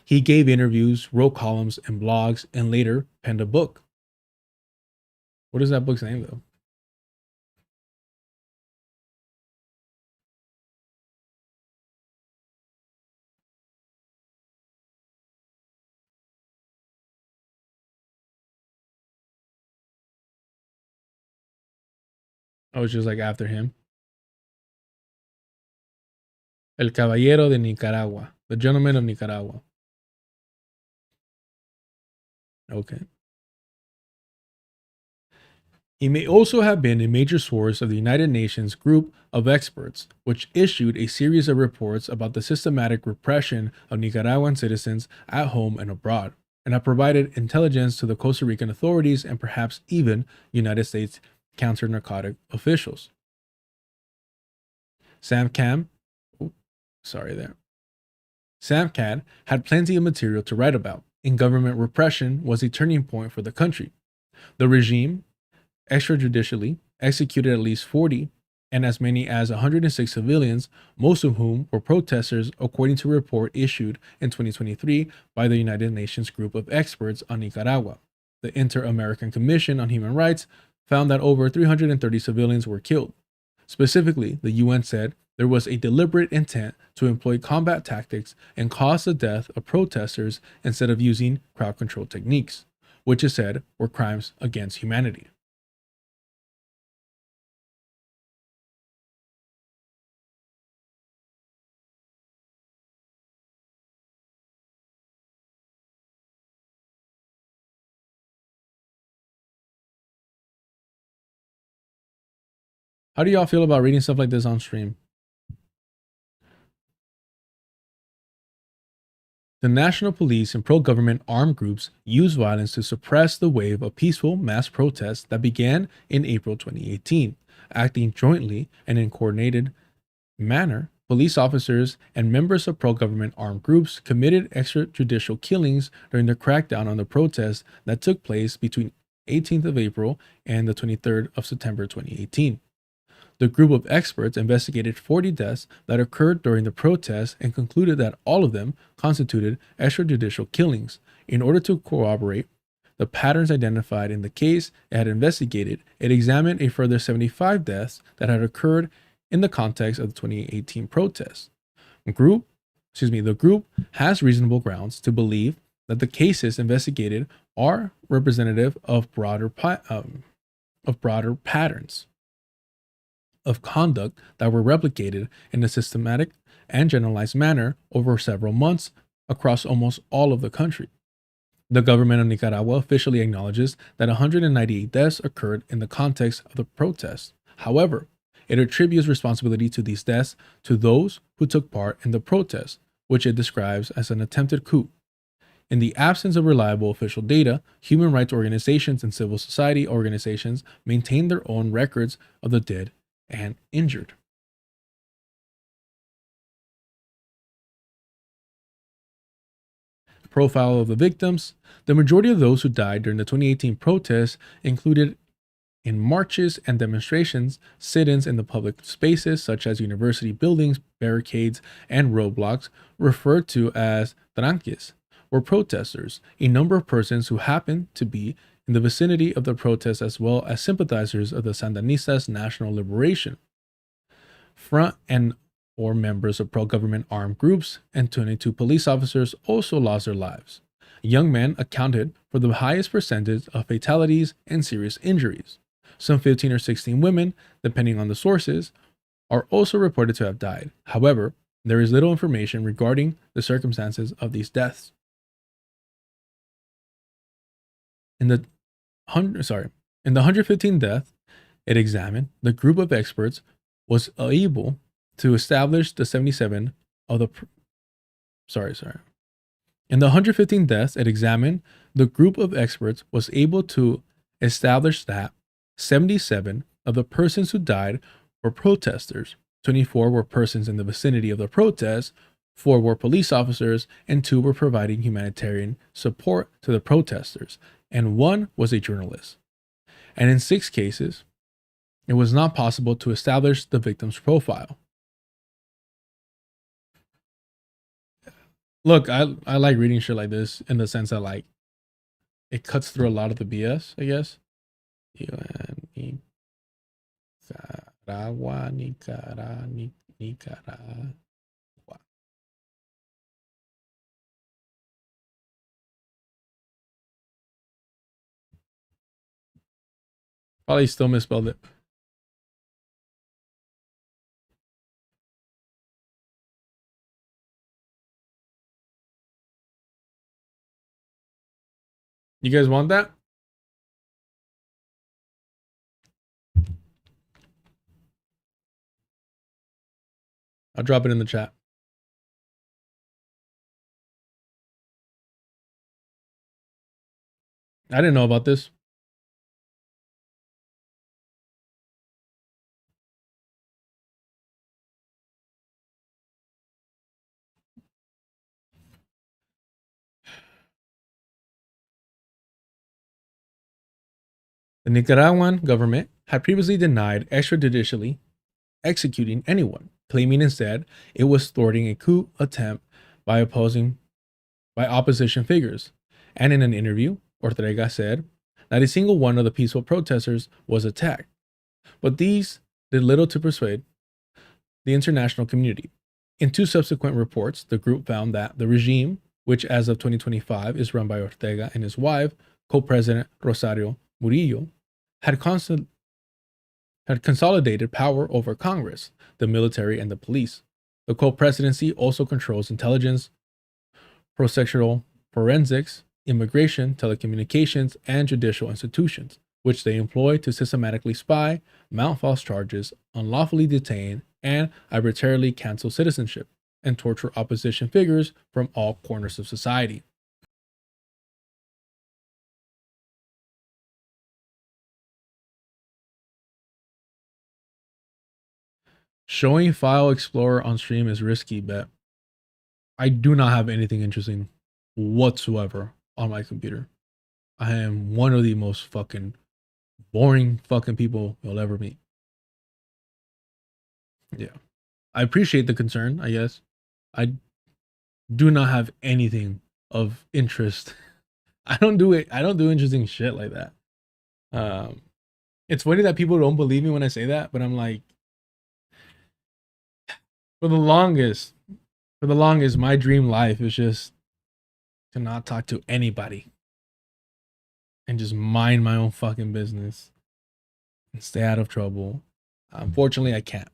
He gave interviews, wrote columns and blogs, and later penned a book. What is that book's name, though? I was just like after him. El Caballero de Nicaragua. The Gentleman of Nicaragua. Okay. He may also have been a major source of the United Nations group of experts, which issued a series of reports about the systematic repression of Nicaraguan citizens at home and abroad, and have provided intelligence to the Costa Rican authorities and perhaps even United States counter-narcotic officials. Samcam had plenty of material to write about, and government repression was a turning point for the country. The regime extrajudicially executed at least 40 and as many as 106 civilians, most of whom were protesters, according to a report issued in 2023 by the United Nations group of experts on Nicaragua. The Inter-American Commission on Human Rights found that over 330 civilians were killed. Specifically, the UN said there was a deliberate intent to employ combat tactics and cause the death of protesters instead of using crowd control techniques, which is said were crimes against humanity. How do y'all feel about reading stuff like this on stream? The national police and pro-government armed groups used violence to suppress the wave of peaceful mass protests that began in April 2018. Acting jointly and in coordinated manner, police officers and members of pro-government armed groups committed extrajudicial killings during the crackdown on the protests that took place between 18th of April and the 23rd of September 2018. The group of experts investigated 40 deaths that occurred during the protests and concluded that all of them constituted extrajudicial killings. In order to corroborate the patterns identified in the case it had investigated, it examined a further 75 deaths that had occurred in the context of the 2018 protests. The group has reasonable grounds to believe that the cases investigated are representative of broader patterns of conduct that were replicated in a systematic and generalized manner over several months across almost all of the country. The government of Nicaragua officially acknowledges that 198 deaths occurred in the context of the protests. However, it attributes responsibility to these deaths to those who took part in the protests, which it describes as an attempted coup. In the absence of reliable official data, human rights organizations and civil society organizations maintain their own records of the dead and injured. Profile of the victims. The majority of those who died during the 2018 protests included in marches and demonstrations, sit-ins in the public spaces such as university buildings, barricades, and roadblocks, referred to as tranques, were protesters, a number of persons who happened to be in the vicinity of the protests, as well as sympathizers of the Sandinistas' National Liberation Front and or members of pro-government armed groups, and 22 police officers also lost their lives. Young men accounted for the highest percentage of fatalities and serious injuries. Some 15 or 16 women, depending on the sources, are also reported to have died. However, there is little information regarding the circumstances of these deaths. In the 115th death it examined, the group of experts was able to establish the 77 of the In the 115 deaths it examined, the group of experts was able to establish that 77 of the persons who died were protesters, 24 were persons in the vicinity of the protests, 4 were police officers, and 2 were providing humanitarian support to the protesters, and 1 was a journalist. And in 6 cases, it was not possible to establish the victim's profile. Look, I like reading shit like this in the sense that, like, it cuts through a lot of the BS, I guess. Nicaragua. Probably still misspelled it. You guys want that? I'll drop it in the chat. I didn't know about this. The Nicaraguan government had previously denied extrajudicially executing anyone, claiming instead it was thwarting a coup attempt by opposition figures. And in an interview, Ortega said that a single one of the peaceful protesters was attacked. But these did little to persuade the international community. In 2 subsequent reports, the group found that the regime, which as of 2025 is run by Ortega and his wife, co-president Rosario Murillo, had consolidated power over Congress, the military, and the police. The co-presidency also controls intelligence, procedural forensics, immigration, telecommunications, and judicial institutions, which they employ to systematically spy, mount false charges, unlawfully detain, and arbitrarily cancel citizenship, and torture opposition figures from all corners of society. Showing File Explorer on stream is risky, bet. I do not have anything interesting whatsoever on my computer. I am one of the most fucking boring fucking people you'll ever meet. Yeah. I appreciate the concern, I guess. I do not have anything of interest. I don't do interesting shit like that. It's funny that people don't believe me when I say that, but I'm like, for the longest, my dream life is just to not talk to anybody and just mind my own fucking business and stay out of trouble. Unfortunately, I can't.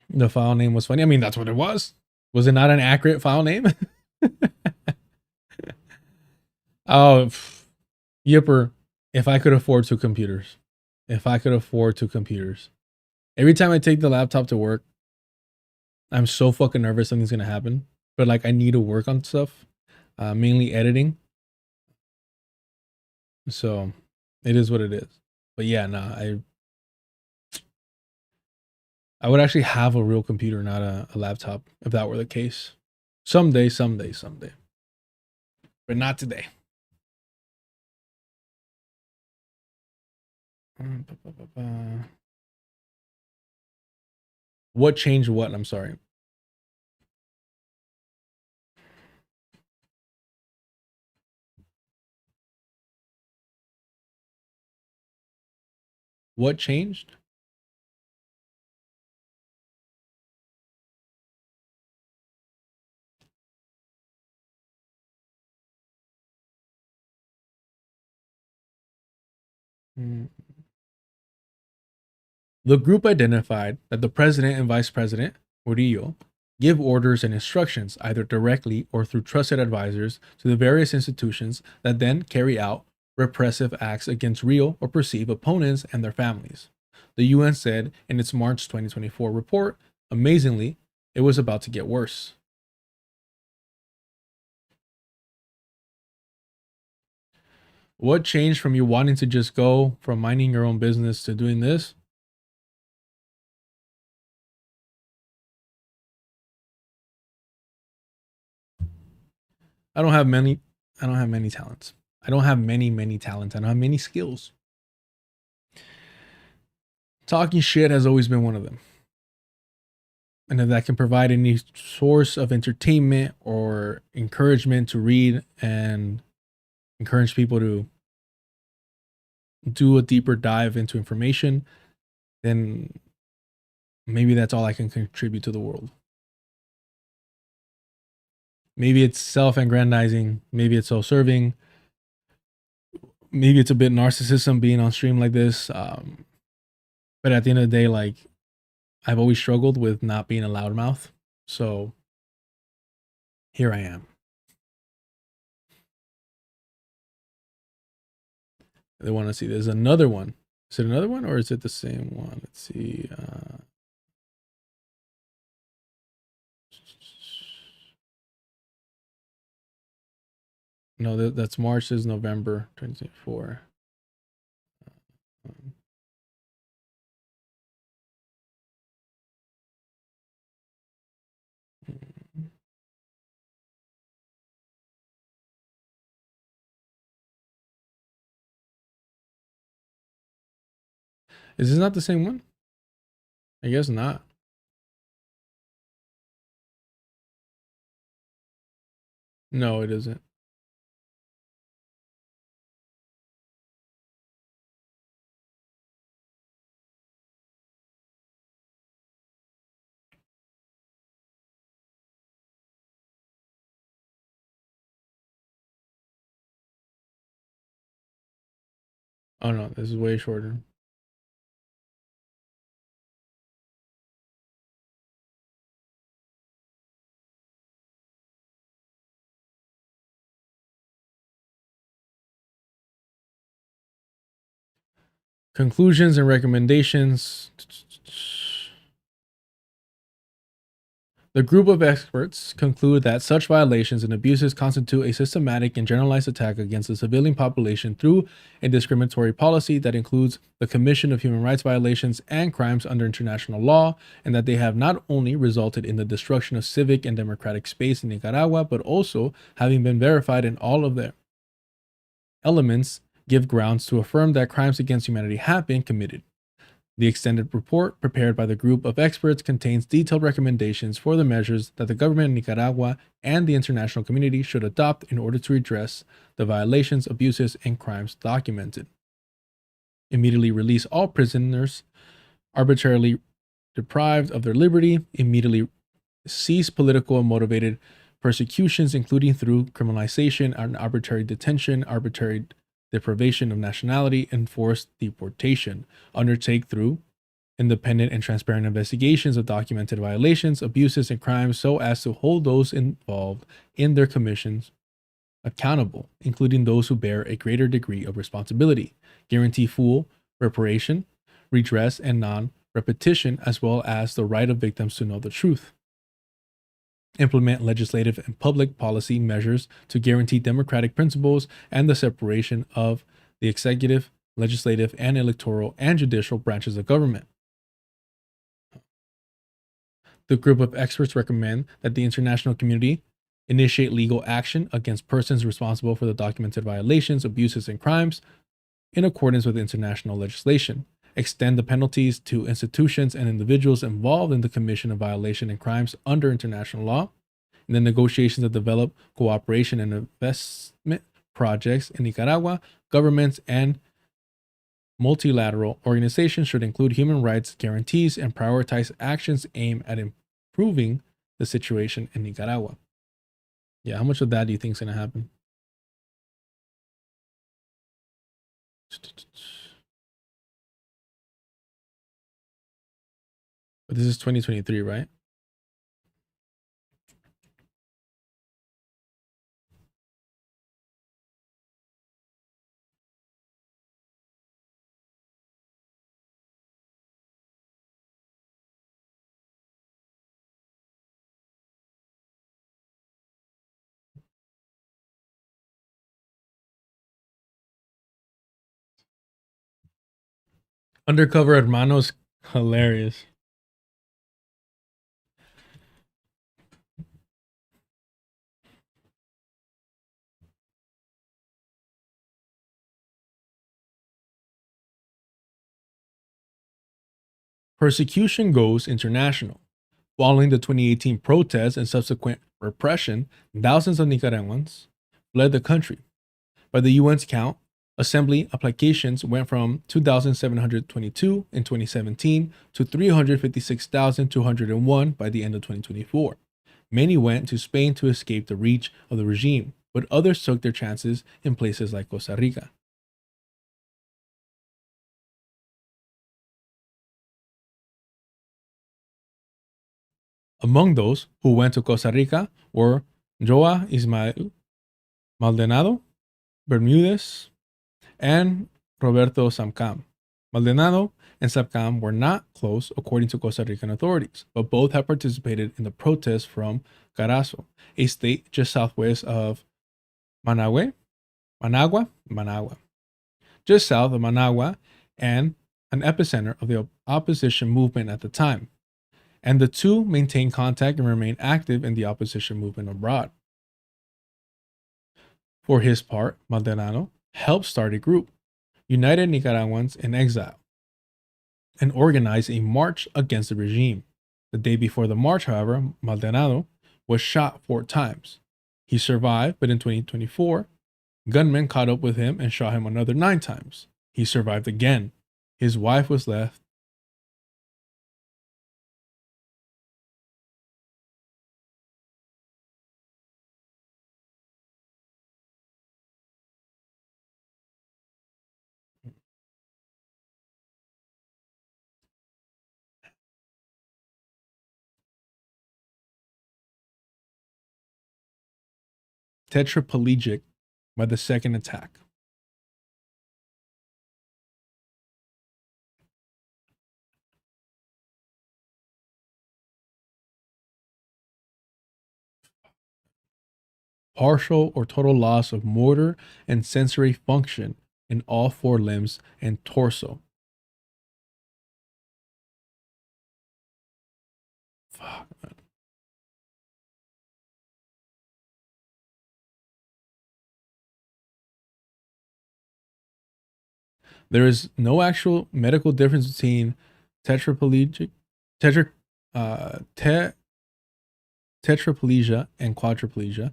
The file name was funny. I mean, that's what it was. Was it not an accurate file name? Oh, Yipper, if I could afford two computers. If I could afford two computers. Every time I take the laptop to work, I'm so fucking nervous something's gonna happen. But like, I need to work on stuff, mainly editing. So it is what it is. But yeah, nah, I would actually have a real computer, not a laptop, if that were the case. Someday. But not today. What changed what? I'm sorry. What changed? The group identified that the president and vice president, Murillo, give orders and instructions either directly or through trusted advisors to the various institutions that then carry out repressive acts against real or perceived opponents and their families. The UN said in its March 2024 report, amazingly, it was about to get worse. What changed from you wanting to just go from minding your own business to doing this? I don't have many talents. I don't have many talents. I don't have many skills. Talking shit has always been one of them. And if that can provide any source of entertainment or encouragement to read and encourage people to do a deeper dive into information, then maybe that's all I can contribute to the world. Maybe it's self-aggrandizing. Maybe it's self-serving. Maybe it's a bit narcissism being on stream like this. But at the end of the day, like, I've always struggled with not being a loudmouth. So here I am. They want to see there's another one. Is it another one or is it the same one? Let's see. No, that's March. This is November 2024. Is this not the same one? I guess not. No, it isn't. Oh no, this is way shorter. Conclusions and recommendations. The group of experts conclude that such violations and abuses constitute a systematic and generalized attack against the civilian population through a discriminatory policy that includes the commission of human rights violations and crimes under international law, and that they have not only resulted in the destruction of civic and democratic space in Nicaragua, but also, having been verified in all of their elements, give grounds to affirm that crimes against humanity have been committed. The extended report prepared by the group of experts contains detailed recommendations for the measures that the government of Nicaragua and the international community should adopt in order to redress the violations, abuses, and crimes documented. Immediately release all prisoners arbitrarily deprived of their liberty. Immediately cease political and motivated persecutions, including through criminalization and arbitrary detention, arbitrary deprivation of nationality, and forced deportation. Undertake through independent and transparent investigations of documented violations, abuses, and crimes so as to hold those involved in their commissions accountable, including those who bear a greater degree of responsibility. Guarantee full reparation, redress, and non-repetition, as well as the right of victims to know the truth. Implement legislative and public policy measures to guarantee democratic principles and the separation of the executive, legislative, and electoral and judicial branches of government. The group of experts recommend that the international community initiate legal action against persons responsible for the documented violations, abuses, and crimes in accordance with international legislation. Extend the penalties to institutions and individuals involved in the commission of violation and crimes under international law. In the negotiations that develop cooperation and investment projects in Nicaragua, governments and multilateral organizations should include human rights guarantees and prioritize actions aimed at improving the situation in Nicaragua. Yeah, how much of that do you think is going to happen? But this is 2023, right? Undercover Hermanos, hilarious. Persecution goes international. Following the 2018 protests and subsequent repression, thousands of Nicaraguans fled the country. By the UN's count, assembly applications went from 2,722 in 2017 to 356,201 by the end of 2024. Many went to Spain to escape the reach of the regime, but others took their chances in places like Costa Rica. Among those who went to Costa Rica were Joa Ismael Maldonado, Bermudez, and Roberto Samcam. Maldonado and Samcam were not close, according to Costa Rican authorities, but both had participated in the protests from Carazo, a state just southwest of Managua, just south of Managua, and an epicenter of the opposition movement at the time. And the two maintain contact and remain active in the opposition movement abroad. For his part, Maldonado helped start a group, United Nicaraguans in Exile, and organized a march against the regime. The day before the march, however, Maldonado was shot 4 times. He survived, but in 2024, gunmen caught up with him and shot him another 9 times. He survived again. His wife was left tetraplegic by the second attack. partial or total loss of motor and sensory function in all 4 limbs and torso. Fuck, man. There is no actual medical difference between tetraplegia and quadriplegia.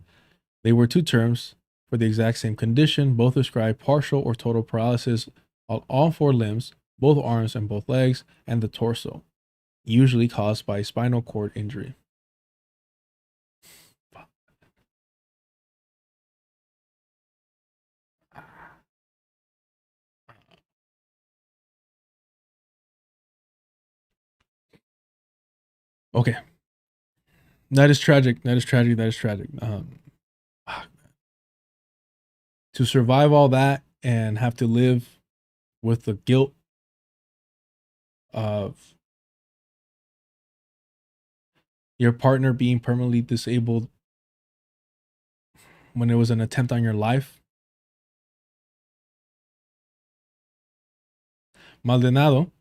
They were 2 terms for the exact same condition. Both describe partial or total paralysis of all 4 limbs, both arms and both legs, and the torso, usually caused by spinal cord injury. Okay. That is tragic. That is tragic. That is tragic. To survive all that and have to live with the guilt of your partner being permanently disabled when it was an attempt on your life. Maldonado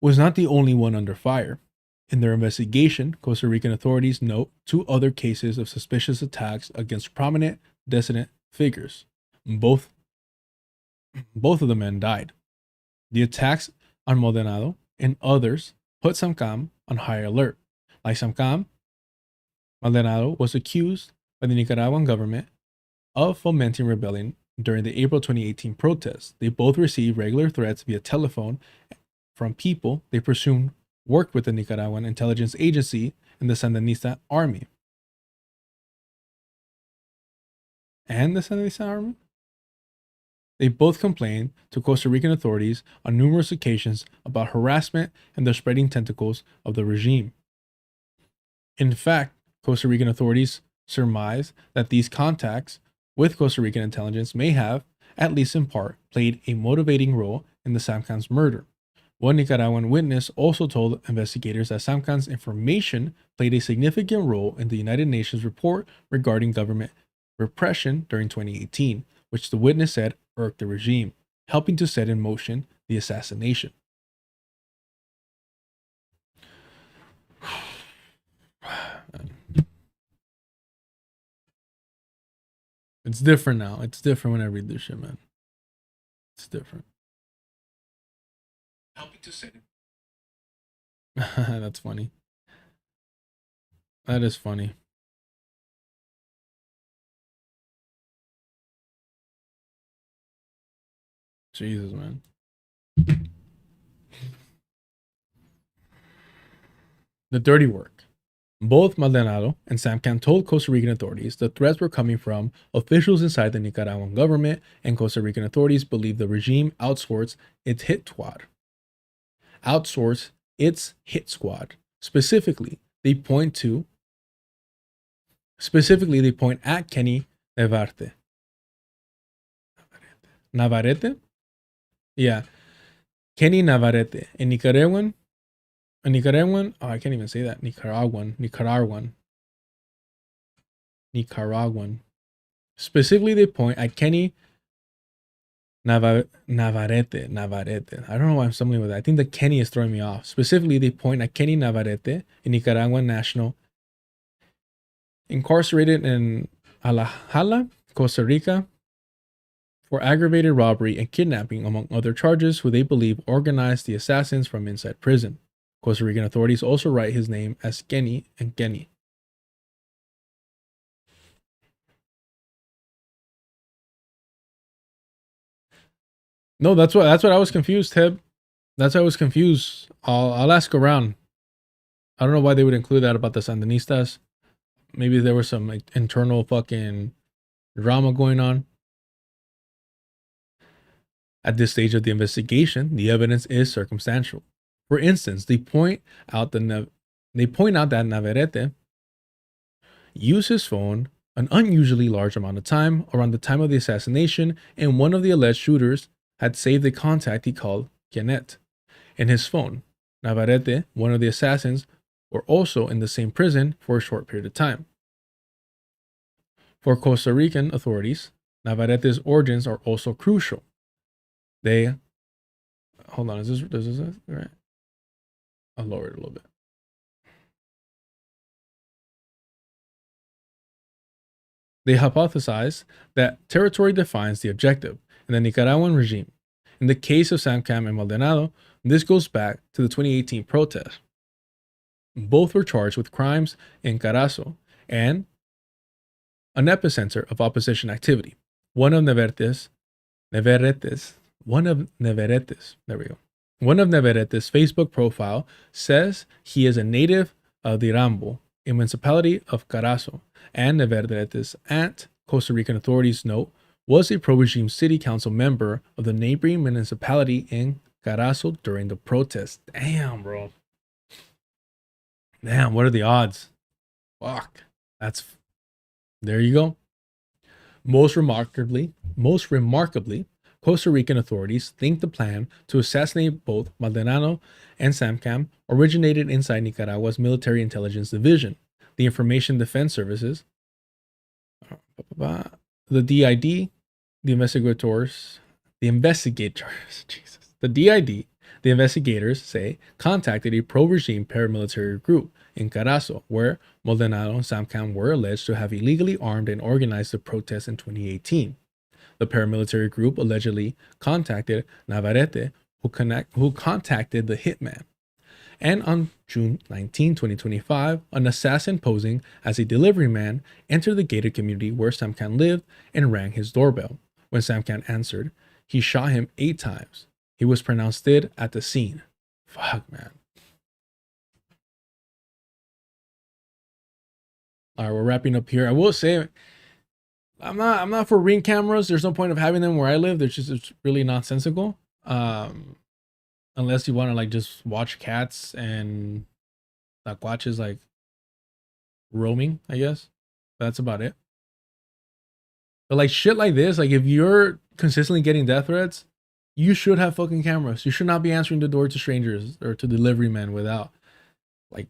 was not the only one under fire. In their investigation, Costa Rican authorities note 2 other cases of suspicious attacks against prominent dissident figures. Both of the men died. The attacks on Maldonado and others put Samcam on high alert. Like Samcam, Maldonado was accused by the Nicaraguan government of fomenting rebellion during the April 2018 protests. They both received regular threats via telephone from people they presumed worked with the Nicaraguan intelligence agency and the Sandinista army. They both complained to Costa Rican authorities on numerous occasions about harassment and the spreading tentacles of the regime. In fact, Costa Rican authorities surmise that these contacts with Costa Rican intelligence may have, at least in part, played a motivating role in the Samcan's murder. One Nicaraguan witness also told investigators that Samcan's information played a significant role in the United Nations report regarding government repression during 2018, which the witness said irked the regime, helping to set in motion the assassination. It's different now. It's different when I read this shit, man. It's different. Helping to set it. That's funny. That is funny. Jesus, man. The dirty work. Both Maldonado and Samcan told Costa Rican authorities the threats were coming from officials inside the Nicaraguan government, and Costa Rican authorities believe the regime outsourced its hit squad. Specifically, they point at Kenny Navarrete? Yeah. Kenny Navarrete, a Nicaraguan, oh, I can't even say that. Nicaraguan. Specifically, they point at Kenny Navarrete. I don't know why I'm stumbling with that. I think the Kenny is throwing me off. Specifically, they point at Kenny Navarrete, a Nicaraguan national incarcerated in Alajala, Costa Rica, for aggravated robbery and kidnapping, among other charges, who they believe organized the assassins from inside prison. Costa Rican authorities also write his name as Kenny and Kenny. No, that's what I was confused, Teb. That's why I was confused. I'll ask around. I don't know why they would include that about the Sandinistas. Maybe there was some like internal fucking drama going on. At this stage of the investigation, the evidence is circumstantial. For instance, they point out that Navarrete used his phone an unusually large amount of time around the time of the assassination, and one of the alleged shooters had saved the contact he called Janet in his phone. Navarrete, one of the assassins, were also in the same prison for a short period of time. For Costa Rican authorities, Navarrete's origins are also crucial. They, hold on, is this right? I'll lower it a little bit. They hypothesize that territory defines the objective in the Nicaraguan regime. In the case of Samcam and Maldonado, this goes back to the 2018 protest. Both were charged with crimes in Carazo and an epicenter of opposition activity. One of Navarrete's Facebook profile says he is a native of Dirambo, a municipality of Carazo, and Navarrete's aunt, Costa Rican authorities note, was a pro-regime city council member of the neighboring municipality in Carazo during the protest. Damn, bro. Damn, what are the odds? Fuck. There you go. Most remarkably, Costa Rican authorities think the plan to assassinate both Maldonado and Samcam originated inside Nicaragua's military intelligence division, the Information Defense Services, the DID, the investigators say contacted a pro-regime paramilitary group in Carazo, where Maldonado and Samcam were alleged to have illegally armed and organized the protests in 2018. The paramilitary group allegedly contacted Navarrete, who contacted the hitman. And on June 19, 2025, an assassin posing as a delivery man entered the gated community where Samcam lived and rang his doorbell. When Samcam answered, he shot him 8 times. He was pronounced dead at the scene. Fuck, man. All right, we're wrapping up here. I will say, I'm not for ring cameras. There's no point of having them where I live. It's really nonsensical. Unless you want to like just watch cats and like watches like roaming, I guess. That's about it. But like shit like this, like if you're consistently getting death threats, you should have fucking cameras. You should not be answering the door to strangers or to delivery men without, like,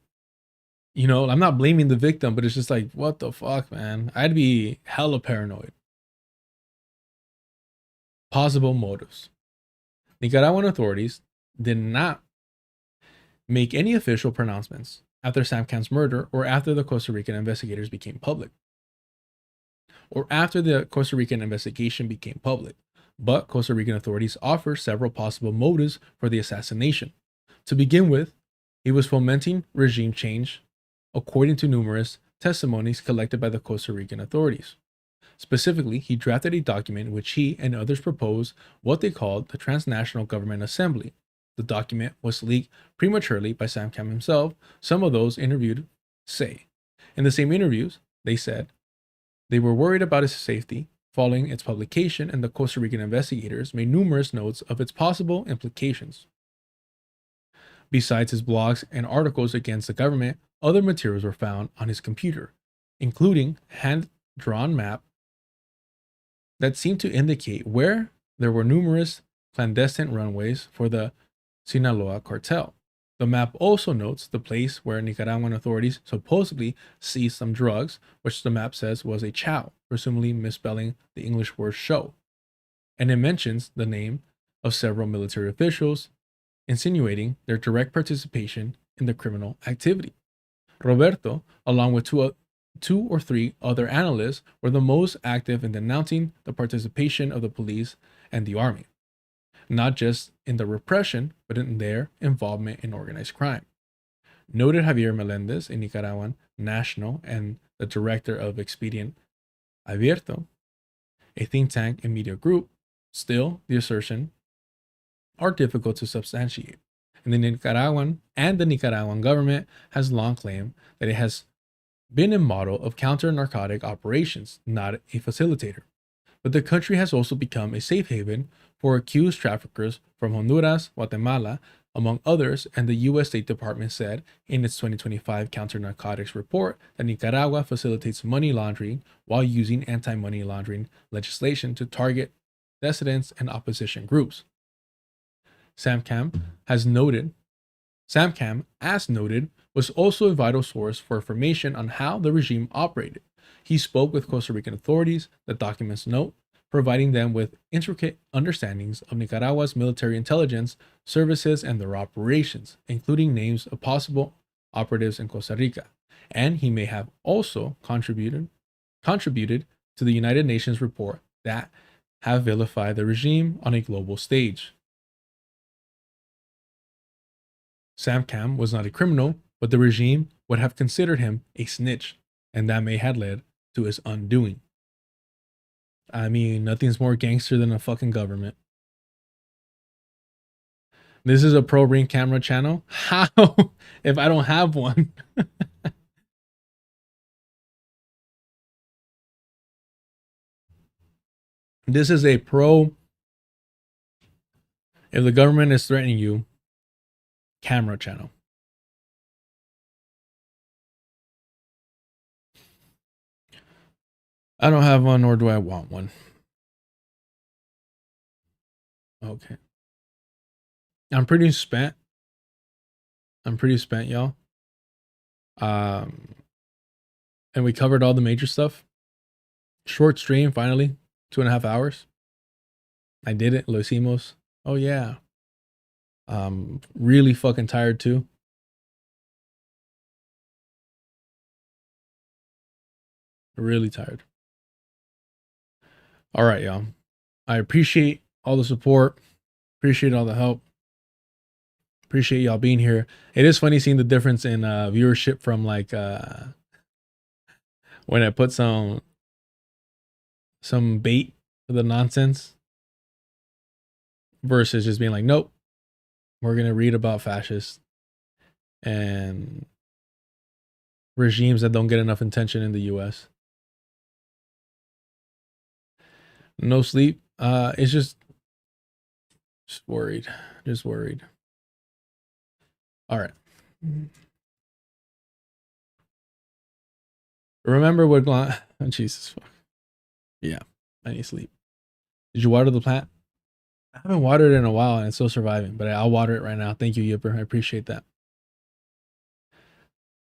you know, I'm not blaming the victim, but it's just like, what the fuck, man? I'd be hella paranoid. Possible motives. Nicaraguan authorities did not make any official pronouncements after Samcam's murder or after the Costa Rican investigators became public. Or after the Costa Rican investigation became public. But Costa Rican authorities offer several possible motives for the assassination. To begin with, he was fomenting regime change, according to numerous testimonies collected by the Costa Rican authorities. Specifically, he drafted a document in which he and others proposed what they called the Transnational Government Assembly. The document was leaked prematurely by Samcam himself, some of those interviewed say. In the same interviews, they said they were worried about his safety. Following its publication, and the Costa Rican investigators made numerous notes of its possible implications. Besides his blogs and articles against the government, other materials were found on his computer, including hand-drawn map that seemed to indicate where there were numerous clandestine runways for the Sinaloa cartel. The map also notes the place where Nicaraguan authorities supposedly seized some drugs, which the map says was a chow, presumably misspelling the English word show. And it mentions the name of several military officials, insinuating their direct participation in the criminal activity. Roberto, along with two or three other analysts, were the most active in denouncing the participation of the police and the army, not just in the repression, but in their involvement in organized crime. Noted Javier Melendez, a Nicaraguan national and the director of Expedient Abierto, a think tank and media group. Still, the assertion are difficult to substantiate. And the Nicaraguan government has long claimed that it has been a model of counter-narcotic operations, not a facilitator. But the country has also become a safe haven for accused traffickers from Honduras, Guatemala, among others, and the U.S. State Department said in its 2025 counter-narcotics report that Nicaragua facilitates money laundering while using anti-money laundering legislation to target dissidents and opposition groups. Samcam, as noted, was also a vital source for information on how the regime operated, He spoke with Costa Rican authorities, the documents note, providing them with intricate understandings of Nicaragua's military intelligence services and their operations, including names of possible operatives in Costa Rica. And he may have also contributed to the United Nations report that have vilified the regime on a global stage. Sam Cam was not a criminal, but the regime would have considered him a snitch, and that may have led to his undoing. I mean, nothing's more gangster than a fucking government. This is a pro ring camera channel. How? If I don't have one. This is a pro. If the government is threatening you, camera channel. I don't have one, nor do I want one. Okay. I'm pretty spent, y'all. And we covered all the major stuff. Short stream, finally. 2.5 hours. I did it. Lo hicimos. Oh, yeah. Really fucking tired, too. Really tired. All right, y'all. I appreciate all the support. Appreciate all the help. Appreciate y'all being here. It is funny seeing the difference in viewership from like when I put some bait for the nonsense versus just being like, nope, we're gonna read about fascists and regimes that don't get enough attention in the US. No sleep. It's just worried. Just worried. All right. Remember what Jesus fuck. Yeah, I need sleep. Did you water the plant? I haven't watered it in a while and it's still surviving, but I'll water it right now. Thank you, Yipper. I appreciate that.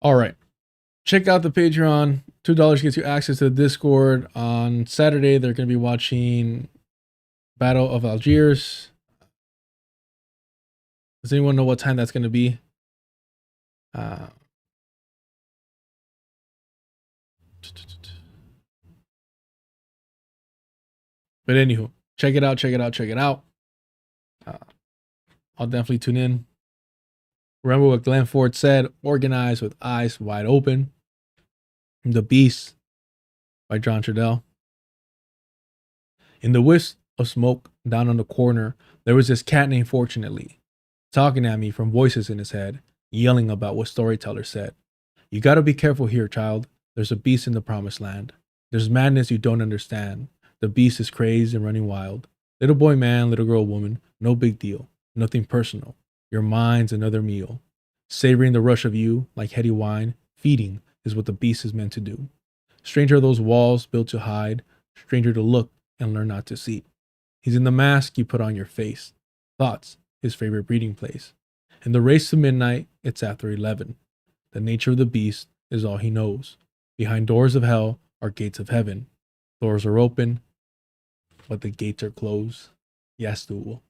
All right. Check out the Patreon. $2 gets you access to the Discord. On Saturday, they're going to be watching Battle of Algiers. Does anyone know what time that's going to be? But anywho, check it out, check it out, check it out. I'll definitely tune in. Remember what Glenn Ford said, organize with eyes wide open. The Beast by John Trudell. In the wisp of smoke down on the corner, there was this cat named Fortunately, talking at me from voices in his head, yelling about what storyteller said. You gotta be careful here, child. There's a beast in the promised land. There's madness you don't understand. The beast is crazed and running wild. Little boy, man, little girl, woman, no big deal. Nothing personal. Your mind's another meal. Savoring the rush of you like heady wine, feeding is what the beast is meant to do. Stranger are those walls built to hide, stranger to look and learn not to see. He's in the mask you put on your face. Thoughts, his favorite breeding place. In the race to midnight, it's after 11. The nature of the beast is all he knows. Behind doors of hell are gates of heaven. Doors are open, but the gates are closed. Ya estuvo.